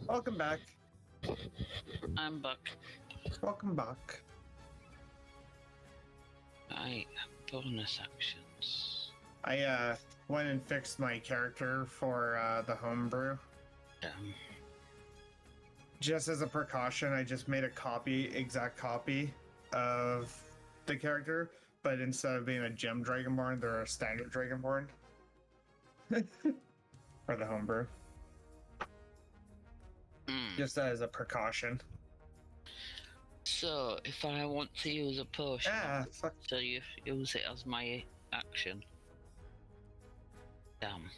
A: Welcome back.
E: I'm back.
A: Welcome back.
E: Right, bonus actions.
A: I went and fixed my character for the homebrew. Just as a precaution, I just made a exact copy of the character, but instead of being a gem dragonborn, they're a standard dragonborn. For the homebrew. Just as a precaution.
E: So, if I want to use a potion,
A: Fuck.
E: so you use it as my action. Damn.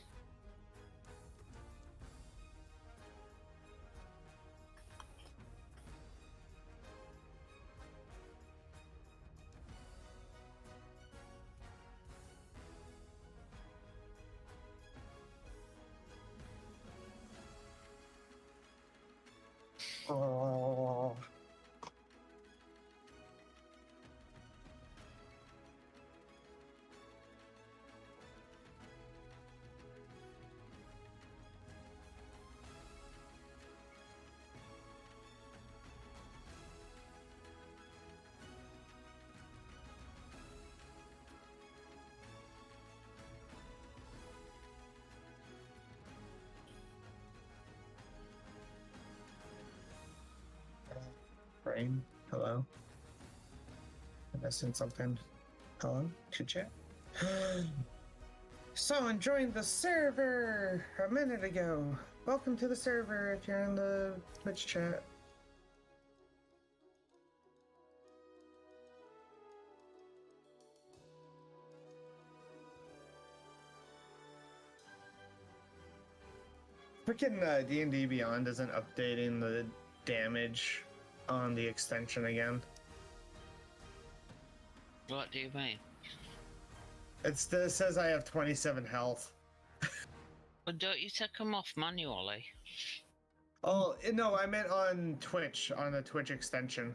A: Oh. Brain, hello. Am I missing something? Hello? Chit chat? Someone joined the server a minute ago. Welcome to the server if you're in the Twitch chat. Freaking D&D Beyond isn't updating the damage on the extension again.
E: What do you mean?
A: It says I have 27 health.
E: Well, don't you take them off manually?
A: Oh, no, I meant on Twitch, on the Twitch extension.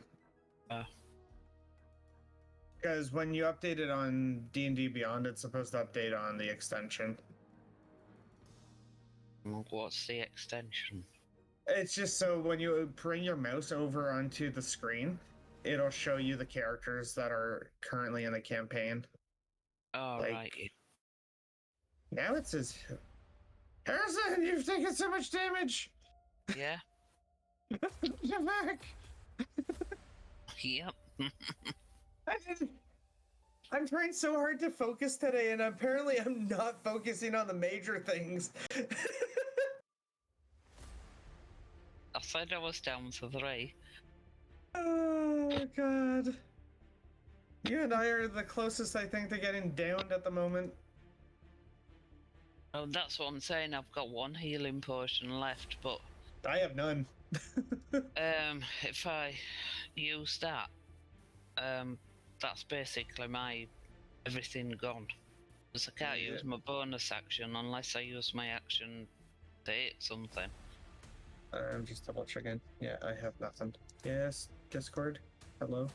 A: Because when you update it on D&D Beyond, it's supposed to update on the extension.
E: What's the extension?
A: It's just so when you bring your mouse over onto the screen, it'll show you the characters that are currently in the campaign.
E: Oh,
A: Like-
E: right.
A: Now it says, Harrison, you've taken so much damage!
E: Yeah?
A: Get back!
E: Yep.
A: I'm trying so hard to focus today, and apparently I'm not focusing on the major things.
E: I said I was down to 3.
A: Oh, God. You and I are the closest, I think, to getting downed at the moment.
E: Oh, that's what I'm saying. I've got 1 healing potion left, but
A: I have none.
E: if I use that, that's basically my everything gone. Because I can't
A: Yeah.
E: use my bonus action unless I use my action to hit something.
A: I'm just double checking. Yeah, I have nothing. Yes, Discord. Hello.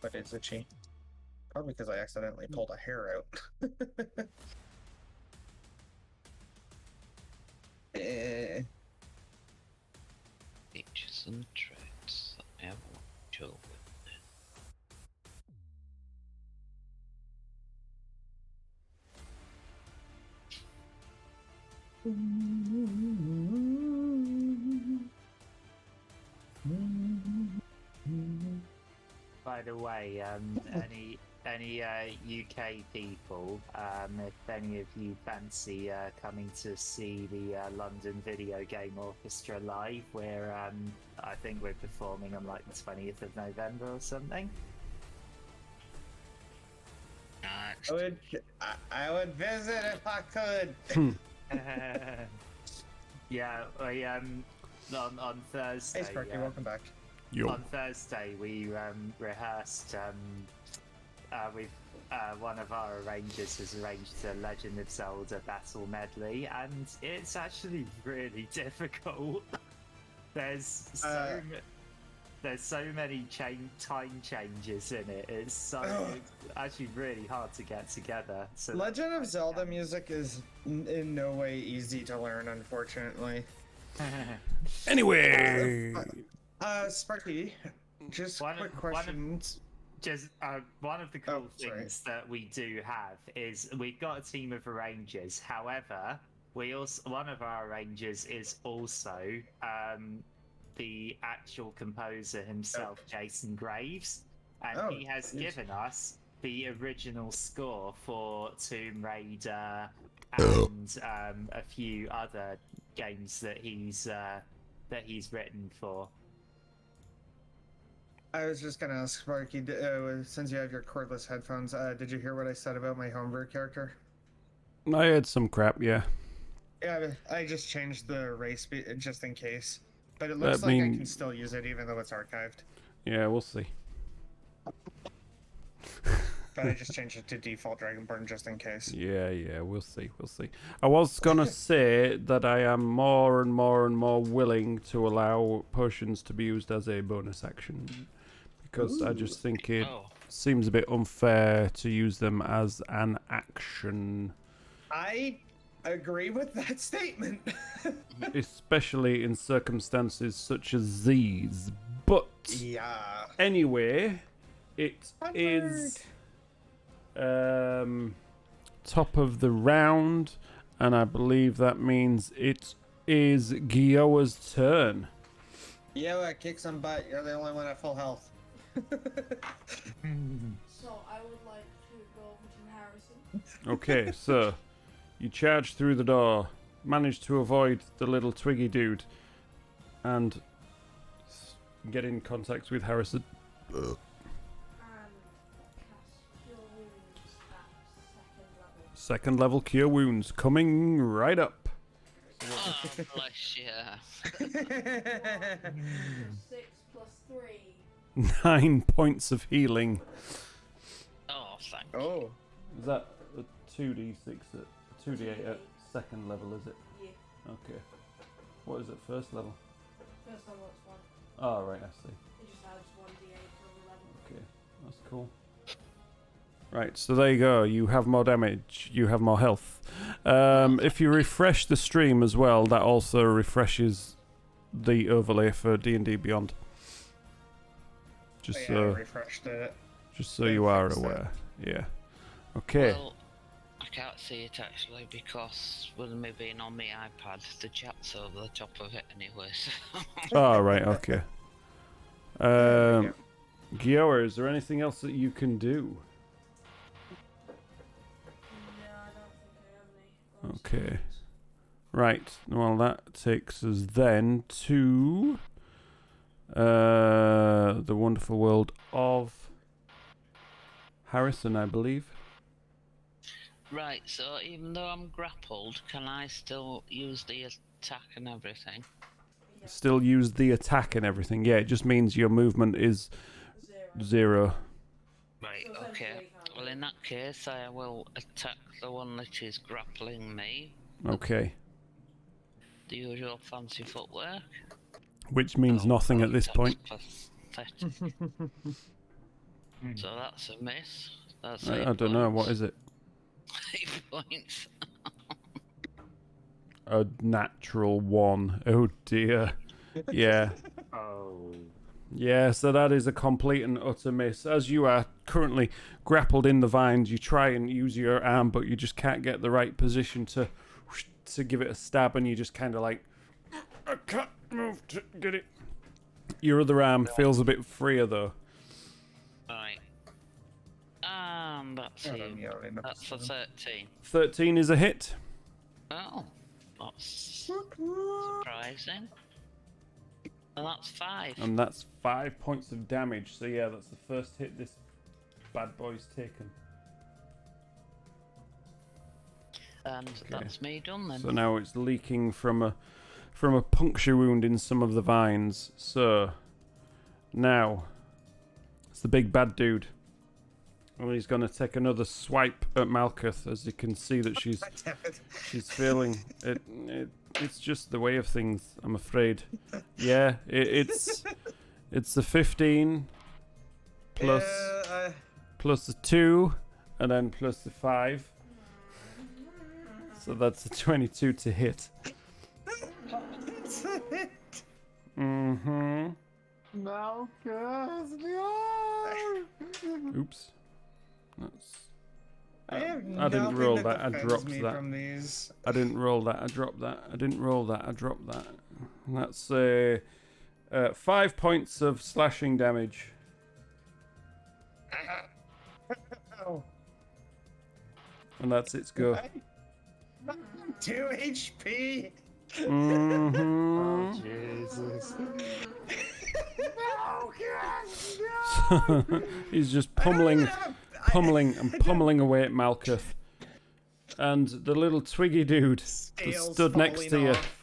A: But it's itchy. Probably because I accidentally pulled a hair out. Eh.
E: Features and traits. Let me have a look. Joe.
C: By the way, any UK people, if any of you fancy coming to see the London Video Game Orchestra live, where I think we're performing on like the 20th of November or something.
A: I would visit if I could.
C: Yeah, we on Thursday.
A: Hey Sparky, welcome back.
B: Yo.
C: On Thursday, we rehearsed with one of our arrangers has arranged a Legend of Zelda battle medley, and it's actually really difficult. There's so many time changes in it. It's actually really hard to get together. So
A: Legend of Zelda music is in no way easy to learn, unfortunately.
B: Anyway.
A: Sparky, just
C: One
A: quick
C: of-
A: questions.
C: Just one of the cool
A: sorry.
C: things that we do have is we've got a team of arrangers. However, one of our arrangers is also the actual composer himself, Jason Graves, and he has given us the original score for Tomb Raider and a few other games that he's written for.
A: I was just gonna ask Sparky, since you have your cordless headphones, did you hear what I said about my homebrew character?
B: I had some crap, yeah.
A: Yeah, I just changed the race just in case. But it
B: I
A: looks like I
B: mean-
A: can still use it even though it's archived.
B: Yeah, we'll see.
A: But I just changed it to default Dragonborn just in case.
B: Yeah, we'll see. I was gonna say that I am more and more willing to allow potions to be used as a bonus action. Because I just think it
E: Oh,
B: seems a bit unfair to use them as an action.
A: I agree with that statement.
B: Especially in circumstances such as these. But
A: Yeah.
B: anyway, it is top of the round, and I believe that means it is Gioa's turn.
A: Yeah, kick some butt. You're the only one at full health.
D: So I would like to go over to Harrison.
B: Okay, so you charge through the door, manage to avoid the little twiggy dude, and get in contact with Harrison.
D: And cast Cure Wounds at 2nd level.
B: 2nd level cure wounds coming right up.
E: oh bless you.
D: 6 plus 3.
B: 9 points of healing.
E: Oh, thank you.
A: Oh.
B: Is that a 2d6 at 2d8 at 2nd level, is it?
D: Yeah.
B: Okay. What is it, 1st level?
D: First level it's 1.
B: Oh, right, I see.
D: It just adds 1d8 for the level.
B: Okay, that's cool. Right, so there you go. You have more damage. You have more health. If you refresh the stream as well, that also refreshes the overlay for D&D Beyond. Just
A: Yeah, I
B: so,
A: refreshed it.
B: just so you are
A: fixed it.
B: aware. Yeah. Okay.
E: Well, I can't see it actually because with me being on my iPad, the chat's over the top of it anyway. So.
B: Oh, right. Okay.
A: There we go.
B: Gioa, is there anything else that you can do?
D: No, I don't think I have any.
B: Okay. Right. Well, that takes us then to the wonderful world of Harrison, I believe.
E: Right, so even though I'm grappled, can I still use the attack and everything?
D: Yeah.
B: Still use the attack and everything. Yeah, it just means your movement is
D: 0.
B: 0.
E: Right,
D: So
E: okay.
D: essentially you can't
E: Well, in that case, I will attack the one that is grappling me.
B: Okay.
E: The usual fancy footwork.
B: Which means
E: Oh,
B: nothing at
E: God,
B: this
E: that's
B: point.
E: pathetic. So that's a miss. That's
B: I don't know. What is it?
E: 8 points.
B: A natural 1. Oh dear. Yeah.
C: Oh.
B: Yeah, so that is a complete and utter miss. As you are currently grappled in the vines, you try and use your arm, but you just can't get the right position to give it a stab, and you just kind of like, I can't move to get it. Your other arm feels a bit freer though.
E: Right. That's
A: Oh,
E: it.
A: yeah, I know.
E: That's for 13.
B: 13 is a hit.
E: Oh, that's surprising. And that's 5.
B: And that's 5 points of damage. So yeah, that's the first hit this bad boy's taken.
E: And that's me done then.
B: So now it's leaking from a puncture wound in some of the vines. So now it's the big bad dude. And he's going to take another swipe at Malkuth, as you can see that she's feeling it. It's just the way of things, I'm afraid. Yeah, it's a 15 plus plus the 2, and then plus the 5. So that's a 22 to hit. Mm-hmm.
A: Malkuth, no!
B: Oops. That's.
A: I have
B: I didn't
A: nothing
B: roll
A: that
B: that. I
A: defends
B: dropped
A: me
B: that.
A: from these.
B: I didn't roll that. I dropped that. I didn't roll that. I dropped that. And that's 5 points of slashing damage.
A: Oh.
B: And that's its go.
A: 2 HP.
B: Mm-hmm.
C: Jesus.
A: No,
B: He's just
A: I don't
B: pummeling,
A: even have
B: pummeling, and pummeling away at Malkuth. And the little twiggy dude that
A: Scales
B: stood next to
A: falling
B: you.
A: off.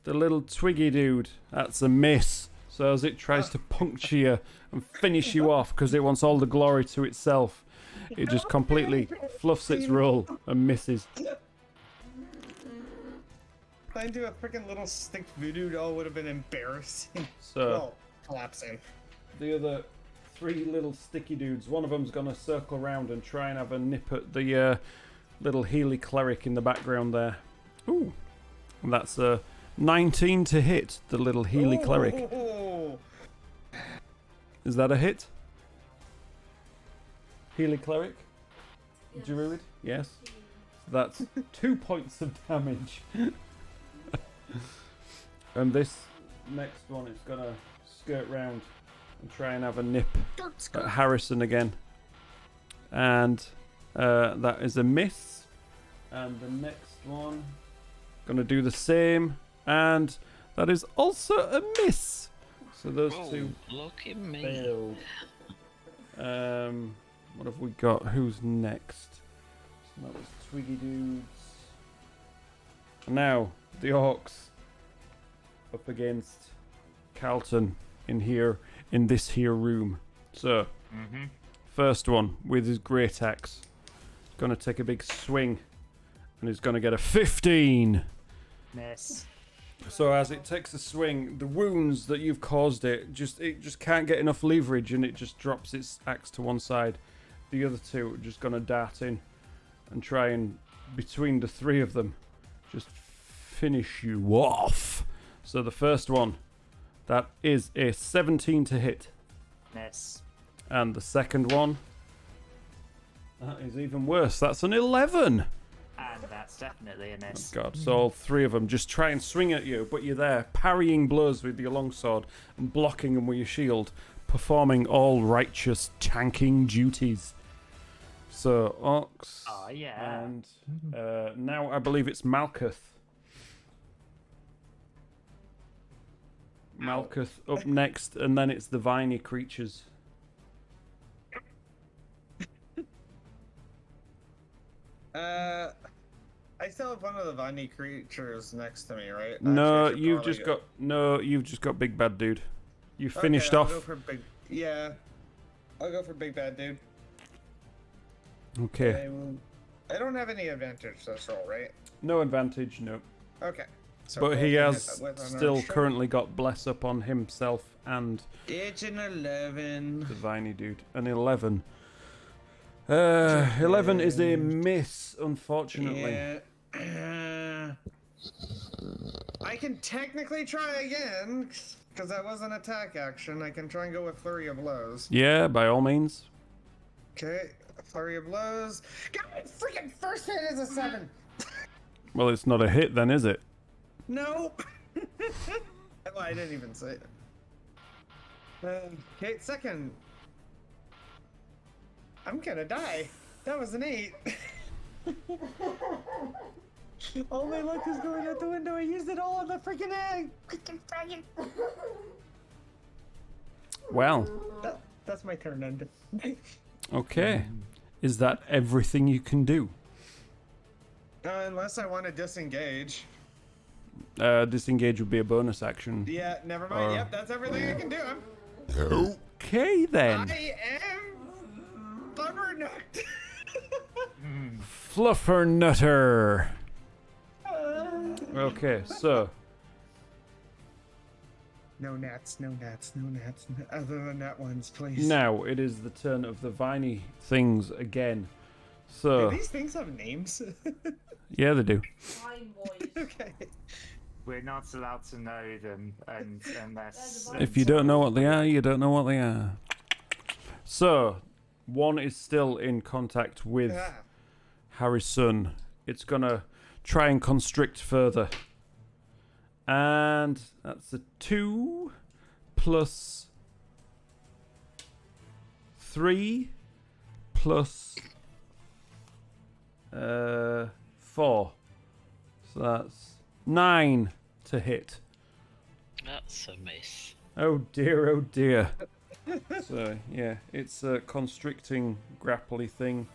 B: The little twiggy dude. That's a miss. So as it tries to puncture you and finish you off because it wants all the glory to itself, it just completely fluffs its roll and misses.
A: Flying to a freaking little stick voodoo doll would have been embarrassing.
B: So
A: Well, collapsing.
B: the other 3 little sticky dudes, one of them's gonna circle around and try and have a nip at the little Healy cleric in the background there. Ooh, and that's a 19 to hit the little Healy cleric.
A: Ooh.
B: Is that a hit? Healy cleric?
D: Yes.
B: Druid? Yes. That's 2 points of damage. And this next one is gonna skirt round and try and have a nip at Harrison again. And that is a miss. And the next one gonna do the same, and that is also a miss. So those
E: Oh,
B: two
E: look at me.
B: failed. What have we got? Who's next? So that was Twiggy Dudes. Now the Orcs up against Carlton in this here room. So first one with his great axe, gonna take a big swing, and he's gonna get a 15.
C: Miss.
B: So as it takes a swing, the wounds that you've caused it just can't get enough leverage, and it just drops its axe to one side. The other two are just gonna dart in and try and, between the 3 of them, just finish you off. So the first one, that is a 17 to hit,
C: Miss.
B: and the second one, that is even worse. That's an 11.
C: And that's definitely a miss.
B: God, so all 3 of them just try and swing at you, but you're there parrying blows with your longsword and blocking them with your shield, performing all righteous tanking duties. So Orcs,
C: Oh, yeah.
B: and now I believe it's Malkuth. Malkuth up next, and then it's the Viney creatures.
A: I still have one of the Viney creatures next to me, right?
B: No,
A: Actually, I should
B: you've
A: probably
B: just
A: go-
B: got you've just got Big Bad Dude. You
A: Okay,
B: finished
A: I'll
B: off.
A: Go for big, yeah, I'll go for Big Bad Dude.
B: Okay.
A: I don't have any advantage this roll, right?
B: No advantage, no.
A: Okay. So
B: But he
A: we'll
B: has
A: hit that with an
B: still
A: archer.
B: currently got Bless up on himself and
A: It's an 11.
B: the Viney Dude. An 11. 11 is a miss, unfortunately.
A: Yeah. I can technically try again, because that was an attack action. I can try and go with Flurry of Blows.
B: Yeah, by all means.
A: Okay, Flurry of Blows. God, freaking first hit is a 7.
B: Well, it's not a hit then, is it?
A: No. Well, I didn't even say it. Okay, second. I'm gonna die. That was an 8. All my luck is going out the window. I used it all on the freaking egg.
B: Well,
A: That's my turn end.
B: okay. Is that everything you can do?
A: Unless I want to disengage.
B: Disengage would be a bonus action.
A: Yeah, never mind.
B: Or-
A: Yep, that's everything I can do.
B: Okay then.
A: I am Butternut.
B: Fluffernutter. Okay, so
A: No gnats, no gnats, no gnats. Other than that ones, please.
B: now it is the turn of the Viney things again.
A: Do
B: So
A: these things have names?
B: yeah, they do.
D: Time voice.
A: Okay.
C: We're not allowed to know them unless...
B: If you don't know what they are, you don't know what they are. So one is still in contact with
A: Ah,
B: Harrison. It's gonna try and constrict further. And that's a 2 plus 3 plus 4. So that's 9 to hit.
E: That's a miss.
B: Oh dear, oh dear. So, yeah, it's a constricting, grapply thing.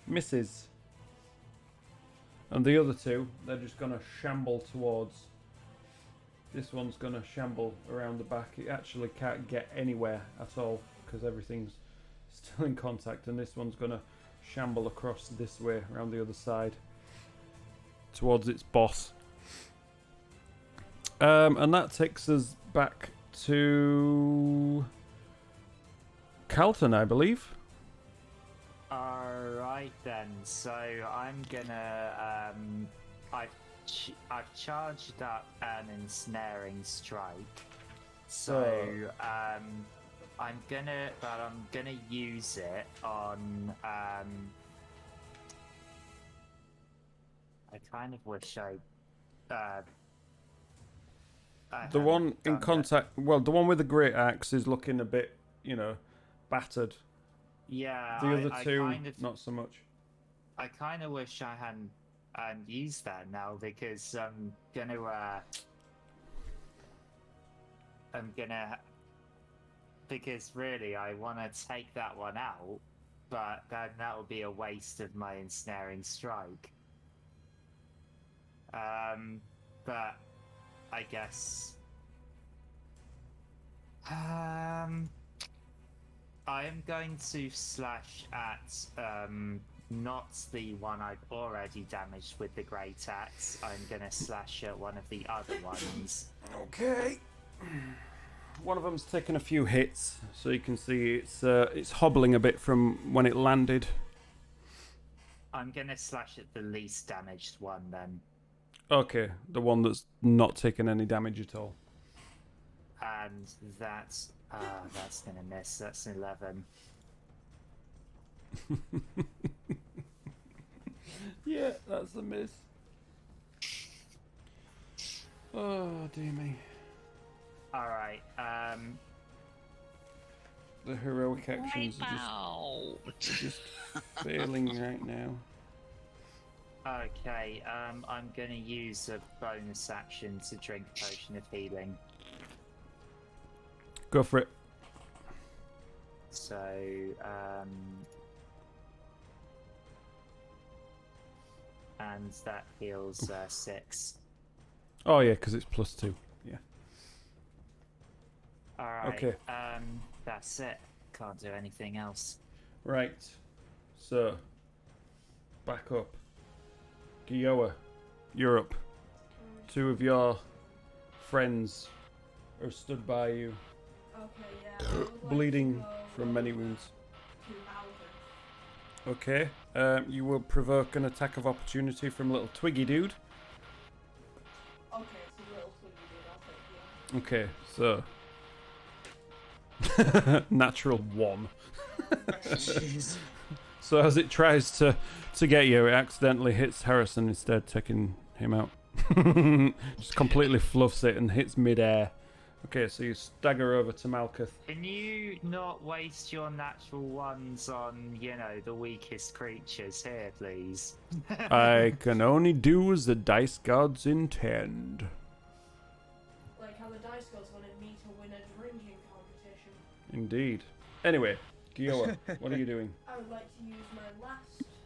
B: Misses. And the other two, they're just going to shamble towards. This one's going to shamble around the back. It actually can't get anywhere at all because everything's still in contact. And this one's going to shamble across this way around the other side towards its boss. And that takes us back to Calton, I believe.
C: Alright then, so I'm gonna I've charged up an ensnaring strike. So I'm gonna use it on I kind of wish
B: The one in
C: done
B: contact, well, the one with the great axe is looking a bit, battered.
C: Yeah,
B: The other
C: I
B: two,
C: kind of,
B: not so much.
C: I kind of wish I hadn't used that now because I'm gonna because really I want to take that one out, but then that would be a waste of my ensnaring strike. But I guess I am going to slash at not the one I've already damaged with the great axe. I'm gonna slash at one of the other ones.
B: Okay. One of them's taken a few hits, so you can see it's hobbling a bit from when it landed.
C: I'm gonna slash at the least damaged one then.
B: Okay, the one that's not taken any damage at all.
C: And that's gonna miss. That's an 11.
B: Yeah, that's a miss. Oh, dear me.
C: Alright,
B: The heroic actions are just failing right now.
C: okay, I'm gonna use a bonus action to drink a potion of healing.
B: Go for it.
C: So, and that heals 6.
B: Oh yeah, because it's +2. Yeah.
C: Alright,
B: Okay.
C: that's it. Can't do anything else.
B: Right. So, back up. Gioa, you're up. Two of your friends are stood by you,
D: Okay, yeah. I would like
B: bleeding
D: to go
B: from many wounds.
D: to Malcolm.
B: Okay. You will provoke an attack of opportunity from little Twiggy Dude.
D: Okay, so little twiggy dude, I'll take you.
B: Okay, so natural 1.
A: Jeez.
B: So as it tries to get you, it accidentally hits Harrison instead, taking him out. Just completely fluffs it and hits mid-air. Okay, so you stagger over to Malkuth.
C: Can you not waste your natural ones on, the weakest creatures here, please?
B: I can only do as the dice gods intend.
D: Like how the dice gods wanted me to win a drinking competition.
B: Indeed. Anyway, Gioa, what are you doing?
D: I would like to use my last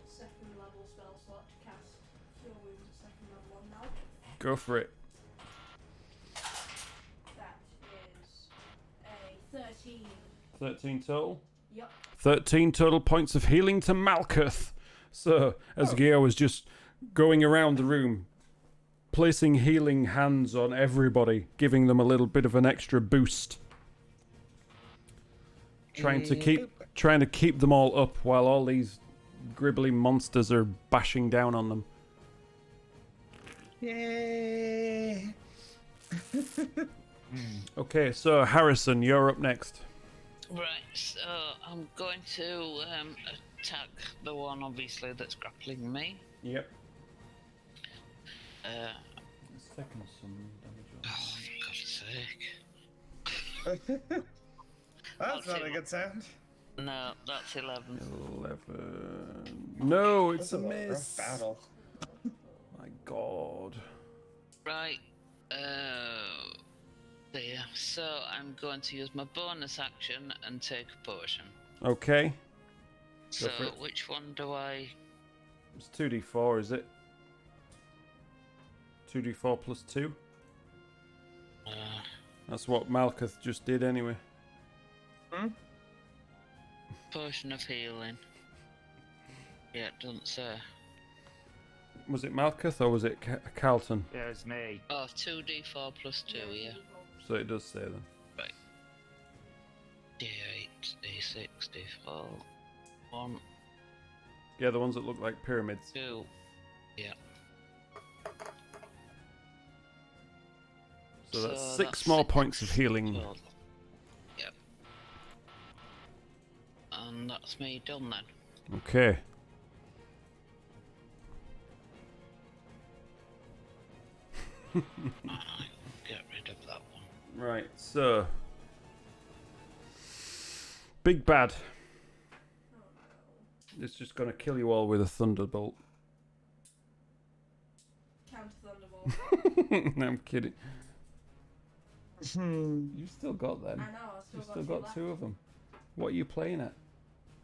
D: second level spell slot to cast Cure Wounds at second level on Malcolm.
B: Go for it.
D: That is a 13.
B: 13 total?
D: Yup.
B: 13 total points of healing to Malkuth. So, as Gio was just going around the room, placing healing hands on everybody, giving them a little bit of an extra boost. Trying to keep them all up while all these gribbly monsters are bashing down on them.
A: Yay!
B: Okay, so Harrison, you're up next.
E: Right, so I'm going to attack the one, obviously, that's grappling me.
B: Yep.
E: It's
B: taking some damage.
E: Oh, for God's sake.
A: That's not a good sound.
E: No, that's 11.
B: 11. No, it's
A: This
B: a
A: is rough
B: miss.
A: battle.
B: My God.
E: Right, There. So I'm going to use my bonus action and take a potion.
B: Okay.
E: So
B: for it.
E: which one do I?
B: It's 2d4, is it? 2d4 plus 2? That's what Malkuth just did anyway.
E: Potion of healing. Yeah, it doesn't say.
B: Was it Malkuth or was it Carlton?
C: It was me.
E: Oh, 2d4 plus 2, yeah.
B: So it does say then.
E: Right. D8, D6, D4. 1,
B: Yeah, the ones that look like pyramids.
E: 2. Yeah.
B: So that's
E: So
B: 6
E: that's
B: more
E: 6
B: points of healing.
E: total. Yep. And that's me done then.
B: Okay.
E: Get rid of that one.
B: Right, so. Big Bad. It's just gonna kill you all with a thunderbolt.
D: Counter Thunderbolt.
B: No, I'm kidding. You still got them.
D: I know, I
B: You
D: still
B: still
D: got
B: got 2 of them. What are you playing at?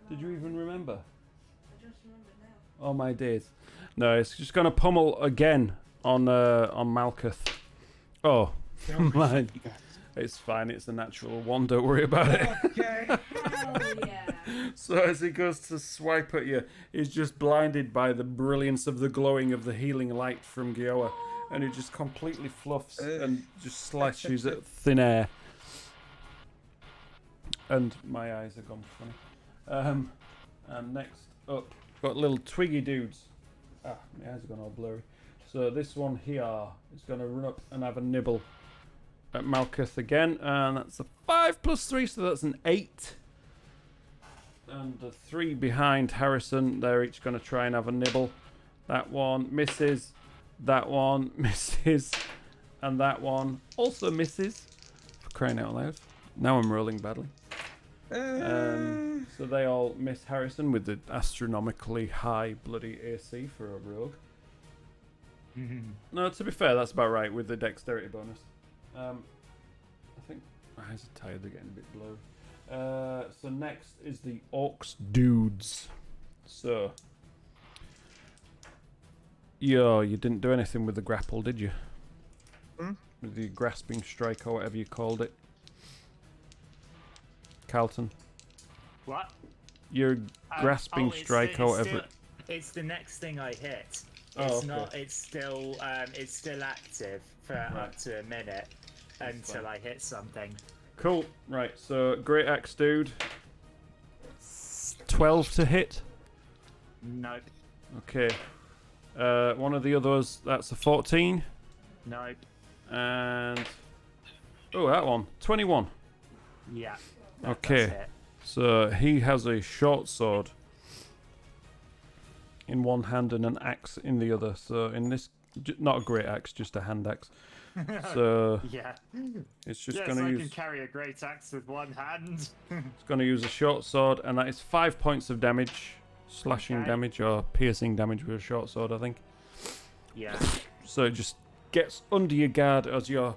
B: Did you even remember?
D: I just remembered now.
B: Oh my days. No, it's just gonna pummel again on Malkuth. Oh, man. It's fine, it's a natural one, don't worry about it.
A: Okay.
D: Hell yeah.
B: So as he goes to swipe at you, he's just blinded by the brilliance of the glowing of the healing light from Gioa. And he just completely fluffs and just slashes at thin air. And my eyes are gone funny. And next up, got little twiggy dudes. Ah, my eyes are gone all blurry. So this one here is going to run up and have a nibble at Malkuth again. And that's a 5 plus 3, so that's an 8. And the 3 behind Harrison, they're each going to try and have a nibble. That one misses. That one misses. And that one also misses. For crying out loud. Now I'm rolling badly. So they all miss Harrison with the astronomically high bloody AC for a rogue. No, to be fair, that's about right with the dexterity bonus. I think my eyes are tired, they're getting a bit blurry. So next is the Orcs Dudes. So, yo, you didn't do anything with the grapple, did you? With the grasping strike or whatever you called it. Carlton.
C: What?
B: Your grasping strike or whatever.
C: It's the next thing I hit.
B: Oh,
C: It's
B: okay.
C: not. It's still active for up to a minute until I hit something.
B: Cool. Right. So Great Axe Dude. 12 to hit.
C: Nope.
B: Okay. One of the others. That's a 14.
C: Nope.
B: And oh, that one. 21.
C: Yeah.
B: Okay.
C: That's it.
B: So he has a short sword in one hand and an axe in the other. So in this, not a great axe, just a hand axe. So
C: Yeah.
B: it's just
C: Yes,
B: going to
C: I
B: use.
C: can carry a great axe with one hand.
B: It's going to use a short sword, and that is 5 points of damage, slashing
C: Okay.
B: damage or piercing damage with a short sword, I think.
C: Yeah.
B: So it just gets under your guard as you're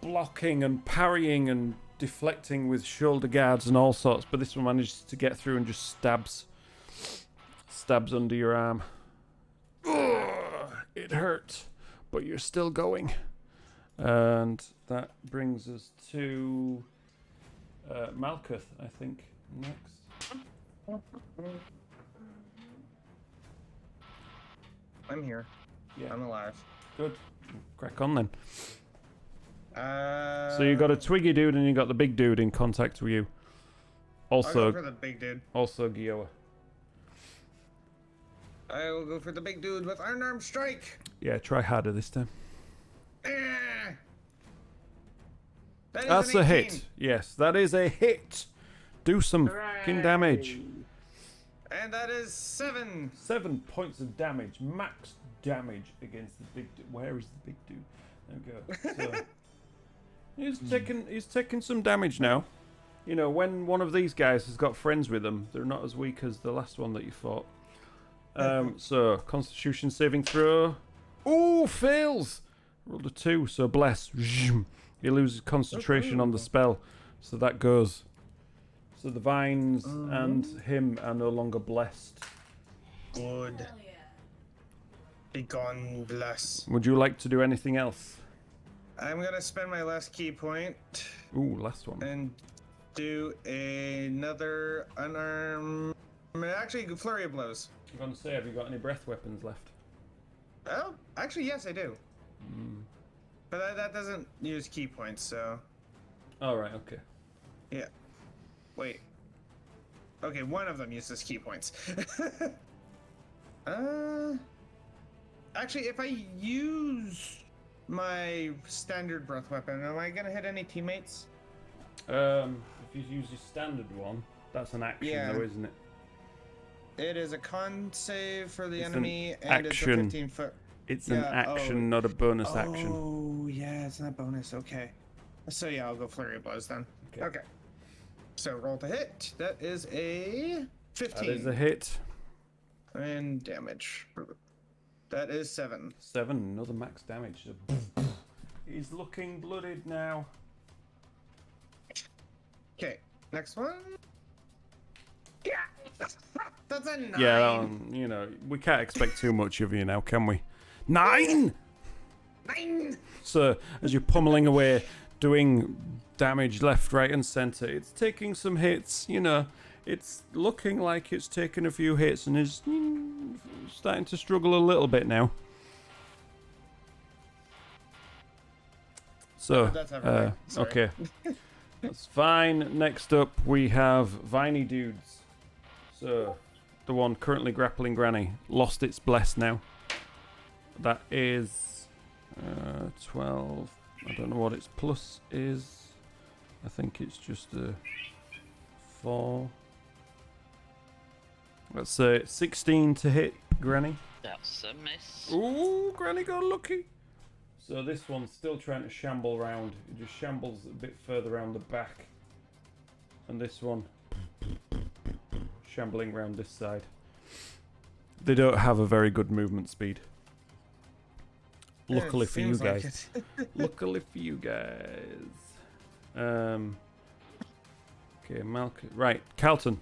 B: blocking and parrying and deflecting with shoulder guards and all sorts, but this one manages to get through and just stabs under your arm. Ugh, it hurt, but you're still going. And that brings us to Malkuth, I think, next.
A: I'm here.
B: Yeah,
A: I'm alive.
B: good. Crack on then.
A: So
B: So you got a twiggy dude and you got the big dude in contact with you.
A: I'll go
B: Also,
A: for the big dude.
B: Gioa.
A: I will go for the big dude with unarmed strike.
B: Yeah, try harder this time.
A: Ah! That is
B: That's
A: an
B: a
A: 18.
B: hit. Yes, that is a hit. Do some fucking damage.
A: And that is 7.
B: 7 points of damage, max damage against the big dude. Where is the big dude? There we go. So, he's taking some damage now. You know, when one of these guys has got friends with them, they're not as weak as the last one that you fought. So, Constitution saving throw. Ooh, fails. Rolled a 2, so bless. He loses concentration on the spell, so that goes. So the vines and him are no longer blessed.
A: Good.
D: Hell yeah.
A: Be gone, bless.
B: Would you like to do anything else?
A: I'm gonna spend my last key point
B: Ooh, last one.
A: and do another unarmed. Actually, flurry of blows.
B: I'm going to say, have you got any breath weapons left?
A: Oh, actually, yes, I do. But that doesn't use key points, so.
B: Alright, okay.
A: Yeah. Wait. Okay, one of them uses key points. Actually, if I use my standard breath weapon, am I gonna hit any teammates?
B: If you use your standard one, that's an action though, isn't it?
A: It is a con save for the
B: It's an
A: enemy, and
B: action.
A: it's a 15 foot.
B: It's an action, not a bonus action.
A: Oh, yeah, it's not bonus. Okay. So yeah, I'll go flurry of blows then. Okay. So roll to hit. That is a 15.
B: That is a hit.
A: And damage. That is 7.
B: 7, another max damage. He's looking blooded now.
A: Okay, next one. Yeah, that's a 9.
B: Yeah, you know, we can't expect too much of you now, can we? 9!
A: 9.
B: So, as you're pummeling away, doing damage left, right, and center, it's taking some hits, you know. It's looking like it's taken a few hits and is starting to struggle a little bit now. So,
A: That's everything. Sorry.
B: okay. That's fine. Next up, we have Viney Dudes. So, the one currently grappling Granny. Lost its bless now. That is 12. I don't know what its plus is. I think it's just a 4. Let's say 16 to hit Granny.
E: That's a miss.
B: Ooh, Granny got lucky. So this one's still trying to shamble round. It just shambles a bit further around the back. And this one shambling round this side. They don't have a very good movement speed.
A: Yeah,
B: Luckily
A: it
B: for you
A: seems like
B: guys.
A: it.
B: Luckily for you guys. Okay, Malcolm. Right, Carlton.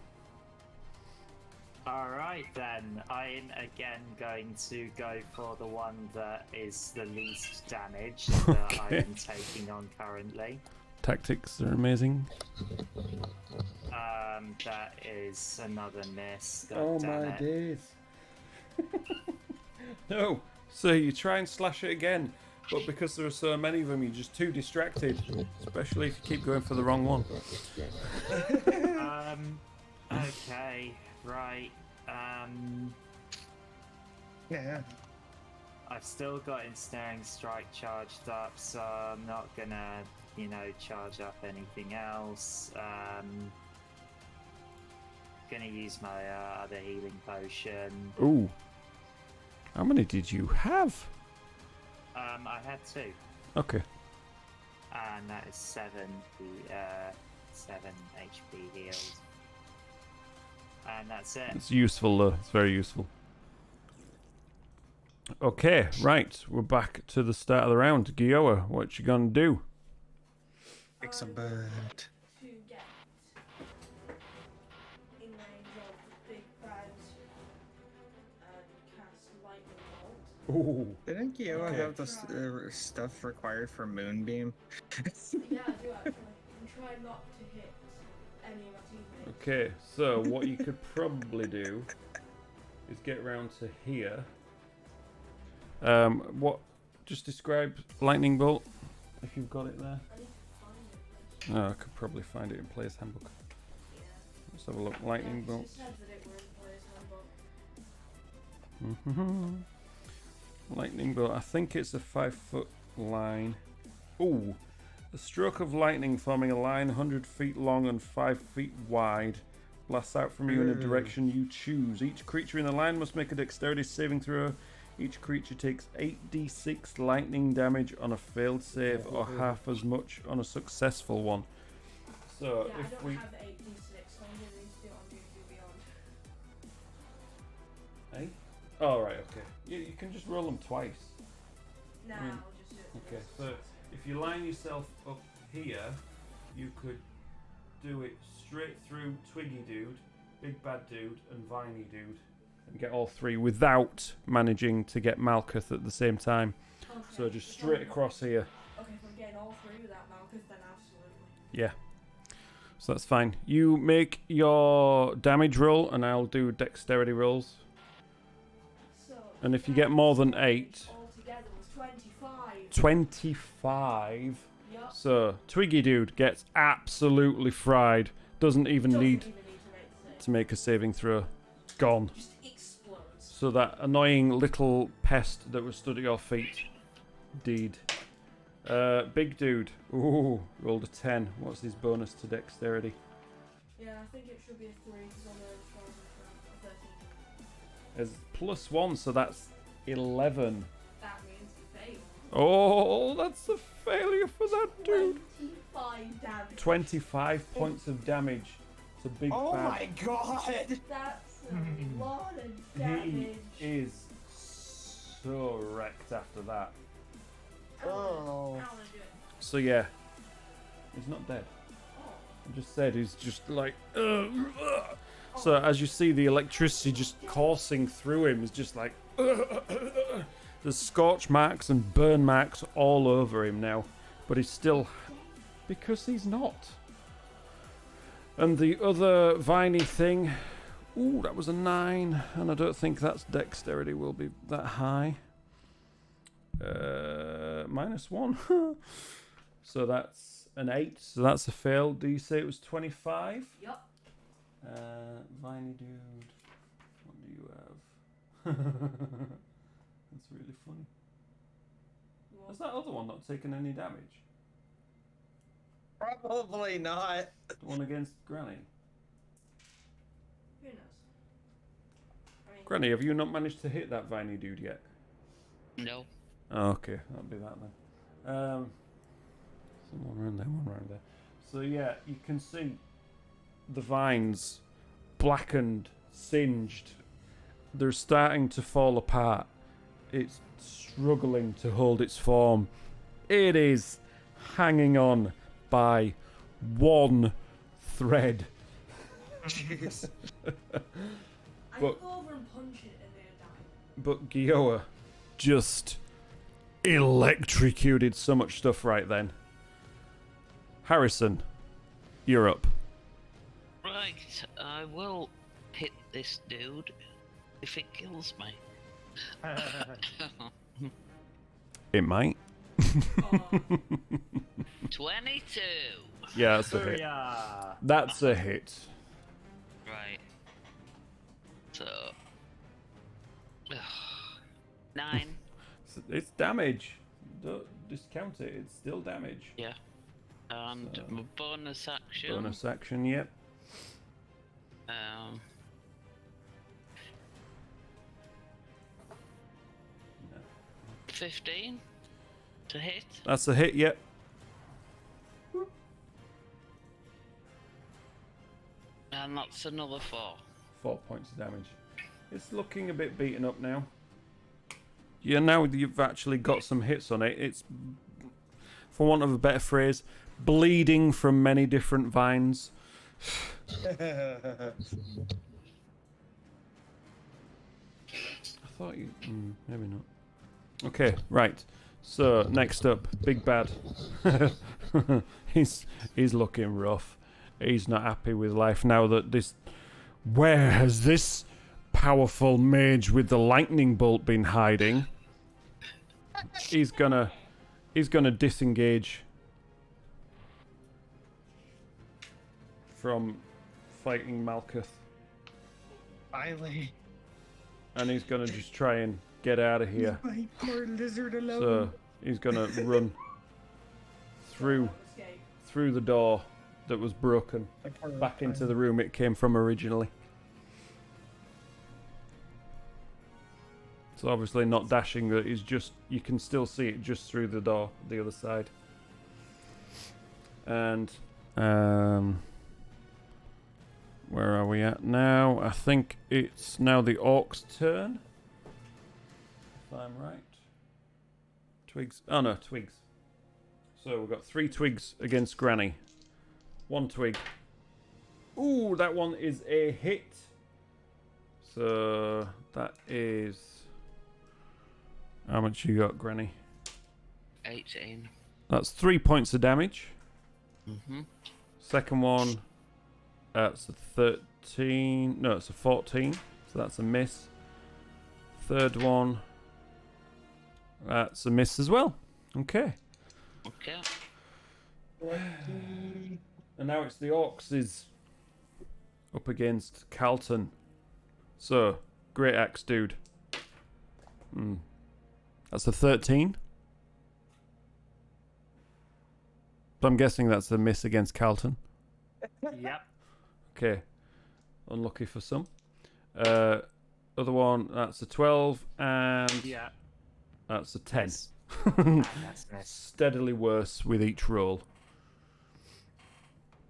C: Alright then, I'm again going to go for the one that is the least damage that I am taking on currently.
B: Tactics are amazing.
C: That is another miss. God
B: Oh
C: damn
B: my
C: it.
B: days. No. So you try and slash it again, but because there are so many of them, you're just too distracted. Especially if you keep going for the wrong one.
C: Okay, right.
A: Yeah.
C: I've still got Ensnaring Strike charged up, so I'm not gonna, you know, charge up anything else. Gonna use my other healing potion.
B: Ooh. How many did you have?
C: I had 2,
B: Okay.
C: and that is 7 HP healed. And that's it.
B: It's useful though. It's very useful. Okay, right. We're back to the start of the round. Gioa, what you gonna do?
A: Fix a bird.
D: To get in range of the big bad and cast lightning bolt.
B: Ooh.
A: Didn't Gioa
B: Okay.
A: have the stuff required for Moonbeam?
D: Yeah, I do actually. And try not to hit any of my teammates.
B: Okay, so what you could probably do is get round to here. What? Just describe lightning bolt if you've got it there.
D: I need to find it.
B: Oh, I could probably find it in Player's Handbook.
D: Yeah.
B: Let's have a look. Lightning
D: Yeah,
B: bolt.
D: it said that it were in Player's Handbook.
B: Lightning bolt. I think it's a 5-foot line. Ooh. A stroke of lightning forming a line 100 feet long and 5 feet wide blasts out from you in a direction you choose. Each creature in the line must make a dexterity saving throw. Each creature takes 8d6 lightning damage on a failed save or half as much on a successful one. So
D: Yeah, I
B: if
D: don't
B: we...
D: have 8d6, so I'm going to do it on D&D Beyond.
B: Oh, right, okay. You can just roll them twice.
D: Nah,
B: Mm.
D: I'll just do it
B: Okay, so if you line yourself up here, you could do it straight through Twiggy Dude, Big Bad Dude, and Viney Dude, and get all three without managing to get Malkuth at the same time.
D: Okay.
B: So just straight across here.
D: Okay, if I'm getting all three without Malkuth, then absolutely.
B: Yeah. So that's fine. You make your damage roll, and I'll do dexterity rolls.
D: So,
B: And if you get more than 8...
D: altogether was 25.
B: 25.
D: Yup.
B: So, Twiggy Dude gets absolutely fried. Doesn't even need to make a saving throw. Gone.
D: Just explodes.
B: So that annoying little pest that was stood at your feet. Deed. Big Dude. Ooh, rolled a 10. What's his bonus to dexterity?
D: Yeah, I think it should be a 3 because on the 13.
B: As +1, so that's 11.
D: That means he failed.
B: Oh, that's a failure for that dude.
D: 25 damage.
B: 25 points of damage to Big
A: Oh
B: Bad.
A: my god!
D: That's a lot of damage.
B: He is so wrecked after that.
A: Oh.
D: I wanna do it.
B: So yeah, he's not dead.
D: Oh.
B: I just said he's just like. So as you see, the electricity just coursing through him is just like. There's scorch marks and burn marks all over him now, but he's still, because he's not. And the other Viney thing, ooh, that was a 9, and I don't think that's dexterity will be that high. -1. So that's an 8, so that's a fail. Do you say it was 25?
D: Yup.
B: Viney Dude, what do you have? That's really funny. Has that other one not taken any damage?
A: Probably not.
B: The one against Granny?
D: Who knows? I mean,
B: Granny, have you not managed to hit that Viney Dude yet?
E: No.
B: Oh, okay, that'll be that then. So one around there, one around there. So yeah, you can see the vines blackened, singed. They're starting to fall apart. It's struggling to hold its form. It is hanging on by one thread.
A: Jeez.
D: I
B: but-
D: can go over and punch it and they'll die.
B: But Gioa just electrocuted so much stuff right then. Harrison, you're up.
E: Right, I will hit this dude if it kills me.
B: It might.
D: Oh,
E: 22!
B: Yeah, that's a hit.
C: Booyah!
B: That's a hit.
E: Right. So. 9.
B: It's damage. Don't discount it. It's still damage.
E: Yeah. And
B: So,
E: my bonus action.
B: Bonus action, yep.
E: 15 to hit.
B: That's a hit, yep.
E: And that's another 4.
B: 4 points of damage. It's looking a bit beaten up now. Yeah, now you've actually got some hits on it. It's, for want of a better phrase, bleeding from many different vines. I thought you... maybe not. Okay, right. So, next up, Big Bad. He's looking rough. He's not happy with life now that this... Where has this powerful mage with the lightning bolt been hiding? He's gonna disengage from fighting Malkuth.
A: Finally.
B: And he's gonna just try and get out of here.
A: My poor lizard alone.
B: So he's gonna run through
D: escape.
B: the door that was broken back into the room it came from originally. So obviously not dashing, but he's just, you can still see it just through the door, the other side. And where are we at now? I think it's now the orc's turn. If I'm right. Twigs. Oh no, twigs. So we've got 3 twigs against Granny. 1 twig. Ooh, that one is a hit. So that is... How much you got, Granny?
E: 18.
B: That's 3 points of damage.
E: Mm-hmm.
B: Second one, that's a 13. No, it's a 14. So that's a miss. Third one, that's a miss as well. Okay.
E: Okay.
B: And now it's the Orcs' up against Carlton. So, great axe, dude. That's a 13. So I'm guessing that's a miss against Carlton.
C: Yep.
B: Okay. Unlucky for some. Other one, that's a 12. And
C: Yeah.
B: that's a 10.
C: Miss. That's miss.
B: Steadily worse with each roll.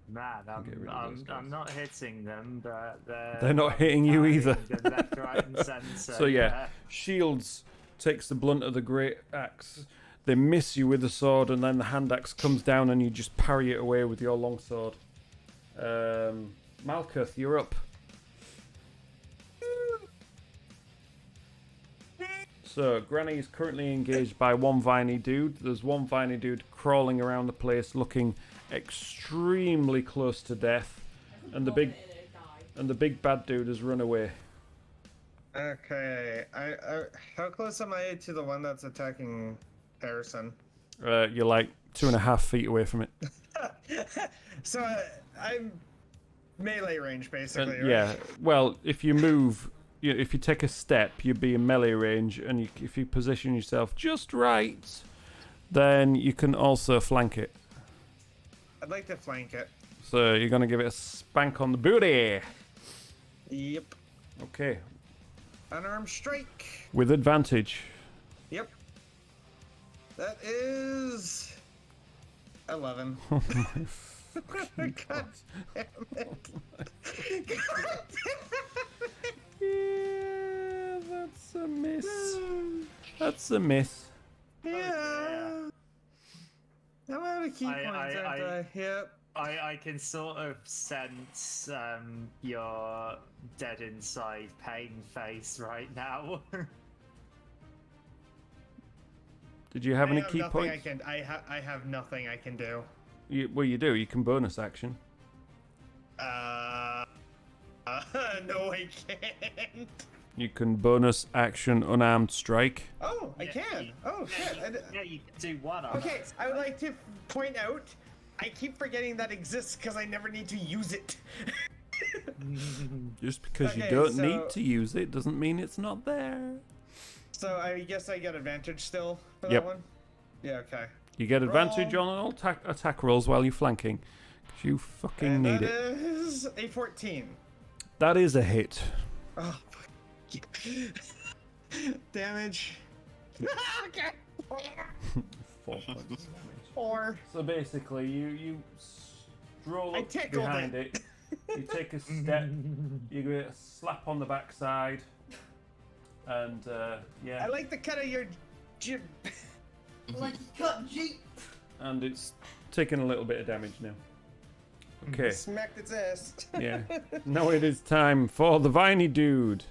C: Man,
B: Get rid of those guys.
C: I'm not hitting them, but
B: They're not hitting you either.
C: them left, right, and centre.
B: So yeah, Shields takes the blunt of the great axe. They miss you with the sword, and then the hand axe comes down, and you just parry it away with your long sword. Malkuth, you're up. So Granny is currently engaged by 1 Viney Dude. There's 1 Viney Dude crawling around the place, looking extremely close to death, and the big bad dude has run away.
A: Okay. How close am I to the one that's attacking Harrison?
B: You're like 2.5 feet away from it.
A: So I'm melee range, basically, right?
B: Yeah. Well, if you move, if you take a step, you'd be in melee range, and if you position yourself just right, then you can also flank it.
A: I'd like to flank it.
B: So you're gonna give it a spank on the booty.
A: Yep.
B: Okay.
A: Unarmed strike.
B: With advantage.
A: Yep. That is 11.
B: Oh my
A: God damn it. God
B: Yeah, that's a miss. That's a miss.
A: yeah. I'm out of key points, aren't I? Yep.
C: I can sort of sense your dead inside pain face right now.
B: Did you have any key
A: nothing
B: points?
A: I have nothing I can do.
B: Well, you do. You can bonus action.
A: No, I can't.
B: You can bonus action unarmed strike.
A: Oh, I can. Oh, shit.
C: Yeah, you can do one of
A: Okay,
C: it.
A: I would like to point out, I keep forgetting that exists because I never need to use it.
B: Just because you
A: Okay,
B: don't
A: so-
B: need to use it doesn't mean it's not there.
A: So I guess I get advantage still for
B: Yep.
A: that one? Yeah, okay.
B: You get advantage
A: Roll.
B: on all attack rolls while you're flanking. Because you fucking
A: And
B: need
A: that
B: it.
A: is a 14.
B: That is a hit.
A: Oh, fuck. Damage. Okay.
B: 4 points of damage.
A: 4.
B: So basically, you stroll
A: I
B: up
A: tickled
B: behind it. You take a step. You give it a slap on the backside. And, yeah.
A: I like the cut of your jib.
D: Like cut Jeep.
B: And it's taking a little bit of damage now. Okay.
A: Smacked its ass.
B: Yeah. Now it is time for the Viney Dude.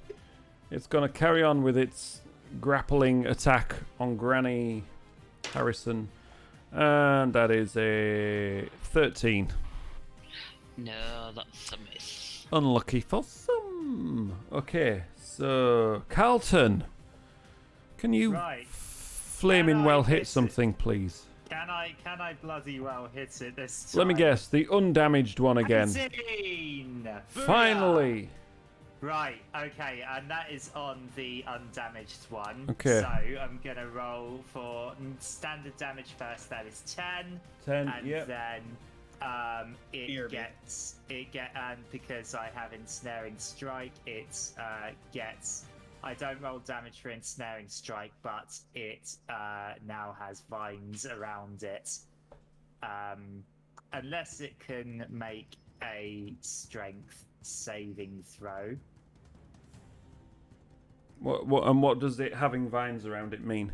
B: It's going to carry on with its grappling attack on Granny Harrison. And that is a 13.
E: No, that's a miss.
B: Unlucky for some. Okay, so Carlton, can you
C: Right.
B: flaming
C: Can I
B: well
C: hit
B: hit
C: it?
B: something, please?
C: Can I bloody well hit it this time?
B: Let me guess, the undamaged one again.
C: 18!
B: Finally.
C: Right, okay, and that is on the undamaged one.
B: Okay.
C: So I'm gonna roll for standard damage first. That is 10,
B: 10,
C: and
B: yep.
C: then
A: BRB.
C: and because I have ensnaring strike, it gets. I don't roll damage for ensnaring strike, but it now has vines around it. Unless it can make a strength saving throw.
B: What does it having vines around it mean?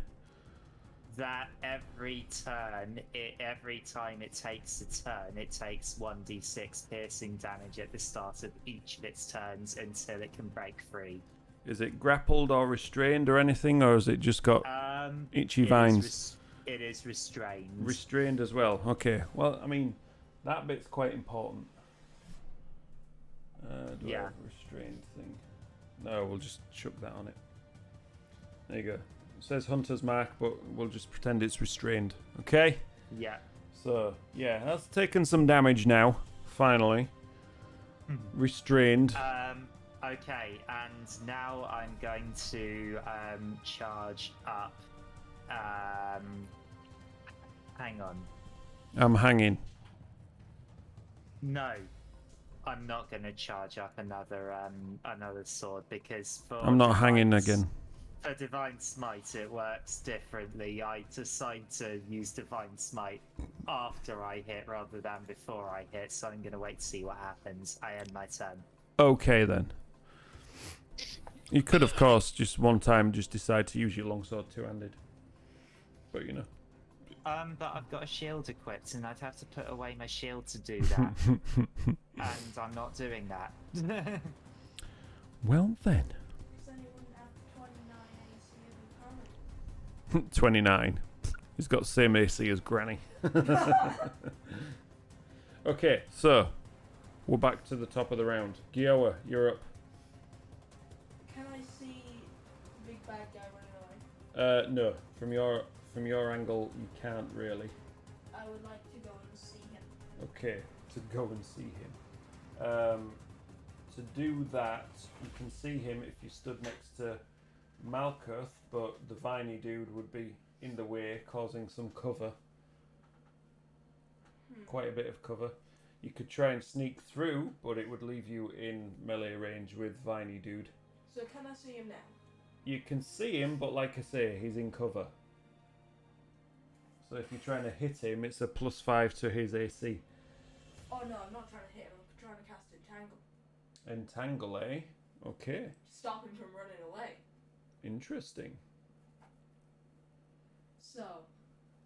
C: that every turn, every time it takes a turn, it takes 1d6 piercing damage at the start of each of its turns until it can break free.
B: Is it grappled or restrained or anything, or has it just got itchy vines?
C: It is restrained.
B: Restrained as well. Okay. Well, I mean, that bit's quite important. Do I have a restrained thing? No, we'll just chuck that on it. There you go. It says Hunter's Mark, but we'll just pretend it's restrained. Okay?
C: Yeah.
B: So, yeah, that's taken some damage now. Finally. Restrained.
C: Okay, and now I'm going to charge up. Hang on.
B: I'm hanging.
C: No, I'm not going to charge up another sword because
B: I'm not hanging again.
C: For Divine Smite, it works differently. I decide to use Divine Smite after I hit rather than before I hit, so I'm going to wait to see what happens. I end my turn.
B: Okay, then. You could, of course, just one time just decide to use your longsword two-handed. But, you know.
C: But I've got a shield equipped, and I'd have to put away my shield to do that. And I'm not doing that.
B: Well, then.
D: So you wouldn't have 29 AC as a
B: 29. He's got the same AC as Granny. Okay, so we're back to the top of the round. Giowa, you're up.
D: Can I see big bad guy running away?
B: No. From your angle, you can't really.
D: I would like to go and see him.
B: Okay, to go and see him. To do that, you can see him if you stood next to Malkuth, but the Viney Dude would be in the way, causing some cover. Quite a bit of cover. You could try and sneak through, but it would leave you in melee range with Viney Dude.
D: So can I see him now?
B: You can see him, but like I say, he's in cover. So if you're trying to hit him, it's a +5 to his AC.
D: Oh no, I'm not trying to hit him. I'm trying to cast Entangle.
B: Entangle, eh? Okay.
D: Stop him from running away.
B: Interesting.
D: So,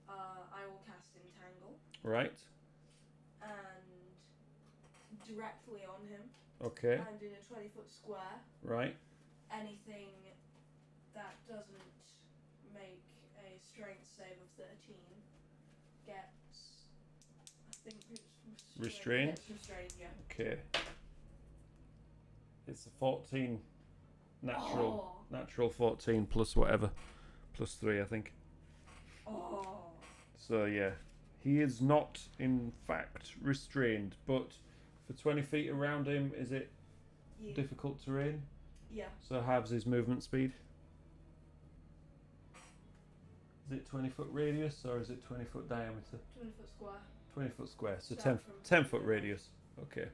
D: I will cast Entangle.
B: Right.
D: And directly on him.
B: Okay.
D: And in a 20-foot square.
B: Right.
D: Anything that doesn't make a strength save of 13 gets, I think it's
B: Restrained?
D: Gets restrained, yeah.
B: Okay. It's a 14 natural 14 plus whatever. +3, I think.
D: Oh.
B: So yeah. He is not in fact restrained, but for 20 feet around him, is it difficult terrain?
D: Yeah.
B: So halves his movement speed. Is it 20-foot radius or is it 20-foot diameter?
D: 20-foot square.
B: 20-foot square, so
D: Start
B: 10-foot radius. Okay.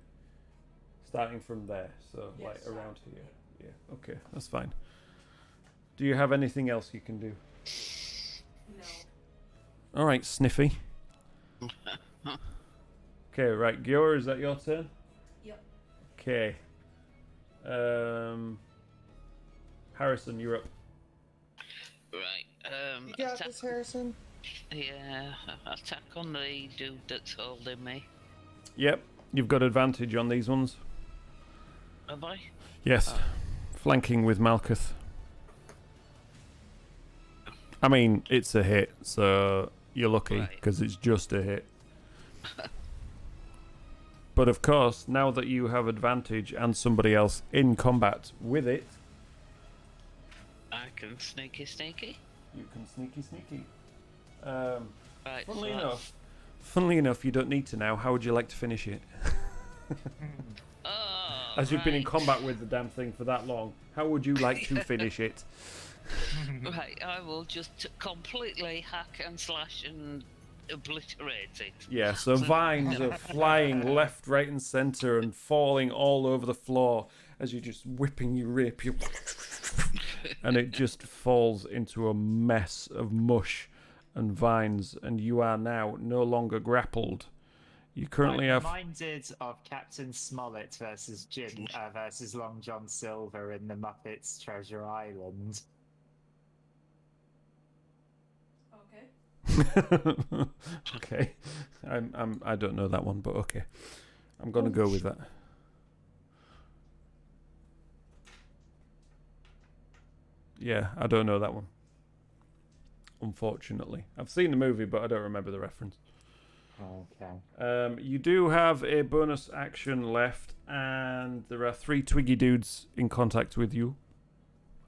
B: Starting from there, so
D: Yeah,
B: like
D: start
B: around
D: from
B: here. Yeah, okay, that's fine. Do you have anything else you can do?
D: No.
B: Alright, Sniffy. Okay, right, Gior, is that your turn?
D: Yep.
B: Okay. Harrison, you're up.
E: Right.
A: You got this, Harrison?
E: Yeah, attack on the dude that's holding me.
B: Yep, you've got advantage on these ones.
E: Have I?
B: Yes, flanking with Malkuth. I mean, it's a hit, so you're lucky because it's just a hit. But of course, now that you have advantage and somebody else in combat with it,
E: I can sneaky.
B: you can sneaky.
E: Right,
B: Funnily enough, you don't need to now. How would you like to finish it? As you've been in combat with the damn thing for that long, how would you like to finish it?
E: Right, I will just completely hack and slash and obliterate it.
B: Yeah, so vines are flying left, right, and centre and falling all over the floor as you're just whipping your rapier. And it just falls into a mess of mush and vines, and you are now no longer grappled. You currently have.
C: Reminded of Captain Smollett versus versus Long John Silver in the Muppets Treasure Island.
D: Okay.
B: Okay. I don't know that one, but okay. I'm gonna go with that. Yeah, I don't know that one. Unfortunately. I've seen the movie, but I don't remember the reference.
C: Okay.
B: You do have a bonus action left, and there are 3 Twiggy Dudes in contact with you.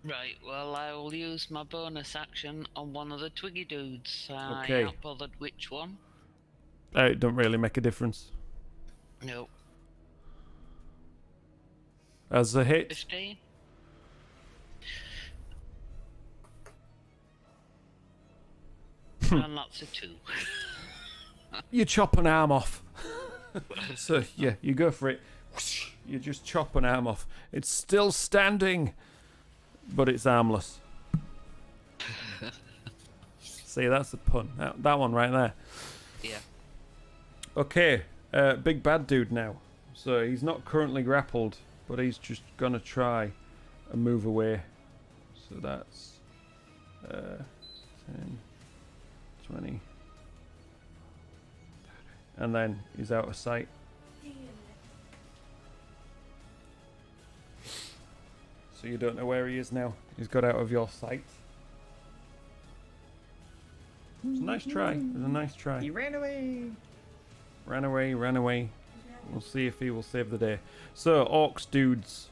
E: Right, well, I will use my bonus action on one of the Twiggy Dudes.
B: Okay.
E: I ain't bothered which one.
B: It don't really make a difference.
E: No.
B: As a hit,
E: 15? And that's a 2.
B: you chop an arm off. So, yeah, you go for it. You just chop an arm off. It's still standing, but it's armless. See, that's the pun. That one right there.
E: Yeah.
B: Okay, big bad dude now. So he's not currently grappled, but he's just gonna try and move away. So that's 10, 20, and then he's out of sight. So you don't know where he is now. He's got out of your sight. It was a nice try. It was a nice try.
A: He ran away.
B: Ran away, ran away. We'll see if he will save the day. So, Orcs dudes.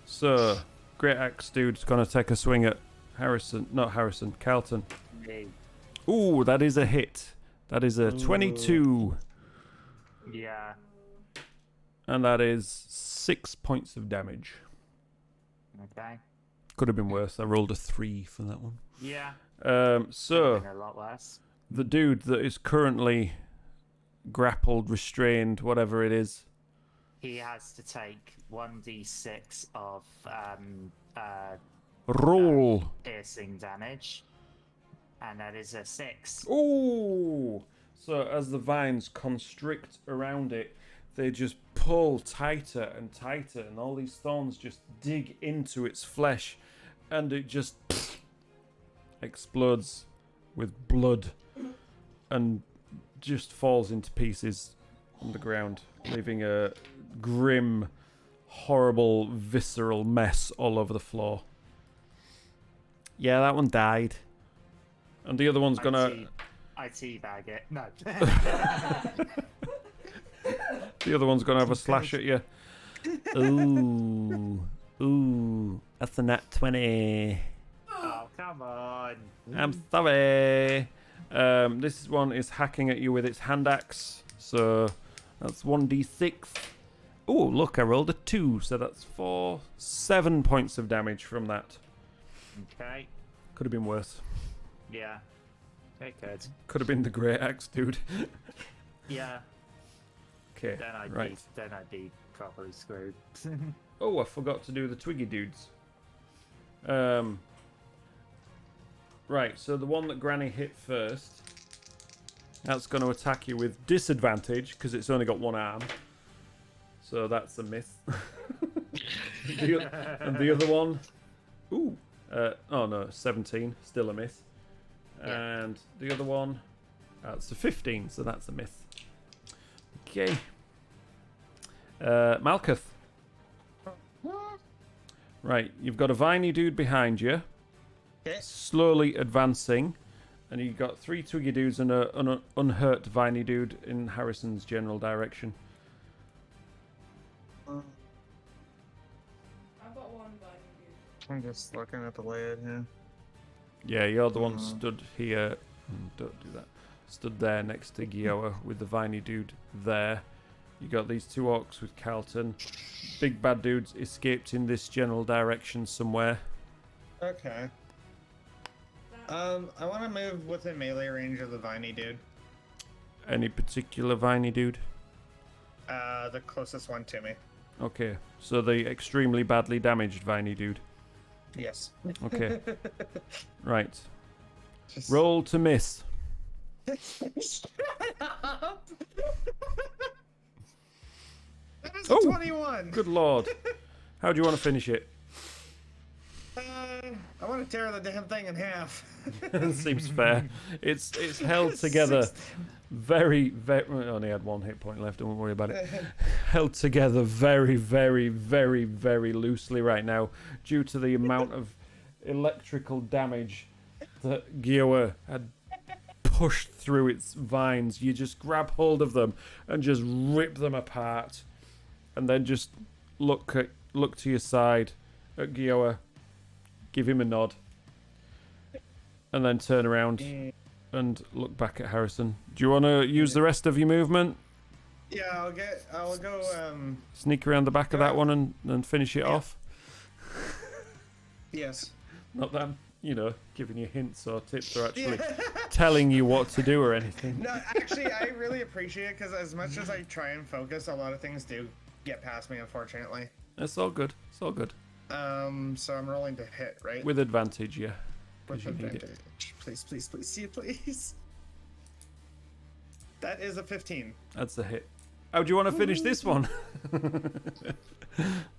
B: So, Great Axe dude's gonna take a swing at Carlton.
C: Me.
B: Ooh, that is a hit. That is a 22.
C: Yeah.
B: And that is 6 points of damage.
C: Okay.
B: Could have been worse. I rolled a 3 for that one.
C: Yeah.
B: So,
C: A lot worse.
B: the dude that is currently grappled, restrained, whatever it is.
C: He has to take 1d6 of
B: Roll.
C: piercing damage, and that is a 6.
B: Ooh! So as the vines constrict around it, they just pull tighter and tighter, and all these thorns just dig into its flesh, and it just explodes with blood and just falls into pieces on the ground, leaving a grim, horrible, visceral mess all over the floor. Yeah, that one died. And the other one's gonna...
C: I teabag it. No.
B: The other one's gonna have a slash at you. Ooh, that's a nat 20.
C: Oh, come on.
B: I'm sorry. This one is hacking at you with its hand axe, so that's 1d6. Oh, look, I rolled a 2, so that's 7 points of damage from that.
C: Okay.
B: Could have been worse.
C: Yeah. It could.
B: Could have been the great axe, dude.
C: Yeah.
B: Okay, right.
C: Then I'd be properly screwed.
B: Oh, I forgot to do the Twiggy Dudes. Right, so the one that Granny hit first, that's going to attack you with disadvantage because it's only got one arm. So that's a miss. And the other one, oh no, 17, still a miss.
E: Yeah.
B: And the other one, that's a 15, so that's a miss. Okay. Malkuth. Right, you've got a Viney Dude behind you.
A: Okay.
B: Slowly advancing, and you've got 3 Twiggy Dudes and an unhurt Viney Dude in Harrison's general direction.
D: I've got one Viney Dude.
A: I'm just looking at the layout here.
B: Yeah, you're the one stood here. Don't do that. Stood there next to Gioa with the Viney Dude there. You got these 2 orcs with Carlton. Big bad dudes escaped in this general direction somewhere.
A: Okay. I want to move within melee range of the Viney Dude.
B: Any particular Viney Dude?
A: The closest one to me.
B: Okay, so the extremely badly damaged Viney Dude.
A: Yes.
B: Okay. Right.
A: Just...
B: Roll to miss.
A: Shut up! That is
B: Oh,
A: 21.
B: Good lord. How do you want to finish it?
A: I want to tear the damn thing in half.
B: Seems fair. It's held together very, very. Only had 1 hit point left. Don't worry about it. Held together very, very, very, very loosely right now, due to the amount of electrical damage that Gioa had pushed through its vines. You just grab hold of them and just rip them apart, and then just look to your side at Gioa, give him a nod, and then turn around and look back at Harrison. Do you want to use the rest of your movement?
A: Yeah, I'll go.
B: Sneak around the back of that one and finish it off.
A: Yes.
B: Not that I'm, giving you hints or tips or actually telling you what to do or anything.
A: No, actually, I really appreciate it, because as much as I try and focus, a lot of things do get past me, unfortunately.
B: It's all good. It's all good.
A: So I'm rolling to hit, right?
B: With advantage, yeah.
A: With
B: You need it.
A: advantage. Please, please, please, see it, please. That is a 15.
B: That's a hit. Oh, do you want to finish this one?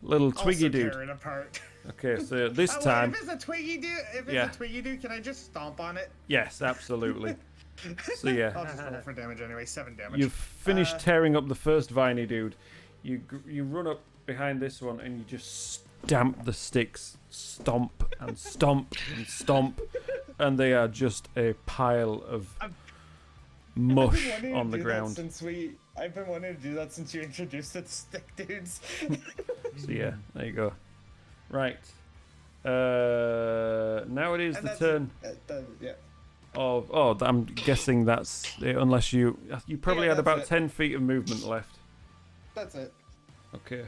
B: Little Twiggy
A: Also
B: dude.
A: tear it apart.
B: Okay, so this
A: Oh, wait,
B: time.
A: if it's a Twiggy dude, can I just stomp on it?
B: Yes, absolutely. So yeah,
A: I'll just roll for damage anyway. 7 damage.
B: you've finished tearing up the first Viney dude. You run up behind this one and you just stamp the sticks, stomp and stomp and stomp, and they are just a pile of mush
A: I've been wanting to
B: on the
A: do that
B: ground.
A: I've been wanting to do that since you introduced the stick dudes.
B: So yeah, there you go. Right. Now it is
A: And
B: the
A: that's
B: turn
A: yeah.
B: of. Oh, I'm guessing that's it, unless you probably
A: Yeah,
B: had about
A: that's it.
B: 10 feet of movement left.
A: That's it.
B: Okay.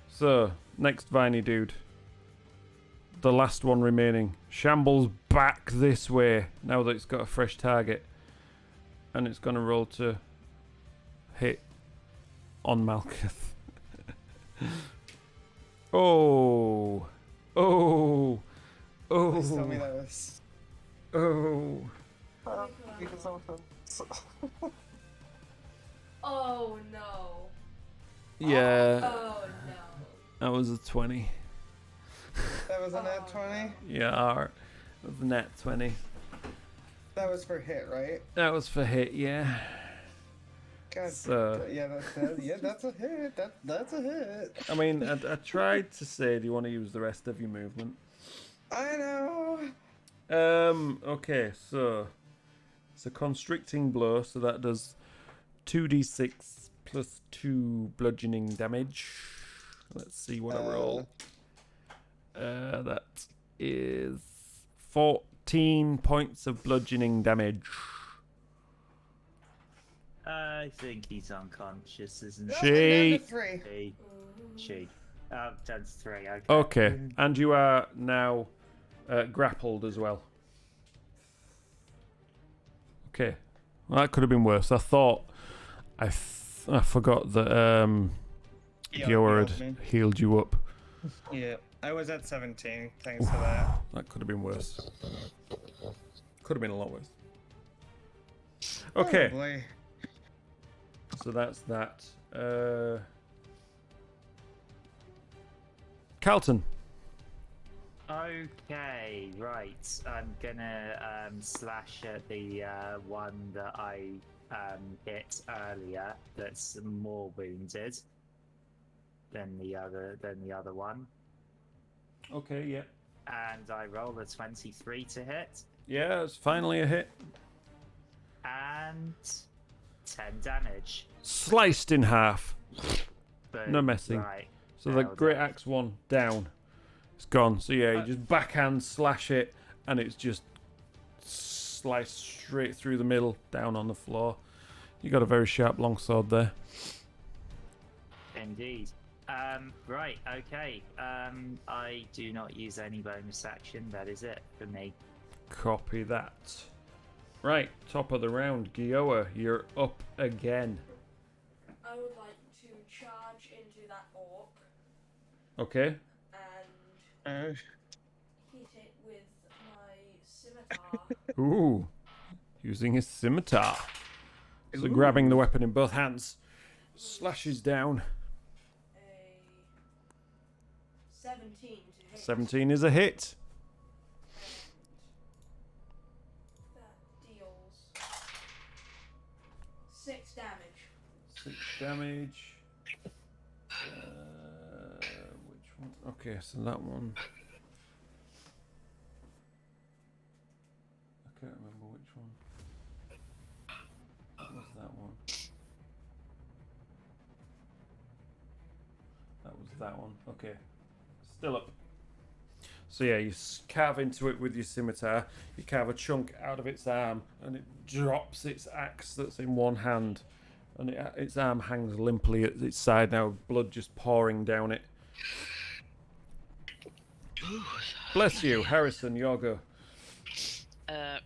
B: So, next Viney dude. The last one remaining. Shambles back this way now that it's got a fresh target. And it's going to roll to hit on Malkuth. Oh. Oh.
A: Please tell me
B: Oh.
A: that was.
B: Oh.
D: Oh no.
B: Yeah,
D: Oh no.
B: that was a 20.
A: That was a nat 20.
B: Yeah, that was a nat 20.
A: That was for hit, right?
B: That was for hit, yeah.
A: God.
B: So,
A: Yeah, that's a hit. That's a hit.
B: I mean, I tried to say, do you want to use the rest of your movement?
A: I know.
B: Okay, so it's a constricting blow, so that does 2d6 plus 2 bludgeoning damage. Let's see what I roll. That is 14 points of bludgeoning damage.
C: I think he's unconscious, isn't
A: No,
B: She-
A: I'm down to 3.
C: he? She. Oh, that's 3. Okay.
B: Okay, and you are now grappled as well. Okay, well, that could have been worse. I thought I forgot that Gioa had healed you up.
A: Yeah, I was at 17. Thanks for that.
B: That could have been worse. Could have been a lot worse. Okay,
A: Probably.
B: so that's that. Carlton.
C: Okay, right. I'm gonna slash at the one that I hit earlier. That's more wounded than the other one.
B: Okay, yeah.
C: And I roll a 23 to hit,
B: Yeah, it's finally a hit.
C: and 10 damage.
B: Sliced in half.
C: Boom.
B: No messing.
C: Right.
B: So the
C: Nailed
B: Great
C: it.
B: Axe one down. It's gone. So yeah, you just backhand slash it, and it's just sliced straight through the middle, down on the floor. You got a very sharp longsword there.
C: Indeed. Right, okay. I do not use any bonus action. That is it for me.
B: Copy that. Right, top of the round, Gioa, you're up again.
D: I would like to charge into that orc
B: Okay.
D: and hit it with my scimitar.
B: Ooh, using his scimitar. So grabbing the weapon in both hands, slashes down.
D: A 17 to hit.
B: 17 is a hit.
D: That deals 6 damage.
B: 6 damage. Which one? Okay, so that one. I can't remember which one. What was that one? That was that one. Okay. Still up. So yeah, you carve into it with your scimitar. You carve a chunk out of its arm, and it drops its axe that's in one hand, and its arm hangs limply at its side now, blood just pouring down it. Bless you, Harrison. Your go.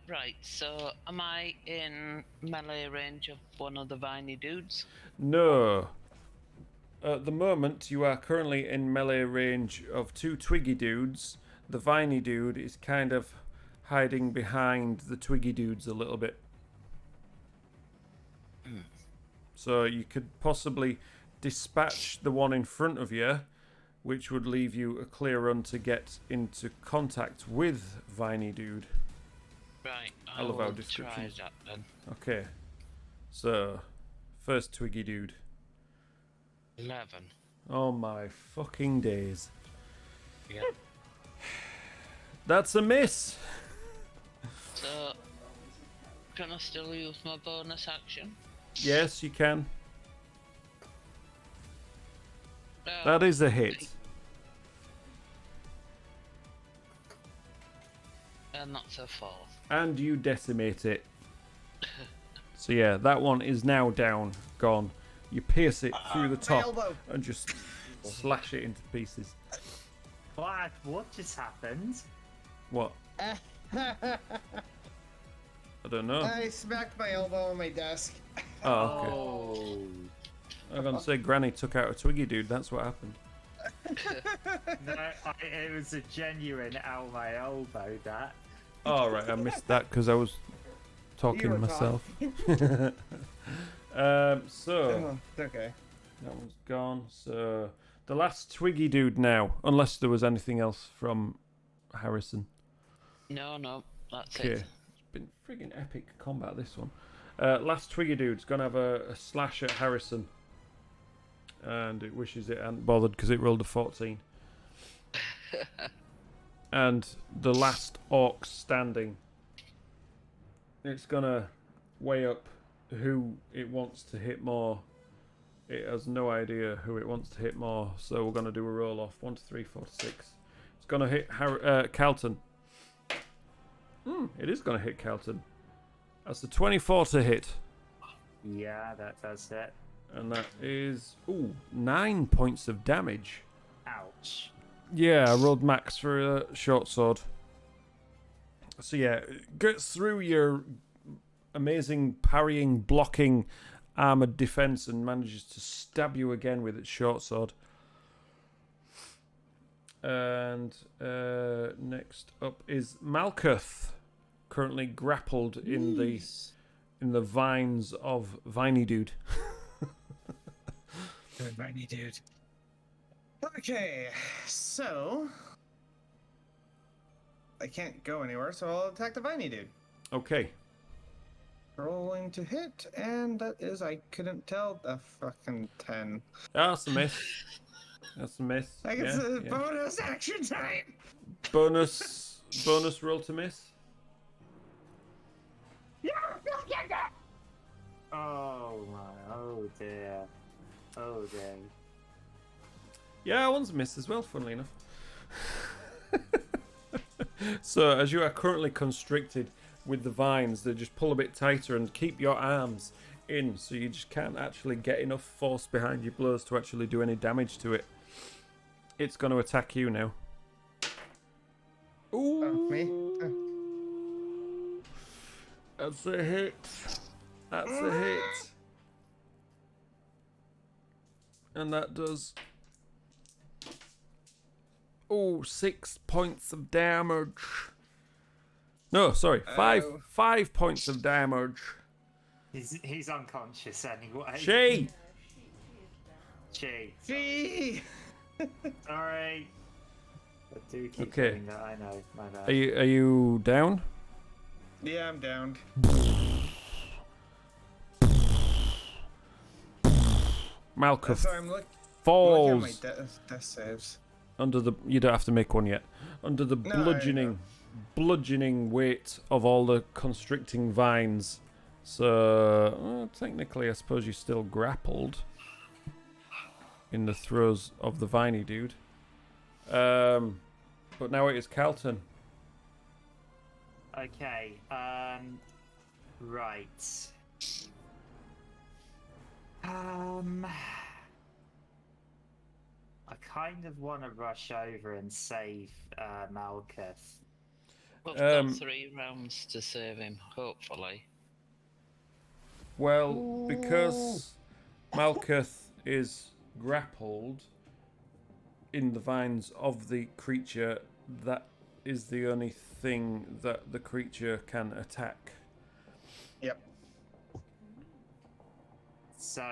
E: Right, so am I in melee range of one of the Viney Dudes?
B: No. At the moment, you are currently in melee range of 2 Twiggy Dudes. The Viney Dude is kind of hiding behind the Twiggy Dudes a little bit. So you could possibly dispatch the one in front of you, which would leave you a clear run to get into contact with Viney Dude.
E: Right,
B: I love
E: will
B: our
E: try
B: descriptions.
E: that then.
B: Okay. So, first Twiggy Dude.
E: 11.
B: Oh my fucking days.
E: Yeah.
B: That's a miss.
E: So, can I still use my bonus action?
B: Yes, you can.
E: Oh,
B: That is a hit.
E: and that's a 4.
B: And you decimate it. So yeah, that one is now down, gone. You pierce it through the
A: My
B: top
A: elbow.
B: and just slash it into pieces.
C: What just happened?
B: What? I don't know.
A: I smacked my elbow on my desk.
B: Oh, okay.
C: Oh.
B: I'm gonna say Granny took out a Twiggy Dude. That's what happened.
C: No, it was a genuine out my elbow, that.
B: Oh right, I missed that because I was talking
A: were
B: myself. So
A: Oh, it's okay.
B: that one's gone. So the last Twiggy Dude now, unless there was anything else from Harrison.
E: No, that's
B: Okay,
E: it.
B: it's been friggin' epic combat this one. Last Twiggy Dude's gonna have a slash at Harrison, and it wishes it hadn't bothered because it rolled a 14. And the last orc standing, it's gonna weigh up who it wants to hit more. It has no idea who it wants to hit more, so we're gonna do a roll off. 1 to 3, 4 to 6. It's gonna hit Calton. It is gonna hit Calton. That's a 24 to hit,
C: Yeah, that does it.
B: and that is 9 points of damage.
C: Ouch.
B: Yeah, I rolled max for a short sword. So yeah, gets through your amazing parrying, blocking, armored defense and manages to stab you again with its short sword. And next up is Malkuth, currently grappled in the vines of Viney Dude.
C: Good Viney Dude.
A: Okay, so I can't go anywhere, so I'll attack the Viney Dude.
B: Okay.
A: Rolling to hit, and that is, I couldn't tell, a fucking 10.
B: That's a miss. That's a miss.
A: Like it's a bonus action time!
B: Bonus roll to miss.
C: Oh my, oh dear. Oh dear.
B: Yeah, one's a miss as well, funnily enough. So, as you are currently constricted with the vines, they just pull a bit tighter and keep your arms in, so you just can't actually get enough force behind your blows to actually do any damage to it. It's going to attack you now. Ooh.
A: Oh, me?
B: That's a hit. That's a hit. And that does... 6 points of damage. No, sorry, 5 points of damage.
C: He's unconscious anyway.
B: She!
C: Gee.
A: Gee!
C: Sorry. I do keep
B: Okay.
C: doing that, I know, my bad.
B: Are you down?
A: Yeah, I'm down.
B: Malkuth
A: Sorry, I'm looking at my
B: falls
A: death saves.
B: under the. You don't have to make one yet. Under the
A: No,
B: bludgeoning weight of all the constricting vines. So technically, I suppose you're still grappled in the throes of the Viney Dude. But now it is Calton.
C: Okay, right. I kind of want to rush over and save Malkuth.
E: We've got 3 rounds to save him, hopefully.
B: Well, because Malkuth is grappled in the vines of the creature, that is the only thing that the creature can attack.
A: Yep.
C: So,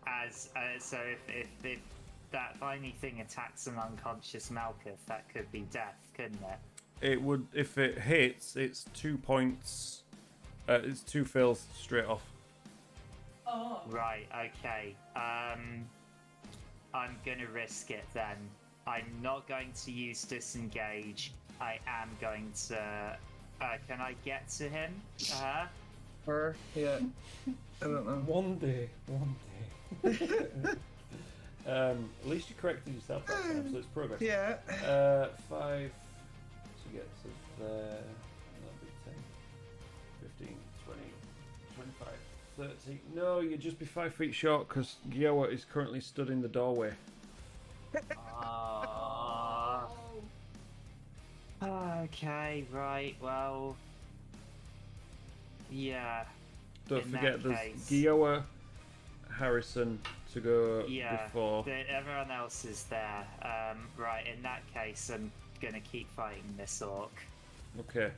C: if that viney thing attacks an unconscious Malkuth, that could be death, couldn't it?
B: It would, if it hits, it's 2 points. It's 2 fails straight off.
D: Oh.
C: Right. Okay. I'm gonna risk it then. I'm not going to use disengage. I am going to. Can I get to him?
A: Or yeah. I don't know.
B: One day. At least you corrected yourself that time, so it's progress.
A: Yeah.
B: 5 to get to there. That'd be 10, 15, 20, 25, 30. No, you'd just be 5 feet short because Giowa is currently stood in the doorway.
C: Okay. Right. Well. Yeah.
B: Don't
C: In
B: forget
C: that
B: there's
C: case-
B: Giowa, Harrison to go
C: Yeah.
B: before.
C: Everyone else is there. Right. In that case, I'm gonna keep fighting this orc.
B: Okay,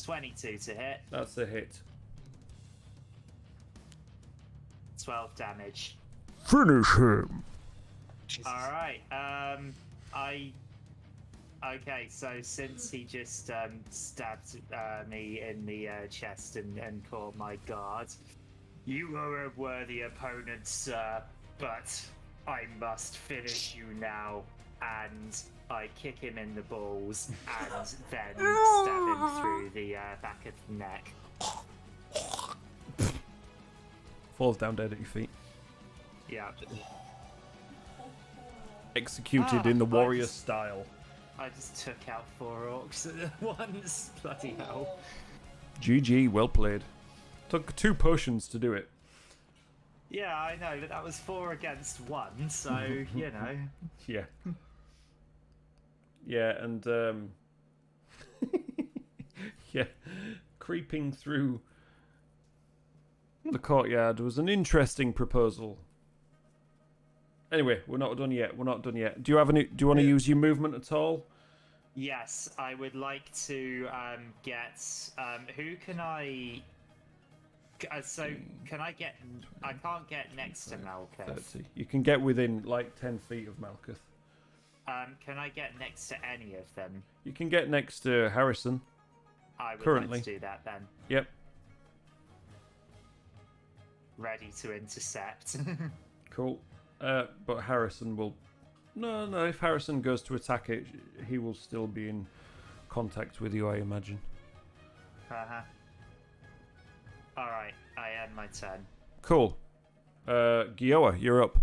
C: 22 to hit.
B: that's a hit.
C: 12 damage.
B: Finish him.
C: All right. Okay, so since he just stabbed me in the chest and caught my guard, you are a worthy opponent, sir, but I must finish you now. And I kick him in the balls and then stab him through the back of the neck.
B: Falls down dead at your feet.
C: Yeah.
B: Executed in the warrior style.
C: I just took out 4 orcs at once. Bloody hell.
B: GG, well played. Took 2 potions to do it.
C: Yeah, I know, but that was 4 against 1, so, you know.
B: Yeah. Yeah, and yeah, creeping through the courtyard was an interesting proposal. Anyway, we're not done yet. Do you want to use your movement at all?
C: Yes, I would like to get. Who can I? So can I get? I can't get next to Malkuth.
B: 30. You can get within like 10 feet of Malkuth.
C: Can I get next to any of them?
B: You can get next to Harrison.
C: I would
B: Currently.
C: like to do that then.
B: Yep.
C: Ready to intercept.
B: Cool. But Harrison will. No. If Harrison goes to attack it, he will still be in contact with you, I imagine.
C: Uh-huh. Alright, I end my turn.
B: Cool. Giowa, you're up.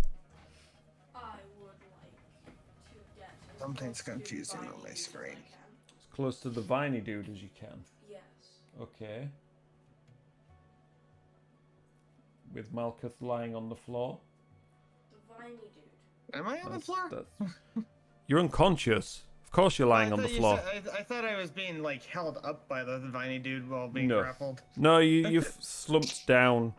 D: I would like to get as
A: Something's
D: close to
A: confusing
D: Viney
A: on my
D: Dude as I
A: screen.
D: can.
B: As close to the Viney Dude as you can.
D: Yes.
B: Okay. With Malkuth lying on the floor.
D: The Viney Dude.
A: Am I on the floor?
B: You're unconscious. Of course you're lying
A: I
B: on the
A: thought you
B: floor.
A: said- I thought I was being like held up by the Viney Dude while being
B: No.
A: grappled.
B: No, you've slumped down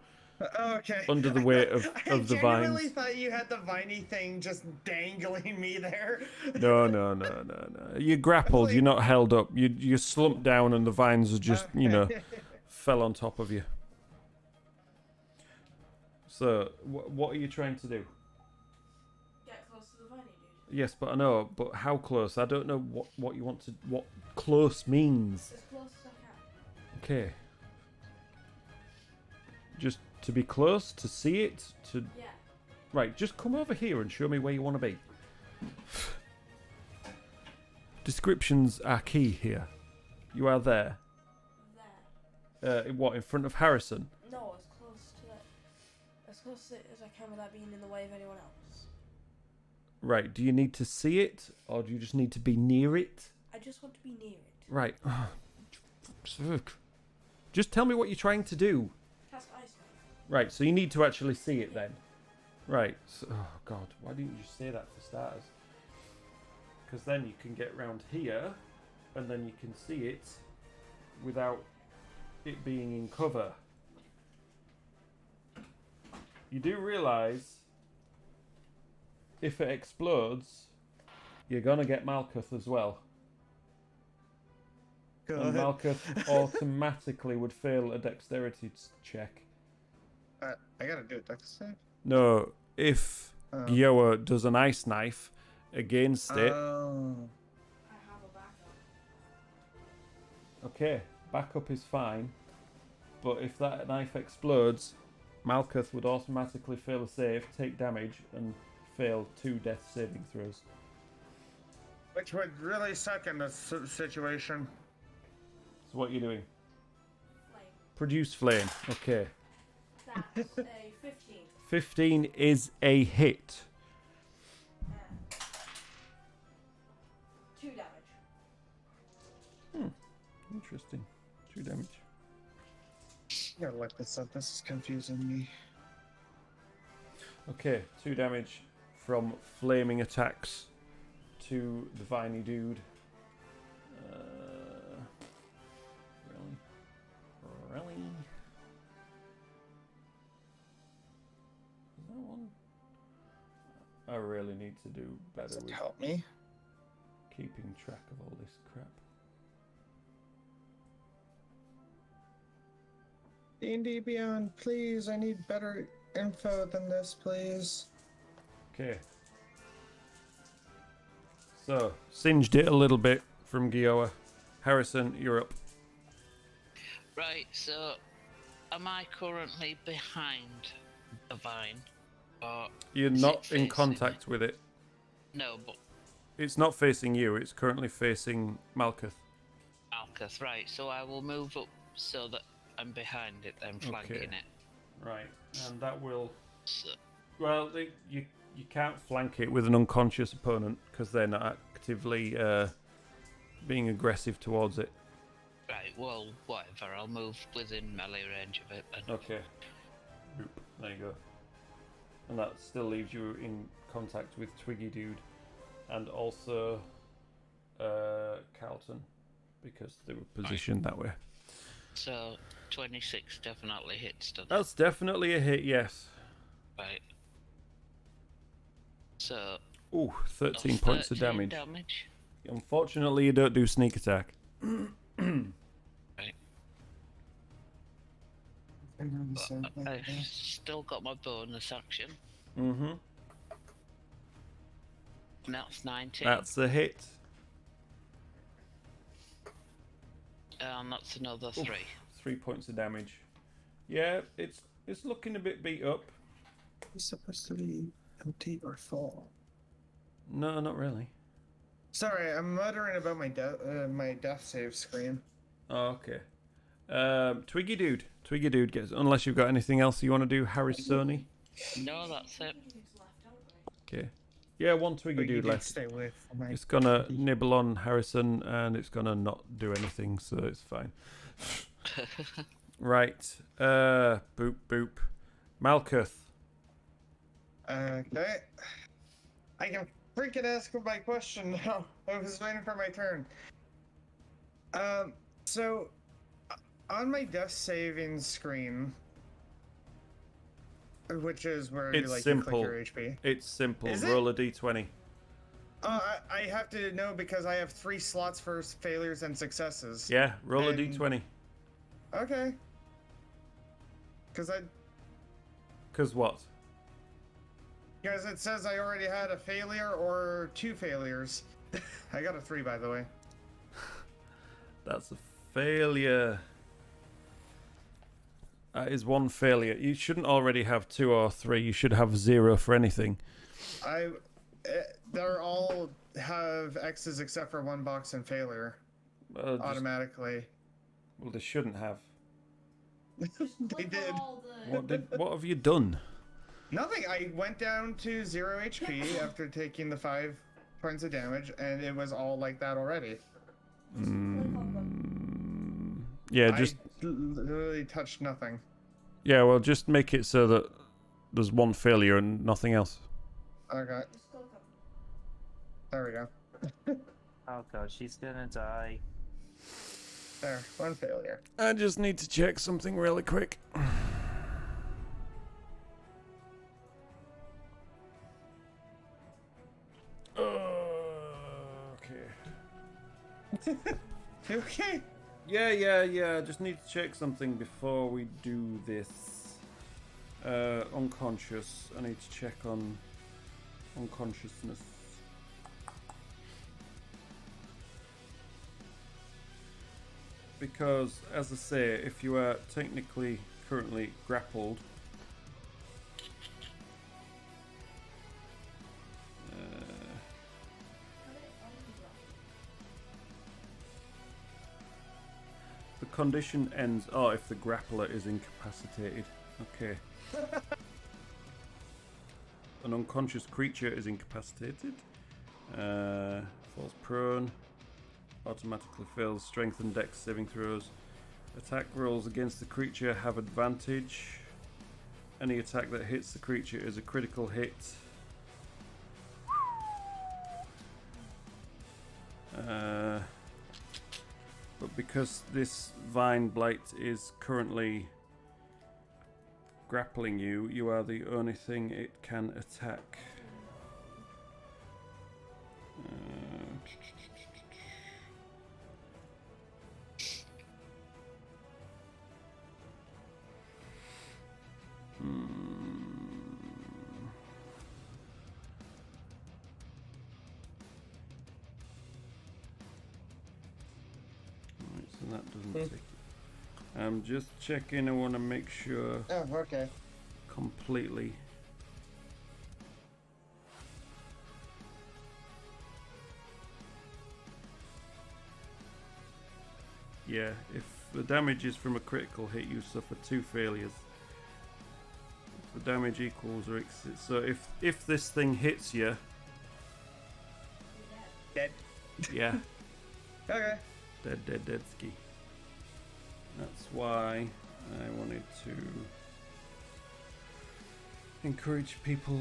A: Okay.
B: under the weight of
A: I
B: the
A: genuinely
B: vines.
A: thought you had the Viney thing just dangling me there.
B: No. You're grappled.
A: like-
B: You're not held up. You slumped down and the vines are just, fell on top of you. So, what are you trying to do?
D: Get close to the Viney
B: Yes, but I know. But how close? I don't know what you want to. What close means.
D: As close as I can.
B: Okay. Just to be close, to see it, to.
D: Yeah.
B: Right, just come over here and show me where you want to be. Descriptions are key here. You are there.
D: There.
B: What, in front of Harrison?
D: No, as close to it as I can without being in the way of anyone else.
B: Right, do you need to see it, or do you just need to be near it?
D: I just want to be near it.
B: Right. Just tell me what you're trying to do.
D: Cast Ice Knife.
B: Right, so you need to actually see it then. Right. So, oh, God. Why didn't you just say that for starters? Because then you can get round here, and then you can see it without it being in cover. You do realise, if it explodes, you're going to get Malkuth as well. And Malkuth automatically would fail a dexterity check.
A: I gotta do a dex save?
B: No, if Gioa does an ice knife against it.
A: Oh.
D: I have a backup.
B: Okay, backup is fine. But if that knife explodes, Malkuth would automatically fail a save, take damage, and fail 2 death saving throws.
A: Which would really suck in this situation.
B: So what are you doing?
D: Flame.
B: Produce flame. Okay.
D: That's a 15.
B: 15 is a hit.
D: 2 damage.
B: Interesting. 2 damage.
A: I gotta look this up. This is confusing me.
B: Okay, 2 damage from flaming attacks to the Viney Dude. Really? Is that one? I really need to do better
A: Does it
B: with
A: help me?
B: keeping track of all this crap.
A: D&D Beyond, please. I need better info than this, please.
B: Okay. So, singed it a little bit from Gioa. Harrison, you're up.
E: Right, so am I currently behind the vine? Or
B: You're
E: is
B: not
E: it
B: in
E: facing
B: contact
E: me?
B: with it.
E: No, but
B: It's not facing you, it's currently facing Malkuth.
E: Alcus, right, so I will move up so that I'm behind it, then flanking
B: Okay.
E: it.
B: Right, and that will...
E: So,
B: Well, you can't flank it with an unconscious opponent because they're not actively being aggressive towards it.
E: right, well, whatever, I'll move within melee range of it then.
B: Okay. Boop. There you go. And that still leaves you in contact with Twiggy Dude and also Carlton because they were positioned that way.
E: So, 26 definitely hits, doesn't it?
B: That's definitely a hit, yes.
E: Right. So,
B: Ooh, 13
E: that's
B: points of
E: 13
B: damage. Unfortunately, you don't do sneak attack.
E: Right. I've still got my bonus action.
B: Mm-hmm.
E: And that's 19.
B: That's a hit.
E: And that's another 3.
B: 3 points of damage. Yeah, it's looking a bit beat up.
A: It's supposed to be empty or full.
B: No, not really.
A: Sorry, I'm muttering about my death save screen.
B: Oh, okay. Twiggy Dude gets. Unless you've got anything else you want to do, Harrisoni.
E: No, that's it.
B: Okay. Yeah, one Twiggy Dude left.
A: Stay away from my...
B: It's gonna nibble on Harrison, and it's gonna not do anything, so it's fine. Right. Boop boop. Malkuth.
A: Okay. I can freaking ask my question now. I was waiting for my turn. So on my death saving screen, which is where
B: It's
A: you
B: simple.
A: click your HP.
B: It's simple.
A: Is it?
B: Roll a d20.
A: I have to know because I have 3 slots for failures and successes.
B: Yeah, roll a
A: And-
B: d20.
A: Okay. Because
B: Cause what?
A: Because it says I already had a failure or 2 failures. I got a 3, by the way.
B: That's a failure. That is 1 failure. You shouldn't already have 2 or 3. You should have 0 for anything.
A: They're all have X's except for 1 box and failure. Automatically.
B: Well, they shouldn't have.
A: They did.
B: What have you done?
A: Nothing. I went down to 0 HP after taking the 5 points of damage, and it was all like that already.
B: Yeah, just
A: I literally touched nothing.
B: yeah. Well, just make it so that there's 1 failure and nothing else.
A: Okay. There we go.
C: Oh god, she's gonna die.
A: There, 1 failure.
B: I just need to check something really quick. Okay.
A: Okay.
B: Yeah. I just need to check something before we do this. Unconscious. I need to check on unconsciousness. Because, as I say, if you are technically currently grappled, the condition ends. Oh, if the grappler is incapacitated. Okay. An unconscious creature is incapacitated. Falls prone. Automatically fails strength and dex saving throws. Attack rolls against the creature have advantage. Any attack that hits the creature is a critical hit. But because this Vine Blight is currently grappling you, you are the only thing it can attack. Right, so that doesn't take it. I'm just checking. I want to make sure
A: Oh, okay.
B: completely. Yeah, if the damage is from a critical hit, you suffer 2 failures. If the damage equals or exceeds, so if this thing hits you,
A: Dead.
B: yeah,
A: Okay.
B: dead ski. That's why I wanted to encourage people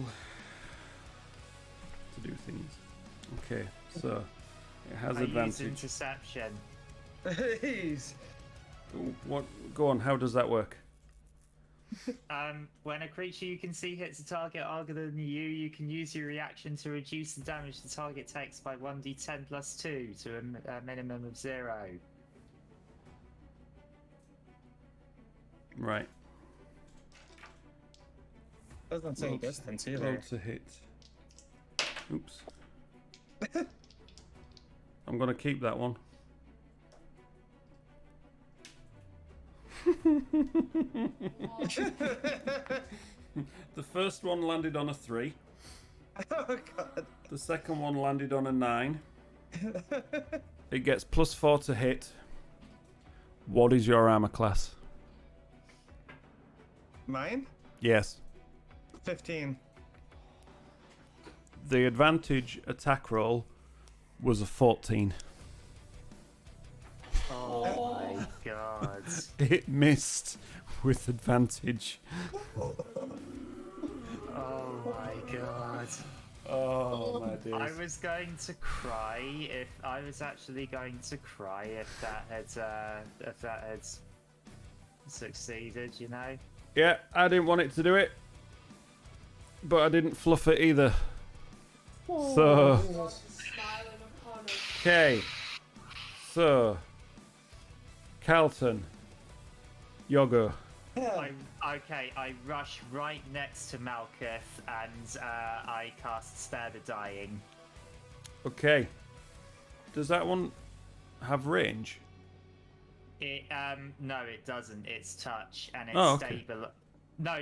B: to do things. Okay, so it has
C: I use
B: advantage.
C: interception.
A: Please.
B: What? Go on. How does that work?
C: When a creature you can see hits a target other than you, you can use your reaction to reduce the damage the target takes by 1d10 plus 2 to a minimum of 0.
A: Right. Doesn't say distance either.
B: Roll to hit. Oops. I'm gonna keep that one. The first one landed on a 3.
A: Oh god.
B: The second one landed on a 9. It gets +4 to hit. What is your armor class?
A: Mine?
B: Yes.
A: 15.
B: The advantage attack roll was a 14.
C: Oh my god.
B: It missed with advantage.
C: Oh my god.
B: Oh my days.
C: I was going to cry if I was actually going to cry if that had succeeded, you know?
B: Yeah, I didn't want it to do it, but I didn't fluff it either. So,
D: Smiling upon us.
B: okay. So, Carlton, Yogo,
C: I rush right next to Malkuth and I cast Spare the Dying.
B: Okay. Does that one have range?
C: No, it doesn't. It's touch and it's
B: okay.
C: stable. No.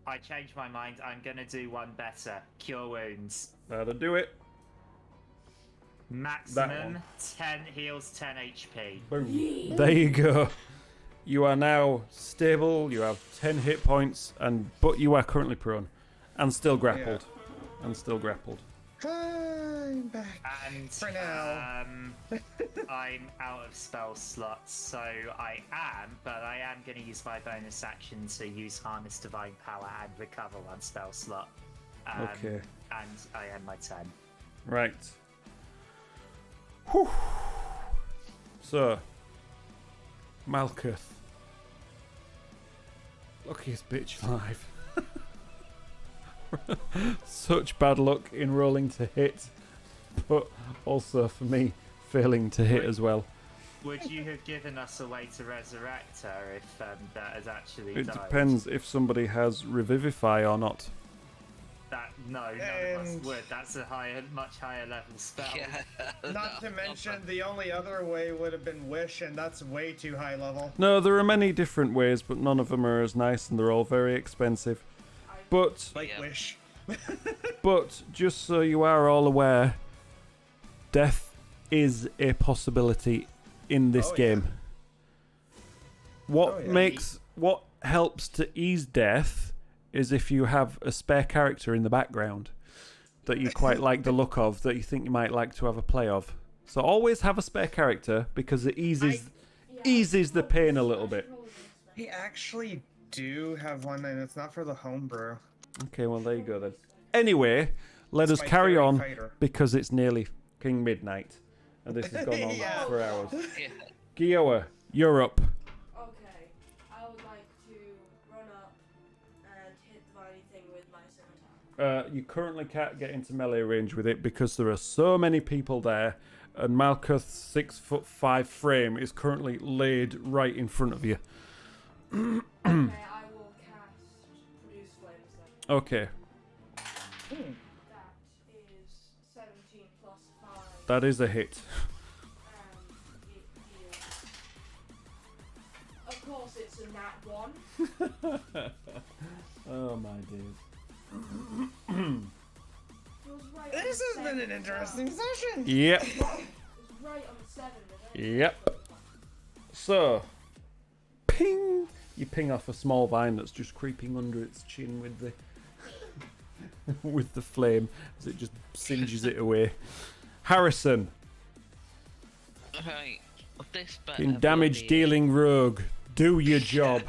C: I changed my mind. I'm gonna do one better. Cure Wounds.
B: That'll do it.
C: Maximum 10 heals 10 HP.
B: Boom. There you go. You are now stable. You have 10 hit points, but you are currently prone, and still grappled,
A: I'm back.
C: And
A: for now.
C: I'm out of spell slots, so I am going to use my bonus action to use Harness Divine Power and recover one spell slot.
B: Okay.
C: And I end my turn.
B: Right. Whew. So, Malkuth. Luckiest bitch alive. Such bad luck in rolling to hit, but also for me failing to hit as well.
C: Would you have given us a way to resurrect her if that has actually
B: It
C: died?
B: depends if somebody has Revivify or not.
C: None of us would. That's a much higher level spell.
E: Yeah.
A: Not to mention, the only other way would have been Wish, and that's way too high level.
B: No, there are many different ways, but none of them are as nice, and they're all very expensive. But
A: Like
E: Yep.
A: Wish.
B: But just so you are all aware, death is a possibility in this game. What helps to ease death is if you have a spare character in the background that you quite like the look of, that you think you might like to have a play of. So always have a spare character because it eases the pain a little bit.
A: We actually do have one, and it's not for the homebrew.
B: Okay, well there you go then. Anyway, let us
A: my
B: carry
A: fairy
B: on
A: fighter.
B: because it's nearly fucking midnight and this has gone on
A: Yeah.
B: for hours.
E: Yeah.
B: Gioa, you're up.
D: Okay, I would like to run up and hit the Viney thing with my scimitar.
B: You currently can't get into melee range with it because there are so many people there, and Malkuth's 6'5" frame is currently laid right in front of you.
D: Okay, I will cast Produce Flames then.
B: Okay,
D: That is 17 plus 5.
B: that is a hit.
D: And it deals. Of course, it's a nat 1.
B: Oh my days.
D: It was right
A: This
D: on
A: has
D: the
A: been an
D: 7
A: interesting session.
B: Yep.
D: It was right on the 7.
B: Yep. So, ping! You ping off a small vine that's just creeping under its chin with the with the flame as it just singes it away. Harrison,
E: Right. This better
B: in
E: be
B: damage
E: the-
B: dealing rogue, do your job.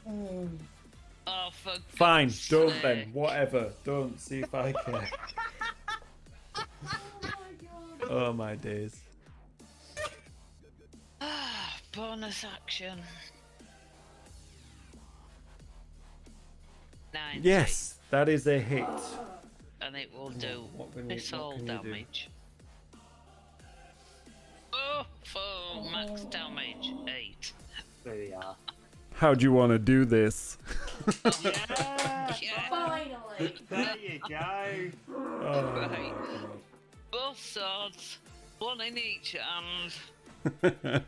E: Oh, for
B: Fine,
E: God's
B: don't
E: sake.
B: then. Whatever. Don't see if I care.
D: Oh my god.
B: Oh my days.
E: Bonus action. 90.
B: Yes, that is a hit.
E: And it will do
B: what can you-
E: this
B: what
E: all
B: can you do?
E: damage. Oh, for max damage 8.
C: There we are.
B: How do you want to do this?
C: Yeah!
E: Yeah,
D: Finally.
C: There you go.
B: Oh,
E: right. Both swords, one in each hand,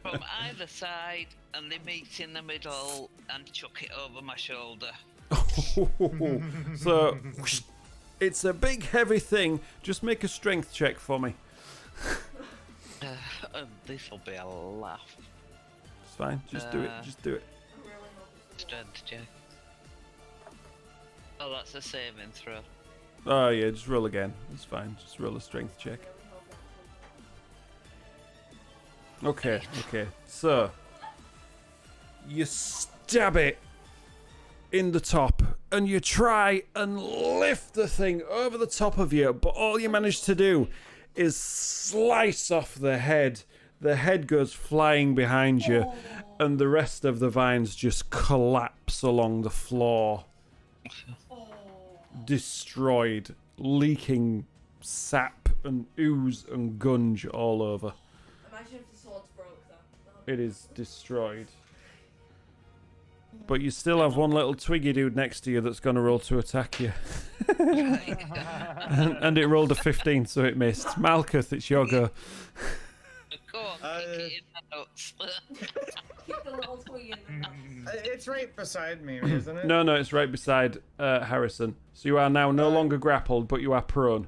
E: from either side, and they meet in the middle and chuck it over my shoulder.
B: So, it's a big heavy thing. Just make a strength check for me.
E: This'll be a laugh.
B: It's fine. Just do it. Just do it.
D: I'm really hoping for
E: Strength check. Oh, that's a saving throw.
B: Oh yeah, just roll again. It's fine. Just roll a strength check. Okay, okay. So, you stab it in the top, and you try and lift the thing over the top of you, but all you manage to do is slice off the head. The head goes flying behind you, and the rest of the vines just collapse along the floor. Destroyed, leaking sap and ooze and gunge all over.
D: Imagine if the swords broke though.
B: It is destroyed. But you still have one little twiggy dude next to you that's going to roll to attack you. and it rolled a 15, so it missed. Malkuth, it's your go.
E: Go on, kick it in the nuts.
D: Kick the little twig in the nuts.
A: It's right beside me, isn't it?
B: No, it's right beside Harrison. So you are now no longer grappled, but you are prone.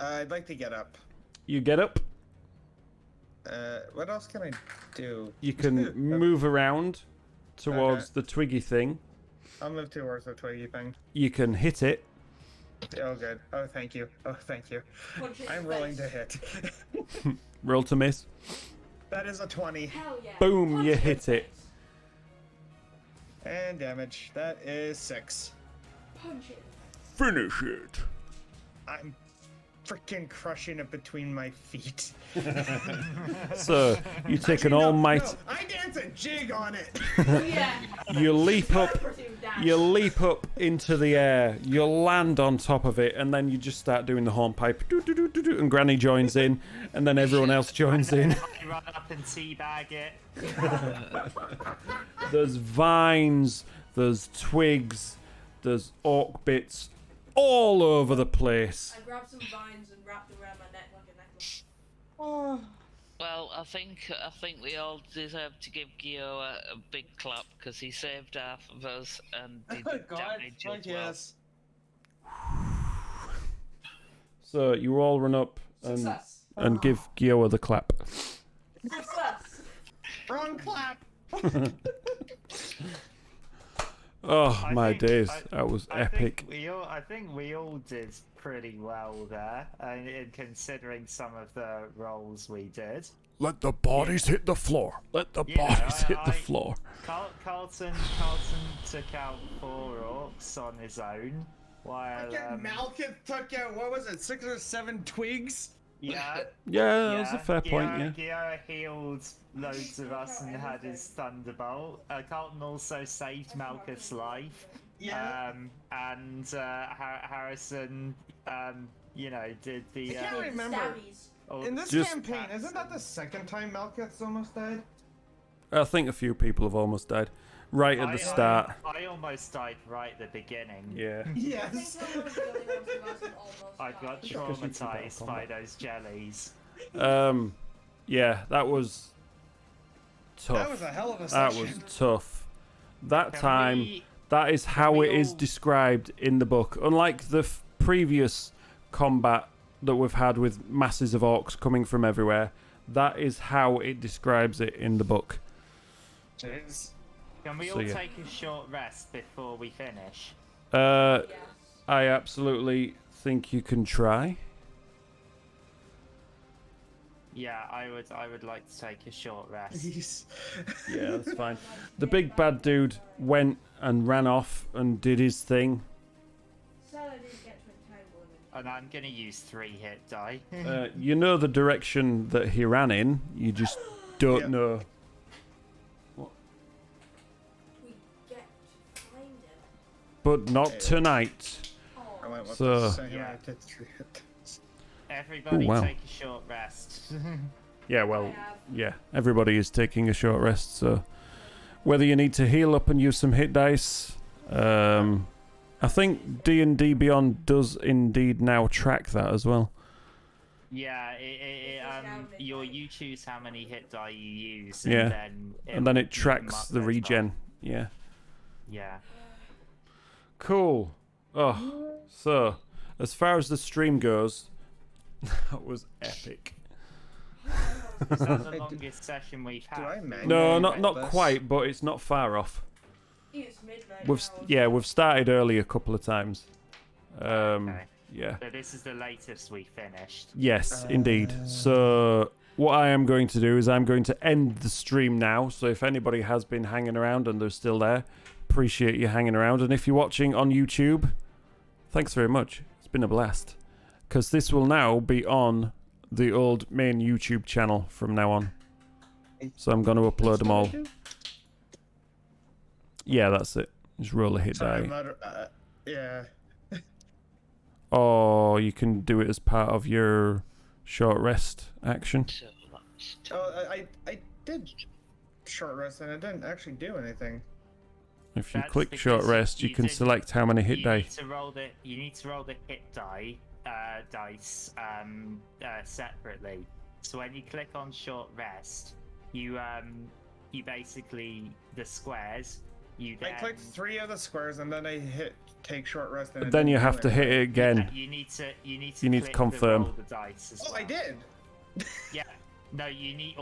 A: I'd like to get up.
B: You get up.
A: What else can I do?
B: You can move around towards the twiggy thing.
A: I'll move towards the twiggy thing.
B: You can hit it.
A: Oh, good. Oh, thank you. Oh, thank you.
D: Punch it in
A: I'm
D: the
A: rolling
D: face.
A: to hit.
B: Roll to miss.
A: That is a 20.
D: Hell yeah.
B: Boom,
D: Punch
B: you
D: in the
B: hit it.
D: face.
A: And damage. That is 6.
D: Punch it.
B: Finish it.
A: I'm freaking crushing it between my feet.
B: So you take
A: Actually,
B: an
A: no,
B: all-might.
A: no, I dance a jig on it.
D: Yeah.
B: You leap up.
D: Pursuit dash.
B: You leap up into the air. You land on top of it, and then you just start doing the hornpipe. Do, and Granny joins in, and then everyone else joins in.
C: I run up and teabag it.
B: There's vines. There's twigs. There's orc bits all over the place.
D: I grabbed some vines and wrapped them around my neck like a necklace.
E: Well, I think we all deserve to give Gio a big clap because he saved half of us and did damage as well.
A: Yes.
B: So you all run up and
D: Success.
B: give Gioa the clap.
D: Success.
A: Wrong clap.
B: Oh my days,
C: I
B: that was
C: I
B: epic.
C: think we all did pretty well there, in considering some of the roles we did.
B: Let the bodies hit the floor. Let the
C: Yeah,
B: bodies hit the floor.
C: Carlton took out 4 orcs on his own, while
A: Again, Malkuth took out, what was it, 6 or 7 twigs?
C: yeah,
B: Yeah, that's a fair point. Yeah.
C: Gio healed loads of us and had his thunderbolt. Carlton also saved Malkuth's life.
A: Yeah.
C: And Harrison, did the.
A: I can't remember.
D: Stabbies.
A: In this
B: Just-
A: campaign, isn't that the second time Malkuth's almost died?
B: I think a few people have almost died right at the start.
C: I almost died right at the beginning.
B: Yeah.
A: Yes.
C: I got traumatized by those jellies.
B: Yeah, that was tough.
A: That was a hell of a
B: That
A: session.
B: was tough. That
C: Can
B: time,
C: we-
B: that is how
C: we
B: it is
C: all-
B: described in the book. Unlike the previous combat that we've had with masses of orcs coming from everywhere, that is how it describes it in the book.
A: Jeez.
C: Can we
B: So,
C: all
B: yeah.
C: take a short rest before we finish?
B: I
D: Yes.
B: absolutely think you can try.
C: Yeah, I would like to take a short rest.
A: Jeez.
B: Yeah, that's fine. The big bad dude went and ran off and did his thing.
D: Sad I didn't get to entangle him.
C: And I'm gonna use 3 hit die.
B: You know the direction that he ran in. You just don't
A: Yeah.
B: know.
D: We get to find him.
B: But not tonight.
D: Oh.
A: I went with
B: So-
A: the same.
C: Yeah.
A: I did 3 hits.
C: Everybody
B: Ooh, wow.
C: take a short rest.
B: Yeah,
D: I
B: well,
D: have.
B: yeah. Everybody is taking a short rest, so whether you need to heal up and use some hit dice, I think D&D Beyond does indeed now track that as well.
C: Yeah, you choose how many hit die you use, and
B: Yeah.
C: then
B: And then
C: will
B: it tracks
C: mark
B: the
C: those by-
B: regen. Yeah.
C: Yeah.
B: Cool. Oh, so as far as the stream goes, that was epic.
C: Is that the longest session we've had?
A: Do I manually
B: No,
A: write
B: not
A: this?
B: quite, but it's not far off.
D: It's midnight.
B: We've started early a couple of times.
C: Okay.
B: Yeah.
C: So this is the latest we finished.
B: Yes, indeed. So what I am going to do is I'm going to end the stream now. So if anybody has been hanging around and they're still there, appreciate you hanging around. And if you're watching on YouTube, thanks very much. It's been a blast. Because this will now be on the old main YouTube channel from now on. So I'm going to upload them all. Yeah, that's it. Just roll a hit
A: Sorry,
B: die.
A: I'm not, yeah.
B: Or you can do it as part of your short rest action.
E: So that's
A: Oh, I did short rest and I didn't actually do anything.
B: If you
C: That's
B: click short
C: because
B: rest, you can
C: didn't-
B: select how many hit
C: you
B: die.
C: Need to roll the, you need to roll the hit dice separately. So when you click on short rest, you basically the squares. You then,
A: I clicked 3 of the squares and then I hit take short rest. And
B: But
A: it
B: then
A: didn't
B: you
A: do
B: have to hit it
A: anything.
B: again.
C: You need to
B: You need to
C: click
B: confirm.
C: The roll the dice as
A: Oh,
C: well.
A: I did.
C: Yeah. No, you need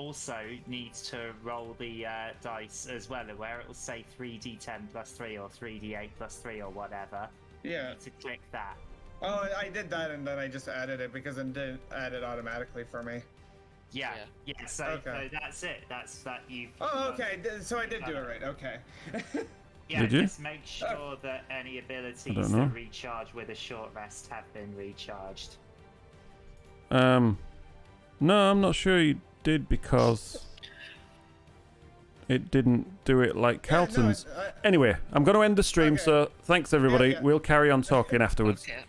C: to roll the dice as well, where it will say 3d10 plus 3 or 3d8 plus 3 or whatever. You
A: Yeah.
C: need to click that.
A: Oh, I did that and then I just added it because it didn't add it automatically for me.
C: Yeah. So,
A: Okay.
C: so that's it. That's that you.
A: Oh, okay. So I did do it right. Okay.
C: Yeah,
B: Did you?
C: just make sure that any abilities
B: don't know.
C: that recharge with a short rest have been recharged.
B: No, I'm not sure you did because it didn't do it like Carlton's.
A: Yeah, no,
B: Anyway, I'm going to end the stream,
A: Okay.
B: so thanks everybody.
A: Yeah.
B: We'll carry on talking afterwards.
E: Okay.